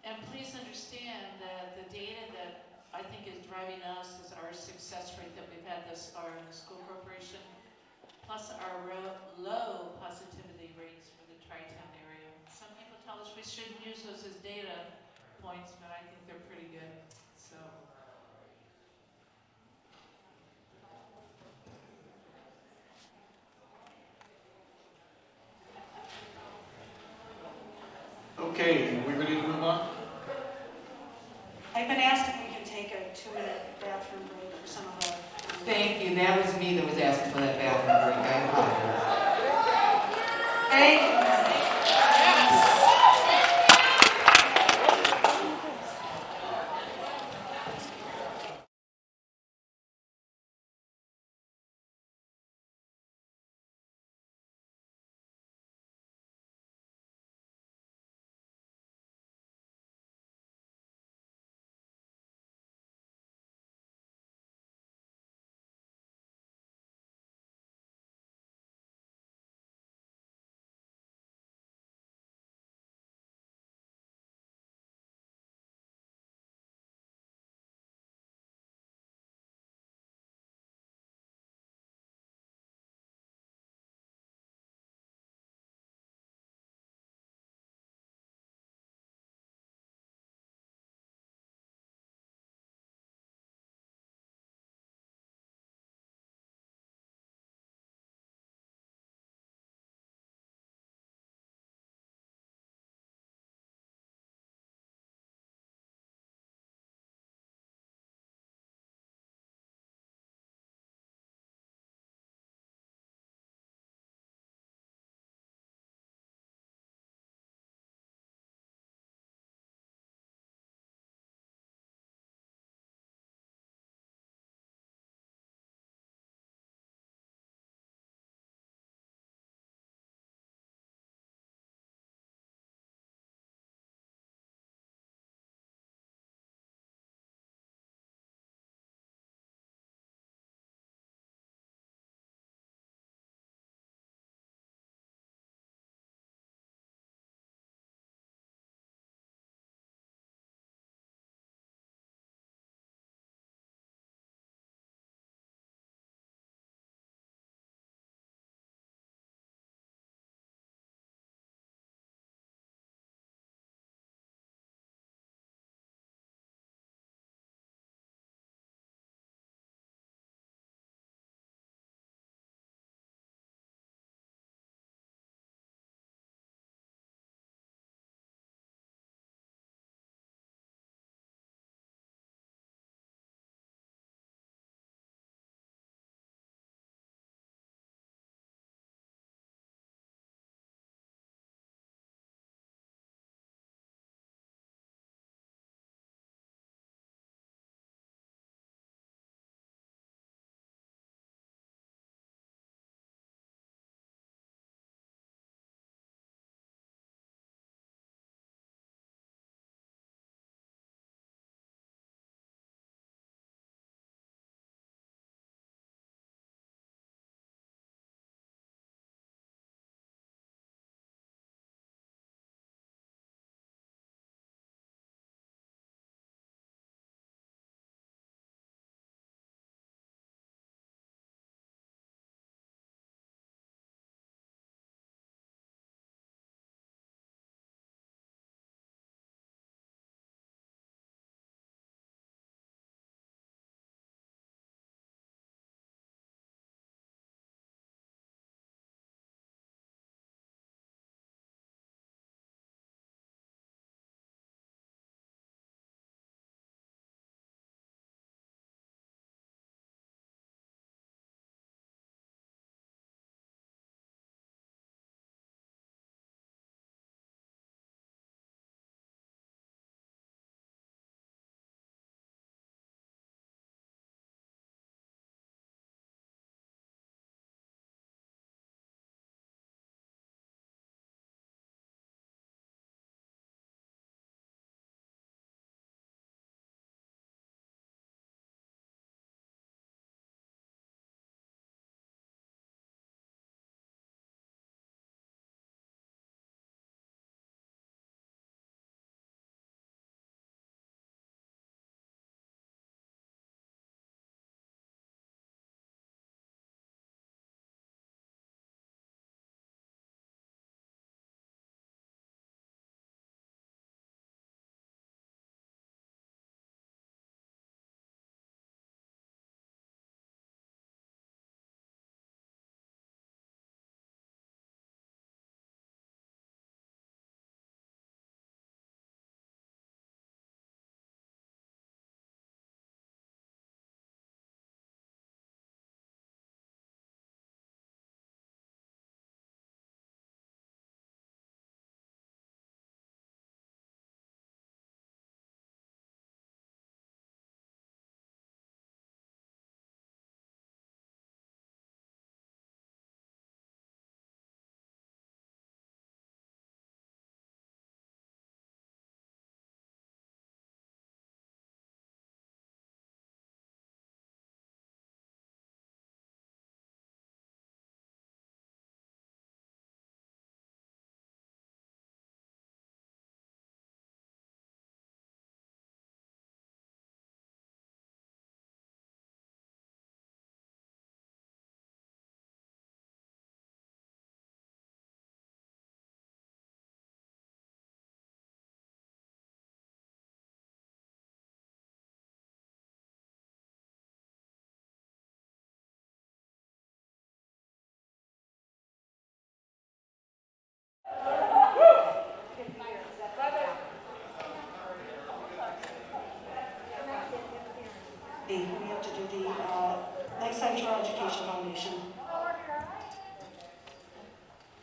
And please understand that the data that I think is driving us is our success rate that we've had thus far in the school corporation, plus our low positivity rates for the Tri-Town area. Some people tell us we shouldn't use those as data points, but I think they're pretty good. So. Okay, we ready to move on? I've been asked if we can take a 2-minute bathroom break for some of the... Thank you. That was me that was asking for that bathroom break. I apologize. Thank you.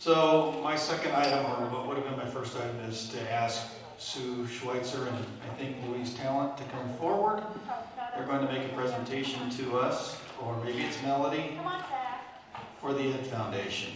So my second item, or what would have been my first item, is to ask Sue Schweitzer and I think Louise Talent to come forward. They're going to make a presentation to us, or maybe it's Melody, for the Ed Foundation.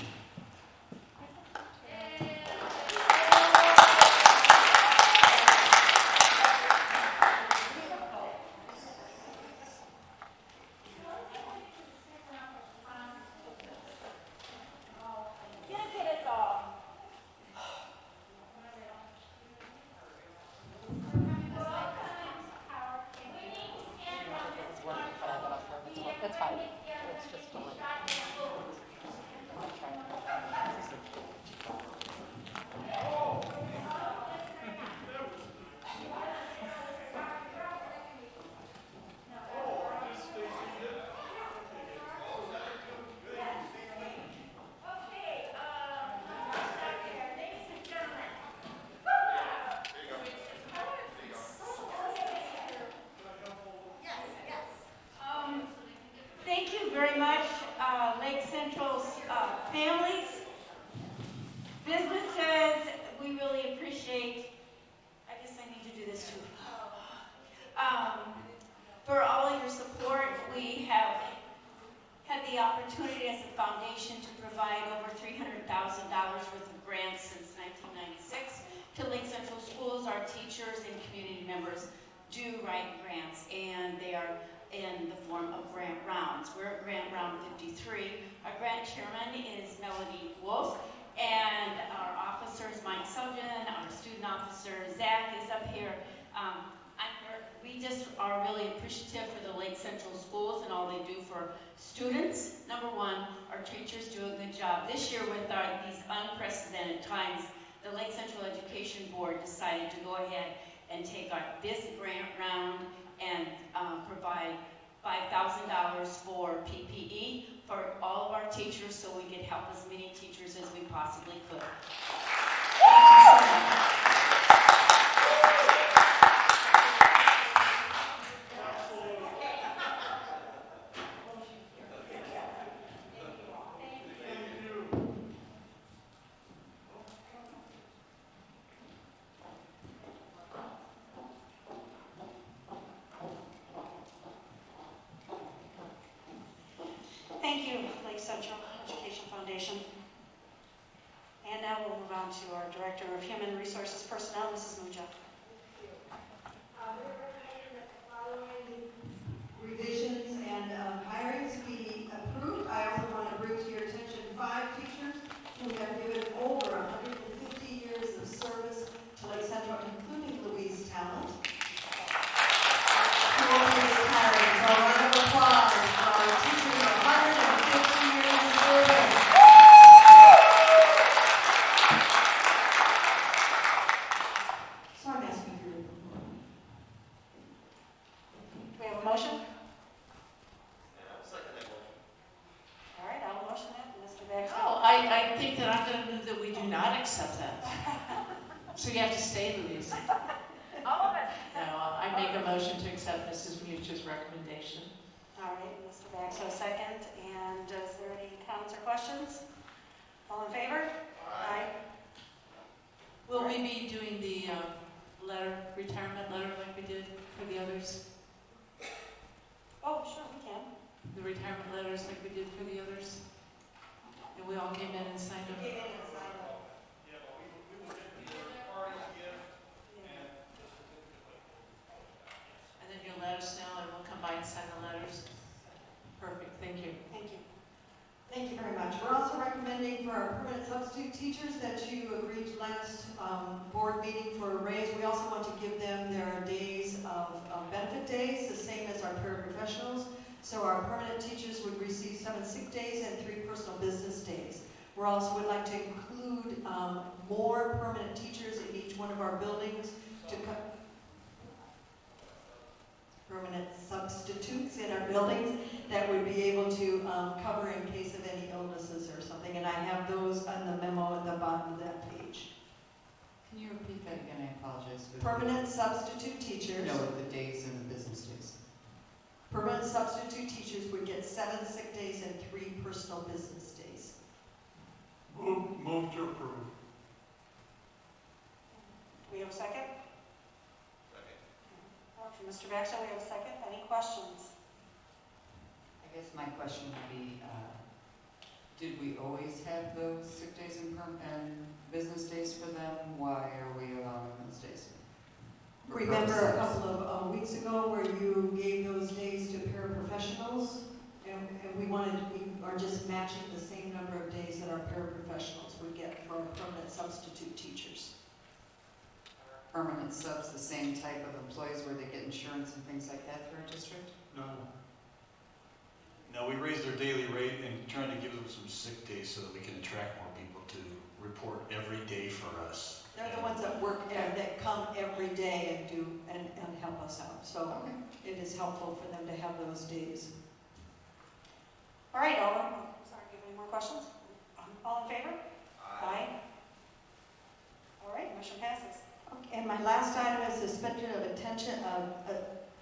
That's fine. It's just a Thank you very much, Lake Central's families, businesses. We really appreciate, I guess I need to do this too. For all of your support. We have had the opportunity as a foundation to provide over $300,000 worth of grants since 1996 to Lake Central schools. Our teachers and community members do write grants, and they are in the form of grant rounds. We're at grant round 53. Our grant chairman is Melody Wolf, and our officers, Mike Selden, our student officer, Zach, is up here. We just are really appreciative for the Lake Central schools and all they do for students. Number one, our teachers do a good job. This year, with these unprecedented times, the Lake Central Education Board decided to go ahead and take this grant round and provide $5,000 for PPE for all of our teachers, so we could help as many teachers as we possibly could. Thank you so much. Thank you, Lake Central Education Foundation. And now we'll move on to our Director of Human Resources Personnel, Mrs. Muja. We're recommending that the following revisions and hirings be approved. I also want to bring to your attention 5 teachers who have given over 150 years of service to Lake Central, including Louise Talent. Who will be retiring. So a round of applause for our teachers of 150 years of service. So I'm asking for your approval. We have a motion? All right, I'll motion it, Mr. Baxter. Oh, I think that I'm going to move that we do not accept that. So you have to stay, Louise. All of it. No, I make a motion to accept Mrs. Mucha's recommendation. All right, Mr. Baxter, second. And is there any comments or questions? All in favor? Aye. Will we be doing the retirement letter like we did for the others? Oh, sure, we can. The retirement letters like we did for the others? And we all came in and signed them? Came in and signed them. And then you'll let us know and we'll come by and sign the letters? Perfect, thank you. Thank you. Thank you very much. We're also recommending for our permanent substitute teachers that you agreed to last board meeting for a raise. We also want to give them their days of benefit days, the same as our paraprofessionals. So our permanent teachers would receive 7 sick days and 3 personal business days. We also would like to include more permanent teachers in each one of our buildings to permanent substitutes in our buildings that would be able to cover in case of any illnesses or something. And I have those on the memo at the bottom of that page. Can you repeat that again? I apologize. Permanent substitute teachers. No, with the days and the business days. Permanent substitute teachers would get 7 sick days and 3 personal business days. Move to approve. Do we have a second? Second. From Mr. Baxter, we have a second. Any questions? I guess my question would be, did we always have those sick days and business days for them? Why are we allowing those days? Remember a couple of weeks ago where you gave those days to paraprofessionals? And we are just matching the same number of days that our paraprofessionals would get for permanent substitute teachers. Permanent subs, the same type of employees where they get insurance and things like that for a district? No. No, we raised their daily rate and trying to give them some sick days so that we can attract more people to report every day for us. They're the ones that work, that come every day and help us out. So it is helpful for them to have those days. All right, sorry, do you have any more questions? All in favor? Aye. All right, motion passes. Okay, and my last item is suspension of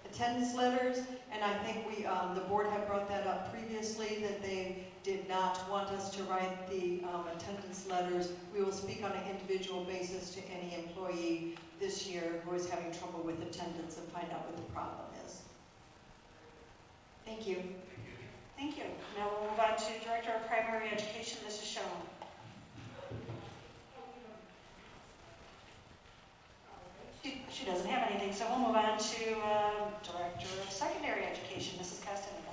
attendance letters, and I think the board had brought that up previously, that they did not want us to write the attendance letters. We will speak on an individual basis to any employee this year who is having trouble with attendance and find out what the problem is. Thank you. Thank you. Now we'll move on to Director of Primary Education, Mrs. Schoen. She doesn't have anything, so we'll move on to Director of Secondary Education, Mrs. Castaneda.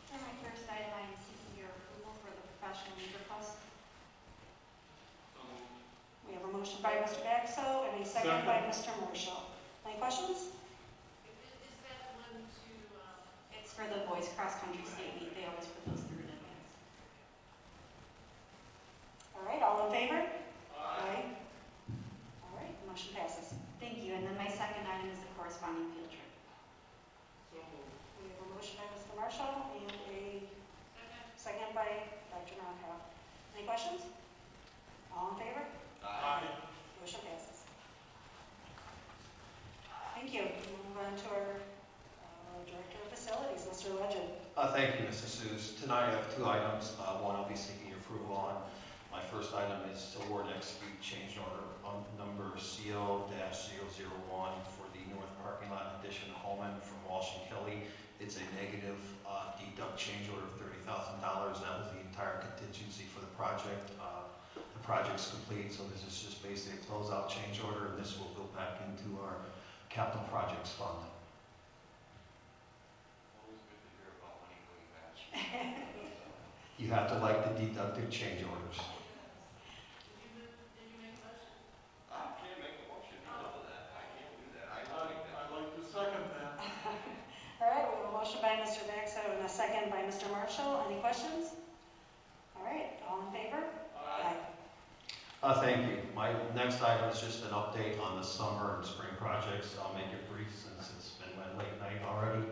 For my first item, I am seeking your approval for the professional leave request. We have a motion by Mr. Baxo and a second by Mr. Marshall. Any questions? Is that one to, It's for the boys cross-country state meet. They always put those through in advance. All right, all in favor? Aye. All right, motion passes. Thank you. And then my second item is the corresponding field trip. We have a motion by Mr. Marshall and a second by Dr. Malkow. Any questions? All in favor? Aye. Motion passes. Thank you. We'll move on to our Director of Facilities, Mr. Legend. Thank you, Mrs. Seuss. Tonight I have two items. One I'll be seeking your approval on. My first item is to award and execute change order on number CO-001 for the north parking lot addition Holman from Walsh and Kelly. It's a negative deduct change order of $30,000. That was the entire contingency for the project. The project's complete, so this is just basically a closeout change order, and this will go back into our capital projects fund. Always good to hear about money going fast. You have to like the deducted change orders. did you make a motion? I can't make a motion because of that. I can't do that. I don't think that. I'd like to second that. All right, we have a motion by Mr. Baxo and a second by Mr. Marshall. Any questions? All right, all in favor? Aye. Thank you. My next item is just an update on the summer and spring projects. I'll make it brief since it's been my late night already.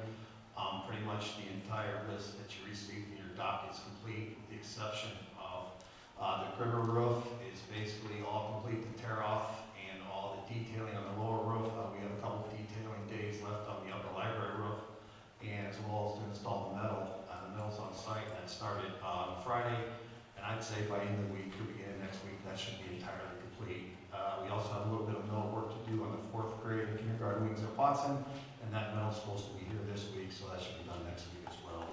Pretty much the entire list that you received in your docket is complete, with the exception of the grimmer roof is basically all complete to tear off, and all the detailing on the lower roof. We have a couple of detailing days left on the upper library roof, and as well as to install the metal. The metal's on site, and that started on Friday, and I'd say by the end of the week or beginning of next week, that should be entirely complete. We also have a little bit of metal work to do on the 4th grade and kindergarten wings at Watson, and that metal's supposed to be here this week, so that should be done next week as well.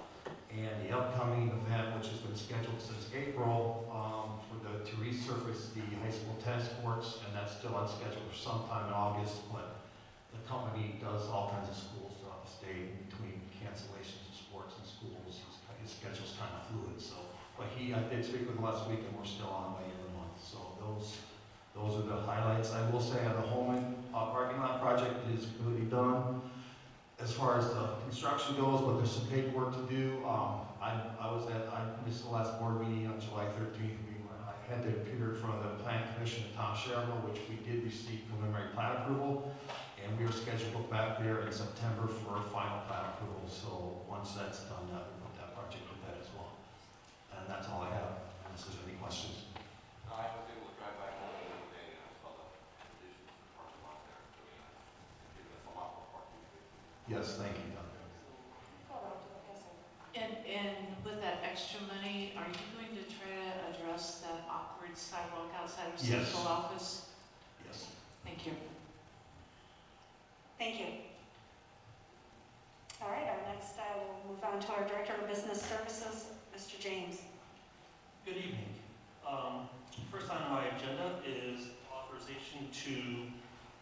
And the upcoming event, which has been scheduled since April, to resurface the high school tennis courts, and that's still on schedule for sometime in August, but the company does all kinds of schools throughout the state in between cancellations of sports and schools. His schedule's kind of fluid, so, but I did speak with him last week, and we're still on by the end of the month, so those are the highlights. I will say on the Holman parking lot project, it is completely done. As far as the construction goes, but there's some paperwork to do. I missed the last board meeting on July 13th. I had to appear in front of the Planning Commission at Tom Sherrill, which we did receive preliminary plat approval, and we are scheduled to go back there in September for final plat approval. So once that's done, that will put that project to bed as well. And that's all I have, unless there's any questions. I was able to drive by home the other day and I saw the conditions of the parking lot there. Really nice. Giving us a lot more parking space. Yes, thank you, Doug. And with that extra money, are you going to try to address address that awkward sidewalk outside of Yes. central office? Yes. Thank you. Thank you. All right, our next, we'll move on to our Director of Business Services, Mr. James. Good evening. First on my agenda is authorization to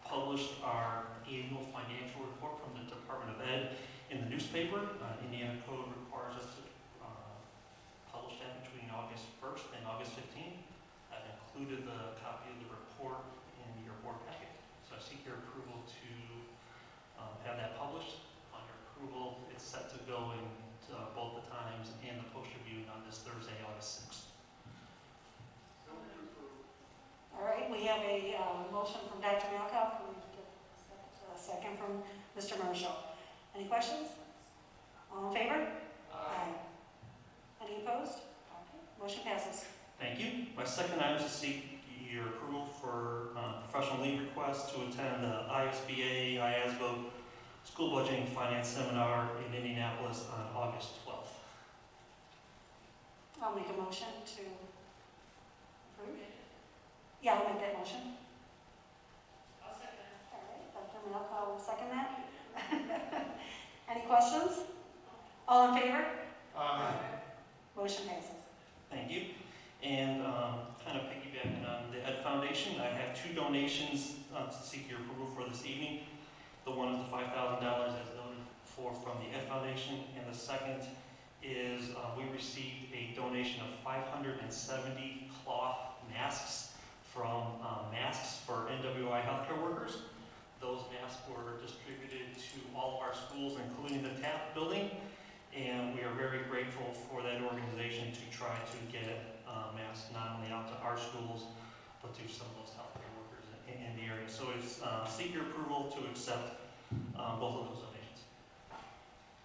publish our annual financial report from the Department of Ed in the newspaper. Indiana Code requires us to publish that between August 1st and August 15th. I've included the copy of the report in your board packet. So I seek your approval to have that published. On your approval, it's set to go in both the Times and the Post Tribune on this Thursday, August 6th. All right, we have a motion from Dr. Malkoff. Can we get a second from Mr. Marshall? Any questions? All in favor? Aye. Any opposed? Okay, motion passes. Thank you. My second item is to seek your approval for professional leave request to attend the ISBA IASBO School Budgeting Finance Seminar in Indianapolis on August 12th. I'll make a motion to approve. Yeah, I'll make that motion. I'll second that. All right, Dr. Malkoff will second that. Any questions? All in favor? Aye. Motion passes. Thank you. And kind of piggybacking on the Ed Foundation, I have two donations to seek your approval for this evening. The one is the $5,000 as noted for from the Ed Foundation, and the second is we received a donation of 570 cloth masks from Masks for NWI healthcare workers. Those masks were distributed to all of our schools, including the TAP building, and we are very grateful for that organization to try to get masks not only out to our schools, but to some of those healthcare workers in the area. So it's seek your approval to accept both of those donations.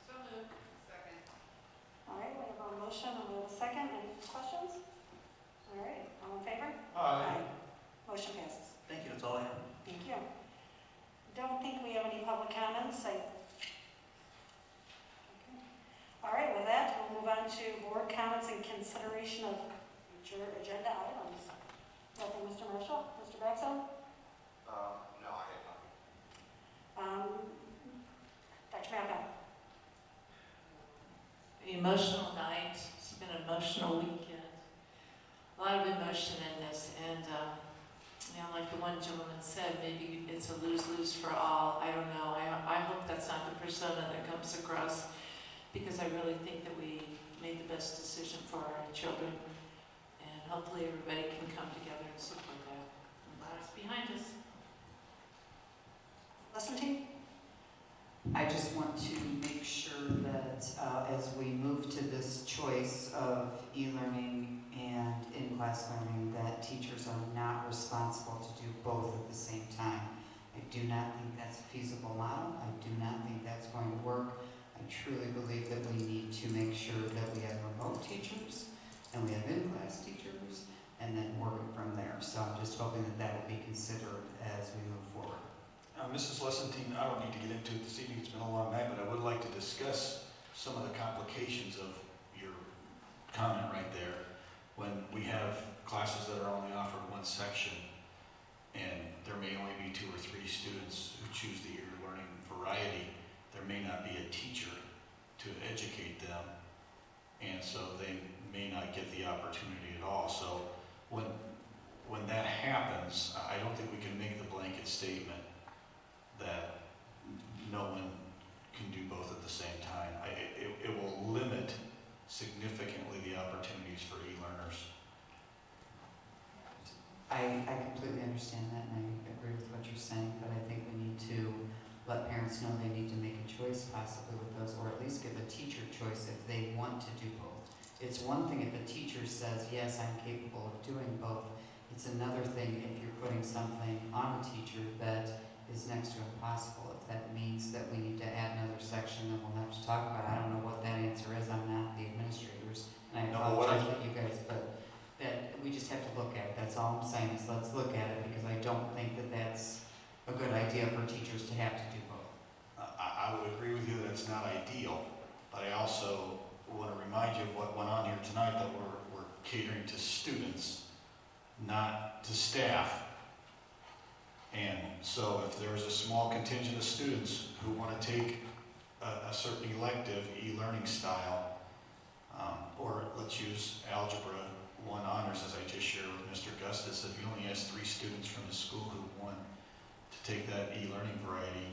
So moved. Second. All right, we have a motion and we have a second. Any questions? All right, all in favor? Aye. Motion passes. Thank you. That's all I have. Thank you. Don't think we have any public comments. Okay. All right, with that, we'll move on to board comments and consideration of future agenda items. Welcome, Mr. Marshall. Mr. Baxel? No, I had nothing. Dr. Malkoff? Emotional night. It's been an emotional weekend. A lot of emotion in this, and like the one gentleman said, maybe it's a lose-lose for all. I don't know. I hope that's not the persona that comes across, because I really think that we made the best decision for our children, and hopefully everybody can come together and support that. It's behind us. Listen team? I just want to make sure that as we move to this choice of e-learning and in-class learning, that teachers are not responsible to do both at the same time. I do not think that's a feasible model. I do not think that's going to work. I truly believe that we need to make sure that we have remote teachers and we have in-class teachers, and then working from there. So I'm just hoping that that will be considered as we move forward. Mrs. Lessentine, I don't need to get into it this evening, it's been a long night, but I would like to discuss some of the complications of your comment right there. When we have classes that are only offered one section, and there may only be 2 or 3 students who choose the e-learning variety, there may not be a teacher to educate them, and so they may not get the opportunity at all. So when that happens, I don't think we can make the blanket statement that no one can do both at the same time. It will limit significantly the opportunities for e-learners. I completely understand that, and I agree with what you're saying, but I think we need to let parents know they need to make a choice possibly with those, or at least give a teacher choice if they want to do both. It's one thing if a teacher says, yes, I'm capable of doing both. It's another thing if you're putting something on a teacher that is next to impossible. If that means that we need to add another section, then we'll have to talk about it. I don't know what that answer is. I'm not the administrators, and I apologize to you guys, but that we just have to look at it. That's all I'm saying is let's look at it, because I don't think that that's a good idea for teachers to have to do both. I would agree with you that it's not ideal, but I also want to remind you of what went on here tonight, that we're catering to students, not to staff. And so if there's a small contingent of students who want to take a certain elective e-learning style, or let's use Algebra 1 honors, as I just shared with Mr. Gustis, if he only has 3 students from his school who want to take that e-learning variety,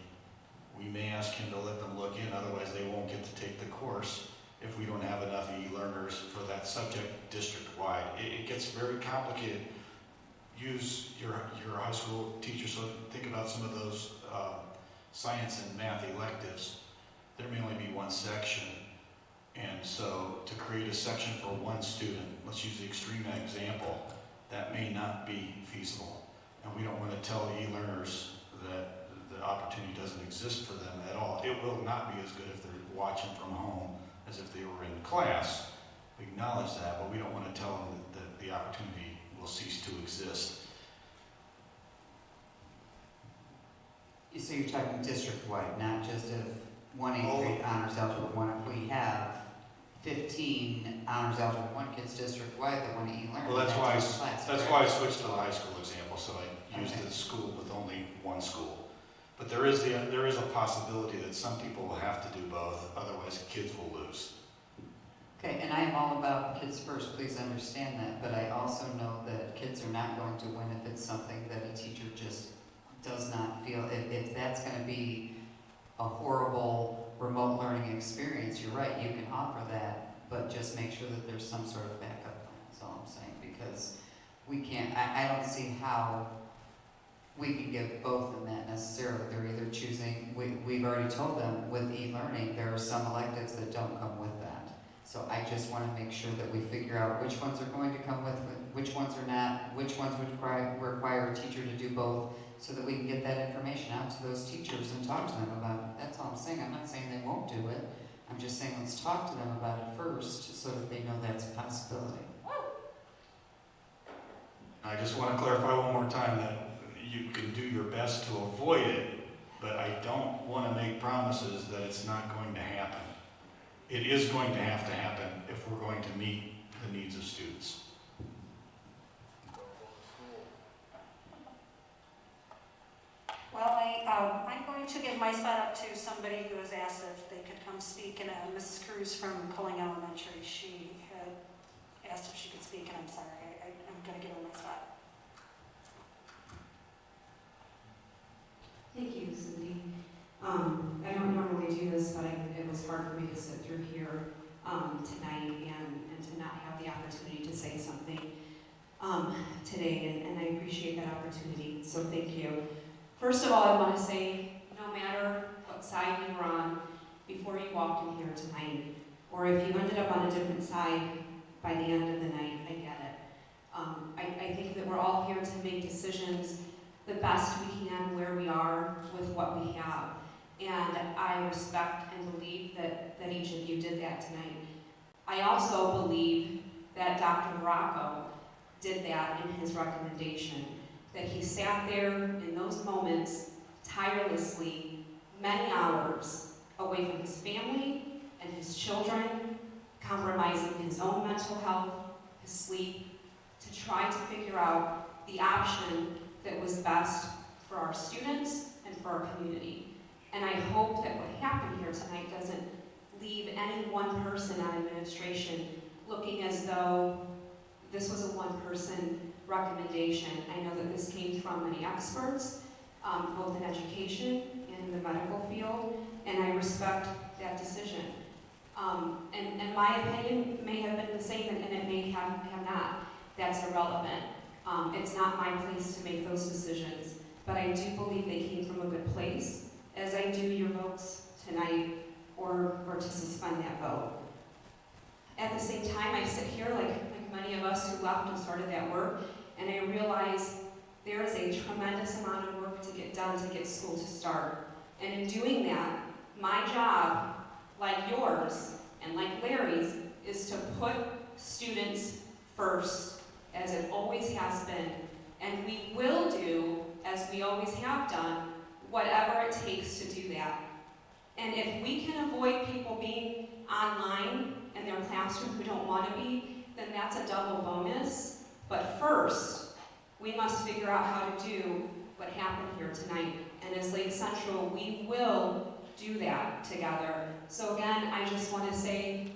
we may ask him to let them look in, otherwise they won't get to take the course if we don't have enough e-learners for that subject district-wide. It gets very complicated. Use your high school teacher, so think about some of those science and math electives. There may only be one section, and so to create a section for one student, let's use the extreme example, that may not be feasible. And we don't want to tell the e-learners that the opportunity doesn't exist for them at all. It will not be as good if they're watching from home as if they were in class. We acknowledge that, but we don't want to tell them that the opportunity will cease to exist. So you're talking district-wide, not just if one 8th grade honors algebra 1, if we have 15 honors algebra 1 kids district-wide that want to e-learn. Well, that's why I switched to the high school example, so I used the school with only one school. But there is a possibility that some people will have to do both, otherwise kids will lose. Okay, and I am all about kids first, please understand that, but I also know that kids are not going to win if it's something that a teacher just does not feel, if that's going to be a horrible remote learning experience, you're right, you can offer that, but just make sure that there's some sort of backup plan, that's all I'm saying, because we can't, I don't see how we can give both in that necessarily. They're either choosing, we've already told them with e-learning, there are some electives that don't come with that. So I just want to make sure that we figure out which ones are going to come with, which ones are not, which ones would require a teacher to do both, so that we can get that information out to those teachers and talk to them about it. That's all I'm saying. I'm not saying they won't do it. I'm just saying let's talk to them about it first so that they know that's a possibility. I just want to clarify one more time that you can do your best to avoid it, but I don't want to make promises that it's not going to happen. It is going to happen if we're going to meet the needs of students. Well, I'm going to give my spot up to somebody who has asked if they could come speak, and Mrs. Cruz from Culling Elementary. She had asked if she could speak, and I'm sorry, I'm going to give her my spot. Thank you, Cindy. I don't normally do this, but it was hard for me to sit through here tonight and to not have the opportunity to say something today, and I appreciate that opportunity, so thank you. First of all, I want to say, no matter what side you were on before you walked in here tonight, or if you ended up on a different side by the end of the night, I get it. I think that we're all here to make decisions the best we can where we are with what we have. And I respect and believe that each of you did that tonight. I also believe that Dr. Morocco did that in his recommendation, that he sat there in those moments tirelessly, many hours away from his family and his children, compromising his own mental health, his sleep, to try to figure out the option that was best for our students and for our community. And I hope that what happened here tonight doesn't leave any one person on administration looking as though this was a one-person recommendation. I know that this came from many experts, both in education and in the medical field, and I respect that decision. And my opinion may have been the same, and it may have not. That's irrelevant. It's not my place to make those decisions, but I do believe they came from a good place, as I do your votes tonight, or to suspend that vote. At the same time, I sit here like many of us who left and started that work, and I realize there is a tremendous amount of work to get done to get school to start. And in doing that, my job, like yours and like Larry's, is to put students first, as it always has been. And we will do, as we always have done, whatever it takes to do that. And if we can avoid people being online in their classroom who don't want to be, then that's a double bonus. But first, we must figure out how to do what happened here tonight. And as Lake Central, we will do that together. So again, I just want to say,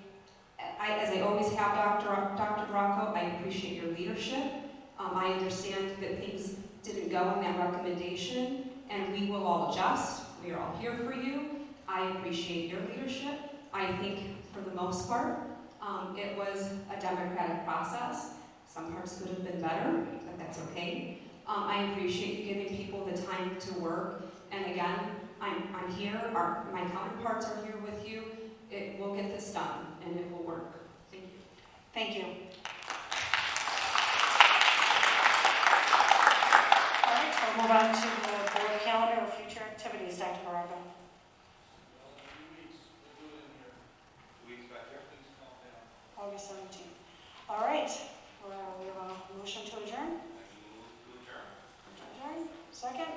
as I always have, Dr. Bracco, I appreciate your leadership. I understand that things didn't go in that recommendation, and we will all adjust. We are all here for you. I appreciate your leadership. I think, for the most part, it was a democratic process. Some parts could have been better, but that's okay. I appreciate you giving people the time to work. And again, I'm here. My counterparts are here with you. We'll get this done, and it will work. Thank you. Thank you. All right, we'll move on to the board calendar of future activities, Dr. Baraga. August 17th. All right, we have a motion to adjourn. Adjourn. Second,